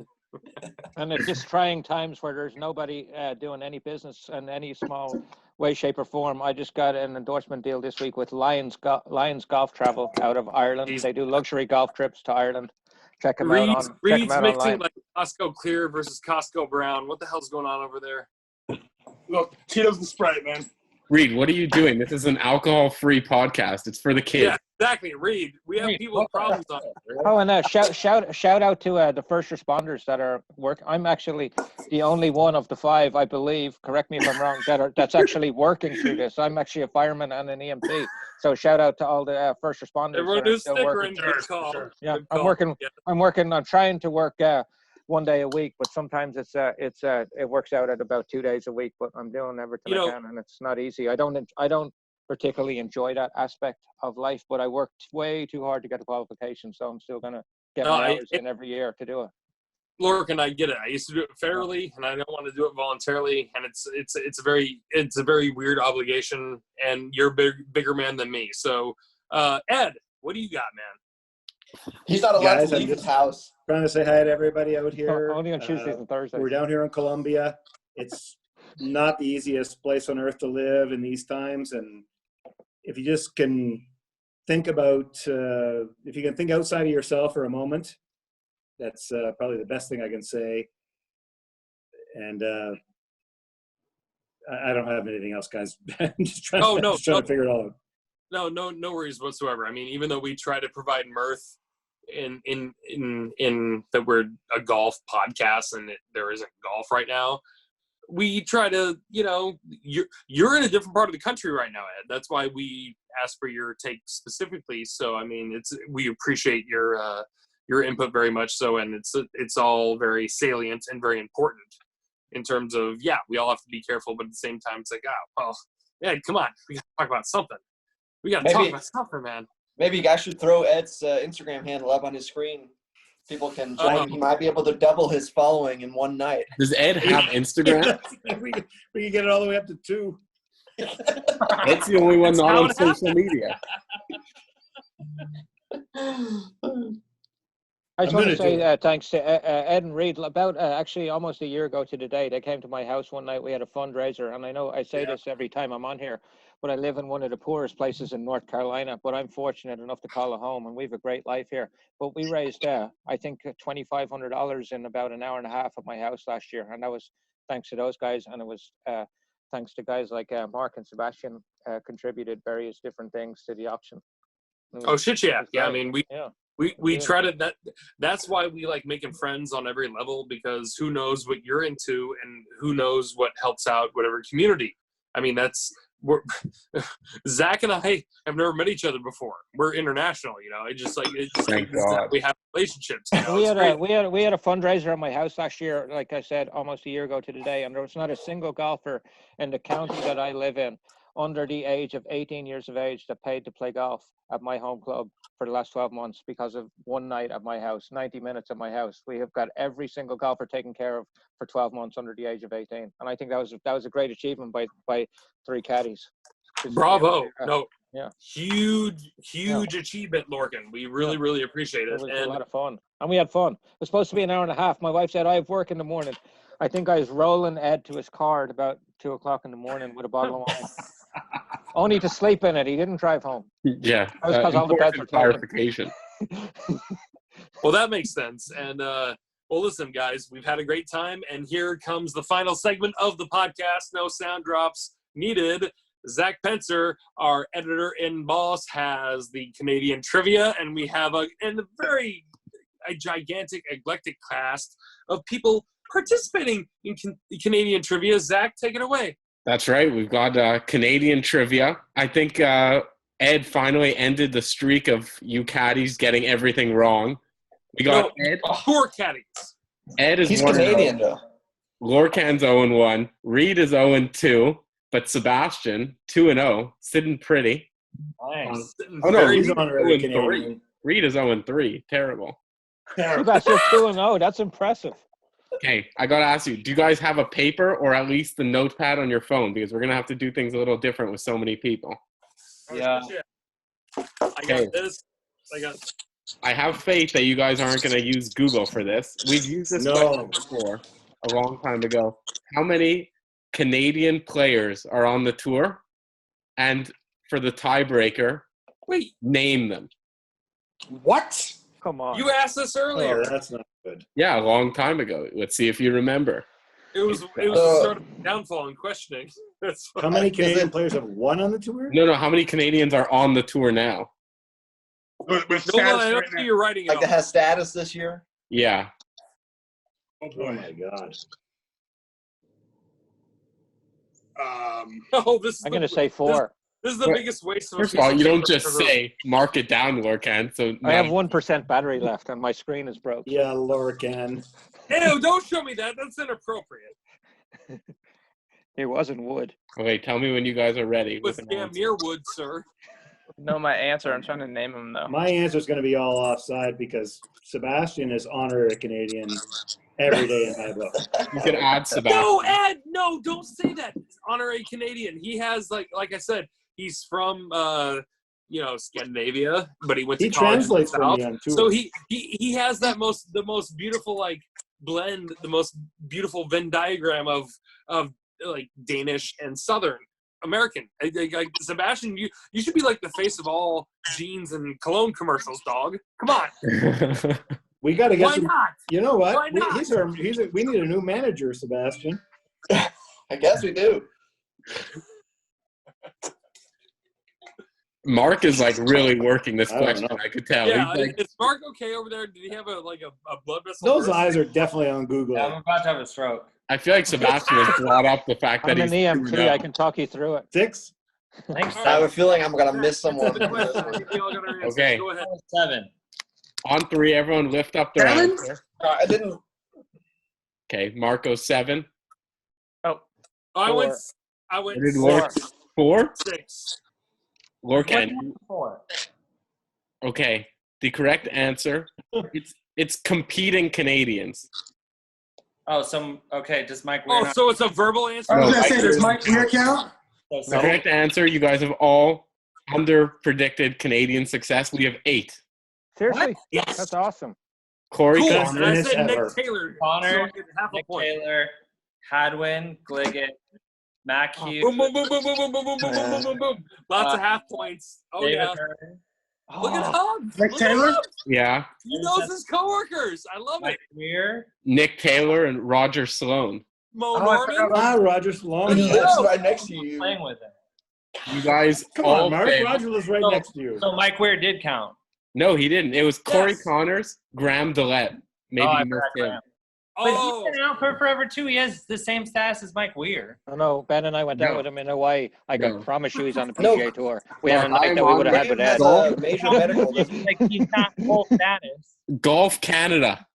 [SPEAKER 5] And at this trying times where there's nobody doing any business in any small way, shape, or form, I just got an endorsement deal this week with Lions Golf Travel out of Ireland. They do luxury golf trips to Ireland. Check them out
[SPEAKER 1] Reid's
[SPEAKER 5] online.
[SPEAKER 1] mixing like Costco Clear versus Costco Brown. What the hell's going on over there?
[SPEAKER 4] Look, Tito's and Sprite, man.
[SPEAKER 2] Reid, what are you doing? This is an alcohol-free podcast. It's for the kids.
[SPEAKER 1] Yeah, exactly. Reid, we have people with problems on it.
[SPEAKER 5] Oh, and shout out to the first responders that are working. I'm actually the only one of the 5, I believe. Correct me if I'm wrong. That's actually working through this. I'm actually a fireman and an EMT. So shout out to all the first responders.
[SPEAKER 1] Everyone do sticker and good call.
[SPEAKER 5] Yeah,
[SPEAKER 1] Good
[SPEAKER 5] I'm
[SPEAKER 1] call.
[SPEAKER 5] working.
[SPEAKER 1] Yeah.
[SPEAKER 5] I'm trying to work 1 day a week, but sometimes it works out at about 2 days a week. But I'm doing everything I can, and it's not easy. I don't particularly enjoy that aspect of life, but I worked way too hard to get a qualification, so I'm still gonna get my hours in every year to do it.
[SPEAKER 1] Lorcan, I get it. I used to do it fairly, and I don't want to do it voluntarily. And it's a very weird obligation. And you're a bigger man than me. So, Ed, what do you got, man?
[SPEAKER 6] He's not allowed to leave his house.
[SPEAKER 8] Trying to say hi to everybody out here.
[SPEAKER 5] Only on Tuesdays and Thursdays.
[SPEAKER 8] We're down here in Colombia. It's not the easiest place on earth to live in these times. And if you just can think about, if you can think outside of yourself for a moment, that's probably the best thing I can say. And I don't have anything else, guys. I'm just trying, to figure it all out.
[SPEAKER 1] No worries whatsoever. I mean, even though we try to provide mirth in that we're a golf podcast and there isn't golf right now, we try to, you're in a different part of the country right now, Ed. That's why we asked for your take specifically. So, I mean, we appreciate your input very much so, and it's all very salient and very important in terms of, we all have to be careful, but at the same time, it's like, Ed, come on, we got to talk about something. We got to talk about something, man.
[SPEAKER 6] Maybe you guys should throw Ed's Instagram handle up on his screen. People can join. He might be able to double his following in one night.
[SPEAKER 2] Does Ed have Instagram?
[SPEAKER 8] we can get it all the way up to 2.
[SPEAKER 2] That's the only one not on social media.
[SPEAKER 5] I just want to say thanks to Ed and Reid. About actually almost a year ago to the day, they came to my house one night. We had a fundraiser, and I know I say this every time I'm on here, but I live in one of the poorest places in North Carolina, but I'm fortunate enough to call it home, and we have a great life here. But we raised, I think, $2,500 in about an hour and a half at my house last year, and that was thanks to those guys, and it was thanks to guys like Mark and Sebastian contributed various different things to the auction.
[SPEAKER 1] Oh, shit, yeah. Yeah, I mean, we try to, that's why we like making friends on every level, because who knows what you're into and who knows what helps out whatever community. I mean, Zach and I have never met each other before. We're international,
[SPEAKER 2] Thank God.
[SPEAKER 1] We have relationships.
[SPEAKER 5] We had a fundraiser at my house last year, like I said, almost a year ago to the day, and there was not a single golfer in the county that I live in under the age of 18 years of age that paid to play golf at my home club for the last 12 months because of one night at my house, 90 minutes at my house. We have got every single golfer taken care of for 12 months under the age of 18. And I think that was a great achievement by 3 caddies.
[SPEAKER 1] Bravo. Huge achievement, Lorcan. We really appreciate it.
[SPEAKER 5] It was a lot of fun. And we had fun. It was supposed to be an hour and a half. My wife said, I have work in the morning. I think I was rolling Ed to his car at about 2 o'clock in the morning with a bottle of wine. Only to sleep in it. He didn't drive home.
[SPEAKER 2] Yeah.
[SPEAKER 5] That was because all the beds were
[SPEAKER 2] clarification.
[SPEAKER 1] Well, that makes sense. And, well, listen, guys, we've had a great time. And here comes the final segment of the podcast. No sound drops needed. Zach Pencer, our editor in boss, has the Canadian trivia. And we have a gigantic, eclectic cast of people participating in Canadian trivia. Zach, take it away.
[SPEAKER 2] That's right. We've got Canadian trivia. I think Ed finally ended the streak of you caddies getting everything wrong. We got Ed.
[SPEAKER 1] Poor caddies.
[SPEAKER 2] Ed is
[SPEAKER 6] He's Canadian, though.
[SPEAKER 2] Lorcan's 0-1. Reid is 0-2. But Sebastian, 2-0. Sitting pretty.
[SPEAKER 7] Nice.
[SPEAKER 8] He's honorary Canadian.
[SPEAKER 2] Reid is 0-3. Terrible.
[SPEAKER 5] Sebastian's 2-0. That's impressive.
[SPEAKER 2] Okay, I got to ask you, do you guys have a paper or at least the notepad on your phone? Because we're going to have to do things a little different with so many people.
[SPEAKER 1] Yeah. I got this.
[SPEAKER 2] I have faith that you guys aren't going to use Google for this. We've used this question before, a long time ago. How many Canadian players are on the tour? And for the tiebreaker, name them.
[SPEAKER 1] What?
[SPEAKER 5] Come on.
[SPEAKER 1] You asked this earlier.
[SPEAKER 8] Oh, that's not good.
[SPEAKER 2] Yeah, a long time ago. Let's see if you remember.
[SPEAKER 1] It was sort of downfall and questioning.
[SPEAKER 8] How many Canadian players have won on the tour?
[SPEAKER 2] No, how many Canadians are on the tour now?
[SPEAKER 4] With
[SPEAKER 1] I don't think you're writing it
[SPEAKER 6] that has status this year?
[SPEAKER 2] Yeah.
[SPEAKER 8] Oh my God.
[SPEAKER 1] I'm
[SPEAKER 5] going to say 4.
[SPEAKER 1] This is the biggest waste of.
[SPEAKER 2] First of all, you don't just say mark it down, Lorcan. So
[SPEAKER 5] I have 1% battery left, and my screen is broke.
[SPEAKER 8] Yeah, Lorcan.
[SPEAKER 1] Ew! Don't show me that. That's inappropriate.
[SPEAKER 5] It wasn't wood.
[SPEAKER 2] Okay, tell me when you guys are ready.
[SPEAKER 1] With damn near wood, sir.
[SPEAKER 3] No, my answer. I'm trying to name them though.
[SPEAKER 8] My answer is going to be all offside because Sebastian is honorary Canadian every day in my book.
[SPEAKER 2] You can add Sebastian.
[SPEAKER 1] No, Ed. No, don't say that. He's honorary Canadian. He has like I said. He's from, Scandinavia, but he went to college. He translates for me on tour. So he has the most beautiful blend, the most beautiful Venn diagram of like Danish and Southern American. Like, Sebastian, you should be like the face of all jeans and cologne commercials, dog. Come on.
[SPEAKER 8] We got to get
[SPEAKER 1] Why
[SPEAKER 8] some.
[SPEAKER 1] not?
[SPEAKER 8] You know what?
[SPEAKER 1] Why not?
[SPEAKER 8] We need a new manager, Sebastian.
[SPEAKER 6] I guess we do.
[SPEAKER 2] Mark is like really working this
[SPEAKER 8] I don't
[SPEAKER 2] question.
[SPEAKER 8] know.
[SPEAKER 2] I could tell.
[SPEAKER 1] Yeah,
[SPEAKER 2] He's like,
[SPEAKER 1] is Mark okay over there? Did he have a blood vessel?
[SPEAKER 8] Those
[SPEAKER 1] burst?
[SPEAKER 8] eyes are definitely on Google.
[SPEAKER 7] Yeah, I'm about to have a stroke.
[SPEAKER 2] I feel like Sebastian has brought up the fact that
[SPEAKER 5] I'm an
[SPEAKER 2] he's
[SPEAKER 5] EMT. I can talk you through it.
[SPEAKER 8] 6?
[SPEAKER 7] Thanks.
[SPEAKER 6] I have a feeling I'm gonna miss
[SPEAKER 1] Answer
[SPEAKER 6] someone.
[SPEAKER 1] the question. You all got our answers.
[SPEAKER 2] Okay.
[SPEAKER 1] Go ahead.
[SPEAKER 7] 7.
[SPEAKER 2] on 3. Everyone lift up their answer.
[SPEAKER 6] I didn't.
[SPEAKER 2] Okay, Marco 7.
[SPEAKER 1] I went
[SPEAKER 2] What did Lorcan? 4?
[SPEAKER 1] 6.
[SPEAKER 2] Lorcan.
[SPEAKER 7] 4.
[SPEAKER 2] Okay, the correct answer. It's competing Canadians.
[SPEAKER 7] Oh, okay. Does Mike Weir
[SPEAKER 1] Oh,
[SPEAKER 7] not?
[SPEAKER 1] so it's a verbal answer?
[SPEAKER 10] I was
[SPEAKER 2] No,
[SPEAKER 10] gonna say,
[SPEAKER 2] Mike
[SPEAKER 10] does
[SPEAKER 2] Weir-
[SPEAKER 10] Mike Weir count?
[SPEAKER 7] So
[SPEAKER 2] The correct answer. You guys have all under-predicted Canadian success. We have 8.
[SPEAKER 5] Seriously?
[SPEAKER 1] Yes.
[SPEAKER 5] That's awesome.
[SPEAKER 2] Corey,
[SPEAKER 1] Cool.
[SPEAKER 8] Best
[SPEAKER 1] And I
[SPEAKER 8] minutes
[SPEAKER 1] said
[SPEAKER 8] ever.
[SPEAKER 1] Nick Taylor.
[SPEAKER 7] Connor,
[SPEAKER 1] so I get half a
[SPEAKER 7] Nick
[SPEAKER 1] point.
[SPEAKER 7] Taylor, Hadwin, Gliggett, Mac Hughes,
[SPEAKER 1] Boom, boom, boom, boom, boom, boom, boom, boom, boom, boom, boom, boom. Lots of half points. Oh,
[SPEAKER 7] David
[SPEAKER 1] yeah.
[SPEAKER 7] Hearn,
[SPEAKER 1] Look at Hubbs.
[SPEAKER 10] Nick
[SPEAKER 1] Look at
[SPEAKER 10] Taylor?
[SPEAKER 1] Hubbs.
[SPEAKER 2] yeah,
[SPEAKER 1] He knows his coworkers. I love it.
[SPEAKER 7] Mike Weir.
[SPEAKER 2] Nick Taylor and Roger Sloan.
[SPEAKER 1] Mo
[SPEAKER 10] Oh, I
[SPEAKER 1] Norman.
[SPEAKER 10] forgot
[SPEAKER 8] Roger Sloan.
[SPEAKER 6] He lives right next to you.
[SPEAKER 7] Playing with him.
[SPEAKER 2] You guys
[SPEAKER 8] Come
[SPEAKER 2] all
[SPEAKER 8] on, Mark.
[SPEAKER 2] failed.
[SPEAKER 8] Roger lives right
[SPEAKER 7] So-
[SPEAKER 8] next to you.
[SPEAKER 7] So Mike Weir did count.
[SPEAKER 2] No, he didn't. It was Corey
[SPEAKER 1] Yes.
[SPEAKER 2] Connors, Graham Dillette. Maybe
[SPEAKER 7] I
[SPEAKER 2] you missed
[SPEAKER 7] forgot
[SPEAKER 2] him.
[SPEAKER 7] Graham. But
[SPEAKER 1] Oh,
[SPEAKER 7] he's been out for forever too. He has the same status as Mike Weir.
[SPEAKER 5] No, Ben and I went out
[SPEAKER 2] No.
[SPEAKER 5] with him in Hawaii. I can
[SPEAKER 2] No.
[SPEAKER 5] promise you he's on the
[SPEAKER 6] No.
[SPEAKER 5] PGA Tour. We
[SPEAKER 2] No,
[SPEAKER 5] have a night
[SPEAKER 2] I'm
[SPEAKER 5] that we
[SPEAKER 2] on
[SPEAKER 5] would have had with
[SPEAKER 6] Graham
[SPEAKER 5] Ed.
[SPEAKER 6] has a major medical.
[SPEAKER 7] Like he's not full status.
[SPEAKER 2] Golf Canada.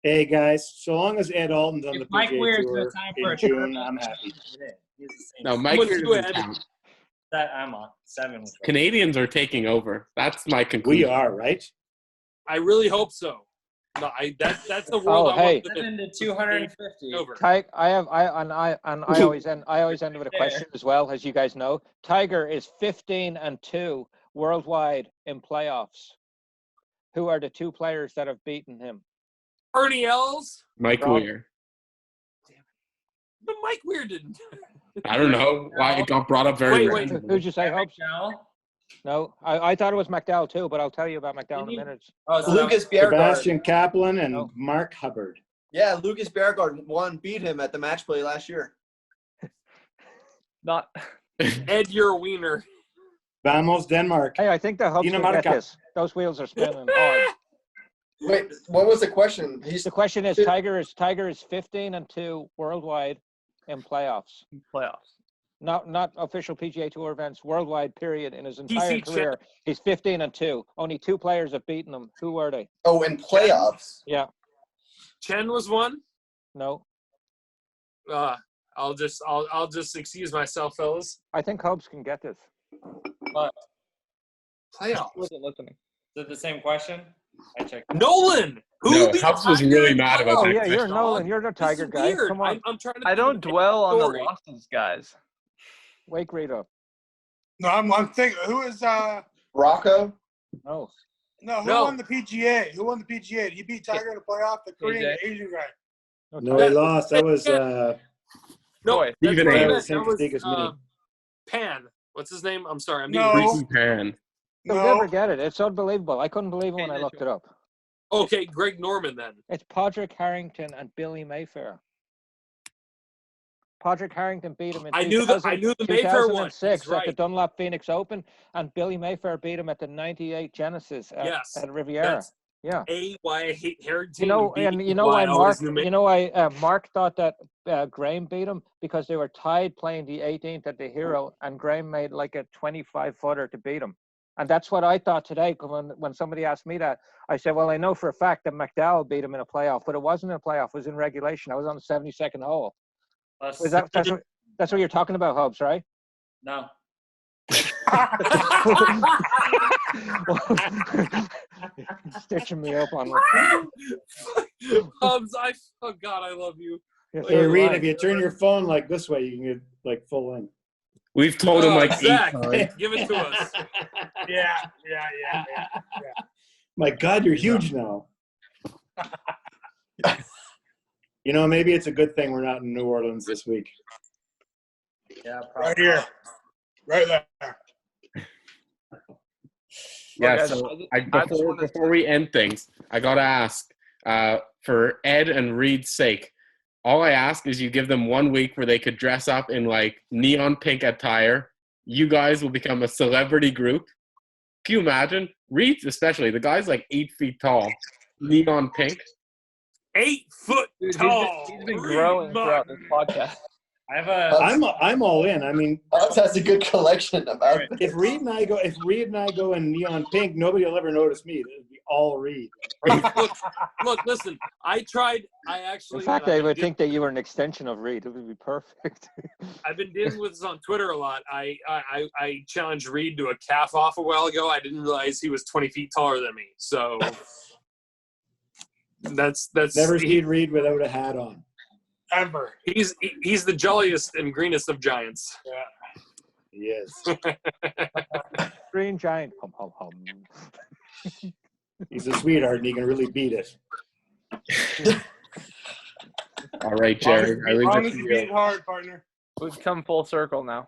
[SPEAKER 8] Hey, guys, so long as Ed Alton's on
[SPEAKER 7] If
[SPEAKER 8] the
[SPEAKER 7] Mike
[SPEAKER 8] PGA
[SPEAKER 7] Weir's
[SPEAKER 8] Tour
[SPEAKER 7] gonna time for
[SPEAKER 8] in
[SPEAKER 7] a
[SPEAKER 8] June,
[SPEAKER 7] tournament,
[SPEAKER 8] I'm happy.
[SPEAKER 7] He's the same.
[SPEAKER 2] No, Mike
[SPEAKER 1] What's
[SPEAKER 2] Weir
[SPEAKER 1] good?
[SPEAKER 2] doesn't count.
[SPEAKER 7] That I'm on 7. With
[SPEAKER 2] Canadians are taking over. That's my
[SPEAKER 8] We
[SPEAKER 2] conclusion.
[SPEAKER 8] are, right?
[SPEAKER 1] I really hope so. No, that's the world
[SPEAKER 5] Oh,
[SPEAKER 1] I
[SPEAKER 5] hey.
[SPEAKER 1] want to
[SPEAKER 7] 7 to 250.
[SPEAKER 1] over.
[SPEAKER 5] I always end with a question as well, as you guys know. Tiger is 15-2 worldwide in playoffs. Who are the 2 players that have beaten him?
[SPEAKER 1] Ernie Els,
[SPEAKER 2] Mike
[SPEAKER 5] Rob.
[SPEAKER 2] Weir.
[SPEAKER 1] but Mike Weir didn't.
[SPEAKER 2] I don't know why it got brought up very
[SPEAKER 1] Wait.
[SPEAKER 2] randomly.
[SPEAKER 5] Who'd you say, Hobbs?
[SPEAKER 7] Now?
[SPEAKER 5] No, I thought it was McDowell too, but I'll tell you about McDowell in a minute.
[SPEAKER 7] Oh, so
[SPEAKER 6] Lucas Bjerregaard.
[SPEAKER 8] Sebastian Cappelen and
[SPEAKER 5] No.
[SPEAKER 8] Mark Hubbard.
[SPEAKER 6] Yeah, Lucas Bjerregaard beat him at the match play last year.
[SPEAKER 3] Not.
[SPEAKER 1] Ed, you're a wiener.
[SPEAKER 8] Vamos, Denmark.
[SPEAKER 5] Hey, I think the Hobbs can get
[SPEAKER 8] Dinamarca.
[SPEAKER 5] this. Those wheels are spinning hard.
[SPEAKER 6] Wait, what was the question?
[SPEAKER 5] The question is, Tiger is 15-2 worldwide in playoffs.
[SPEAKER 3] Playoffs.
[SPEAKER 5] Not official PGA Tour events, worldwide period. In his entire
[SPEAKER 1] TC
[SPEAKER 5] career, he's 15-2. Only 2 players have beaten him. Who were they?
[SPEAKER 6] Oh, in playoffs.
[SPEAKER 5] Yeah,
[SPEAKER 1] Chen was one.
[SPEAKER 5] no.
[SPEAKER 1] I'll just excuse myself, fellas.
[SPEAKER 5] I think Hobbs can get this.
[SPEAKER 1] Playoffs.
[SPEAKER 3] Wasn't listening.
[SPEAKER 7] Is it the same question? I checked.
[SPEAKER 1] Nolan. Who
[SPEAKER 2] No,
[SPEAKER 1] beat
[SPEAKER 2] Hubbs was
[SPEAKER 1] Tiger
[SPEAKER 2] really
[SPEAKER 1] in
[SPEAKER 2] mad about
[SPEAKER 5] Oh,
[SPEAKER 2] that
[SPEAKER 5] yeah, you're
[SPEAKER 2] question.
[SPEAKER 5] Nolan. You're the
[SPEAKER 1] This
[SPEAKER 5] Tiger
[SPEAKER 1] is
[SPEAKER 5] guy.
[SPEAKER 1] weird.
[SPEAKER 5] Come on.
[SPEAKER 1] I'm trying to.
[SPEAKER 3] I don't
[SPEAKER 1] think of
[SPEAKER 3] dwell on the
[SPEAKER 1] story.
[SPEAKER 3] losses, guys.
[SPEAKER 5] Wake Reed up.
[SPEAKER 4] No, I'm thinking. Who is
[SPEAKER 6] Rocco.
[SPEAKER 5] No.
[SPEAKER 4] No, who
[SPEAKER 1] No.
[SPEAKER 4] won the PGA? Who won the PGA? Did he beat Tiger in the playoff? The Korean, the Asian guy.
[SPEAKER 8] No, he lost. That was
[SPEAKER 1] No,
[SPEAKER 3] Boy,
[SPEAKER 1] that's
[SPEAKER 2] Stephen
[SPEAKER 1] what I
[SPEAKER 2] A.
[SPEAKER 1] meant.
[SPEAKER 8] Same
[SPEAKER 1] That was,
[SPEAKER 8] mistake as me.
[SPEAKER 1] Pan. What's his name? I'm sorry. I'm
[SPEAKER 4] No.
[SPEAKER 1] being
[SPEAKER 2] Ricky Pan.
[SPEAKER 5] You'll
[SPEAKER 4] No.
[SPEAKER 5] never get it. It's unbelievable. I couldn't believe it when I looked it up.
[SPEAKER 1] Okay, Greg Norman then.
[SPEAKER 5] It's Padraig Harrington and Billy Mayfair. Padraig Harrington beat him in
[SPEAKER 1] I knew the Mayfair one.
[SPEAKER 5] 2006
[SPEAKER 1] He's
[SPEAKER 5] at the
[SPEAKER 1] right.
[SPEAKER 5] Dunlop Phoenix Open, and Billy Mayfair beat him at the '98 Genesis
[SPEAKER 1] Yes.
[SPEAKER 5] at Riviera.
[SPEAKER 1] That's
[SPEAKER 5] Yeah.
[SPEAKER 1] why I hate Harrington.
[SPEAKER 5] You know,
[SPEAKER 1] beat
[SPEAKER 5] and you know
[SPEAKER 1] why
[SPEAKER 5] why
[SPEAKER 1] I always
[SPEAKER 5] Mark?
[SPEAKER 1] knew
[SPEAKER 5] You know why Mark thought that Graham beat him, because they were tied playing the 18th at the Hero, and Graham made like a 25-footer to beat him. And that's what I thought today. When somebody asked me that, I said, "Well, I know for a fact that McDowell beat him in a playoff, but it wasn't in a playoff; it was in regulation. I was on the 72nd hole." That's what you're talking about, Hobbs, right?
[SPEAKER 7] No.
[SPEAKER 5] Stitching me up on
[SPEAKER 1] Hubbs, oh God, I love you.
[SPEAKER 8] Hey, Reid, if you turn your phone like this way, you can get like full in.
[SPEAKER 2] We've told him like
[SPEAKER 1] Zach,
[SPEAKER 2] 8 times.
[SPEAKER 1] give it to us.
[SPEAKER 4] Yeah.
[SPEAKER 8] My God, you're huge now. You know, maybe it's a good thing we're not in New Orleans this week.
[SPEAKER 7] Yeah,
[SPEAKER 4] Right here. Right there.
[SPEAKER 2] Yeah,
[SPEAKER 3] guys,
[SPEAKER 2] so
[SPEAKER 3] I just wanna
[SPEAKER 2] before we end things, I gotta ask, for Ed and Reid's sake, all I ask is you give them 1 week where they could dress up in like neon pink attire. You guys will become a celebrity group. Can you imagine? Reid, especially, the guy's like 8 feet tall, neon pink.
[SPEAKER 1] 8 foot
[SPEAKER 3] Dude,
[SPEAKER 1] tall.
[SPEAKER 3] he's been
[SPEAKER 1] Reid
[SPEAKER 3] growing throughout this
[SPEAKER 1] Martin.
[SPEAKER 3] podcast.
[SPEAKER 7] I have a.
[SPEAKER 8] I'm all in. I mean,
[SPEAKER 6] Hobbs has a good collection of outfits.
[SPEAKER 8] if Reid and I go in neon pink, nobody will ever notice me. It'll be all Reid.
[SPEAKER 1] Look, listen, I actually.
[SPEAKER 5] In fact,
[SPEAKER 1] and
[SPEAKER 5] I
[SPEAKER 1] I've
[SPEAKER 5] would
[SPEAKER 1] been
[SPEAKER 5] think that you were an extension of Reid. It would be perfect.
[SPEAKER 1] I've been dealing with this on Twitter a lot. I challenged Reid to a calf off a while ago. I didn't realize he was 20 feet taller than me. So that's
[SPEAKER 8] Never seen Reid without a hat on.
[SPEAKER 4] Ever.
[SPEAKER 1] He's the jolliest and greenest of giants.
[SPEAKER 4] Yeah.
[SPEAKER 8] He is.
[SPEAKER 5] Green giant. Hum, hum, hum.
[SPEAKER 8] He's a sweetheart, and he can really beat it.
[SPEAKER 2] All right, Jerry. I leave it
[SPEAKER 4] Promise
[SPEAKER 2] to
[SPEAKER 4] you
[SPEAKER 2] you.
[SPEAKER 4] beat it hard, partner.
[SPEAKER 3] We've come full circle now.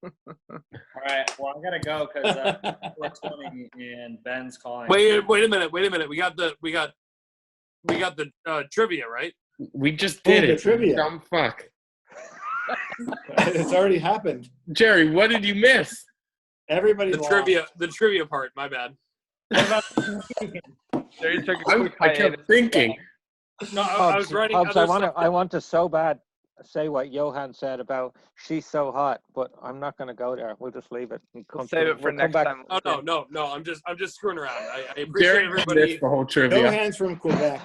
[SPEAKER 7] All right. Well, I gotta go because 4:20 and Ben's calling.
[SPEAKER 1] Wait a minute. We got the trivia, right?
[SPEAKER 2] We just did
[SPEAKER 8] the
[SPEAKER 2] it.
[SPEAKER 8] trivia.
[SPEAKER 2] Dumb fuck.
[SPEAKER 8] It's already happened.
[SPEAKER 2] Jerry, what did you miss?
[SPEAKER 8] Everybody
[SPEAKER 1] The trivia part. My bad.
[SPEAKER 3] Jerry took a quick
[SPEAKER 2] I kept
[SPEAKER 3] hiatus.
[SPEAKER 2] thinking.
[SPEAKER 1] No, I was writing.
[SPEAKER 5] Hobbs,
[SPEAKER 1] other
[SPEAKER 5] I
[SPEAKER 1] stuff.
[SPEAKER 5] want to so bad say what Johan said about she's so hot, but I'm not going to go there. We'll just leave it.
[SPEAKER 3] We'll save it for next time.
[SPEAKER 1] Oh no. I'm just screwing around. I appreciate
[SPEAKER 2] Jerry
[SPEAKER 1] everybody.
[SPEAKER 2] missed the whole
[SPEAKER 8] No
[SPEAKER 2] trivia.
[SPEAKER 8] hands from Quebec.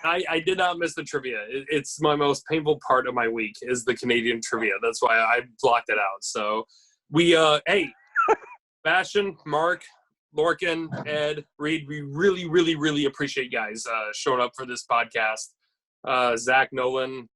[SPEAKER 1] I did not miss the trivia. It's my most painful part of my week is the Canadian trivia. That's why I blocked it out. So we hey, Sebastian, Mark, Lorcan, Ed, Reid, we really, really, really appreciate you guys showing up for this podcast. Zach Nolan,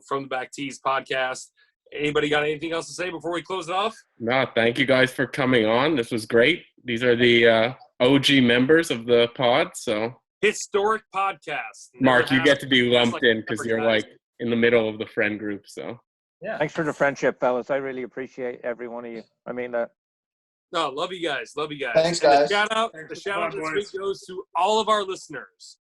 [SPEAKER 1] from the Back Tees podcast. Anybody got anything else to say before we close it off?
[SPEAKER 2] No, thank you guys for coming on. This was great. These are the OG members of the pod. So,
[SPEAKER 1] Historic podcast.
[SPEAKER 2] Mark, you
[SPEAKER 1] Never
[SPEAKER 2] get to be
[SPEAKER 1] happened.
[SPEAKER 2] lumped in because you're like in the middle of the friend group. So,
[SPEAKER 7] Yeah.
[SPEAKER 5] Thanks for the friendship, fellas. I really appreciate every one of you. I mean that.
[SPEAKER 1] No, love you guys.
[SPEAKER 6] Thanks,
[SPEAKER 1] And
[SPEAKER 6] guys.
[SPEAKER 1] the shout out
[SPEAKER 4] Thanks for
[SPEAKER 1] this
[SPEAKER 4] the fun,
[SPEAKER 1] week
[SPEAKER 4] boys.
[SPEAKER 1] goes to all of our listeners.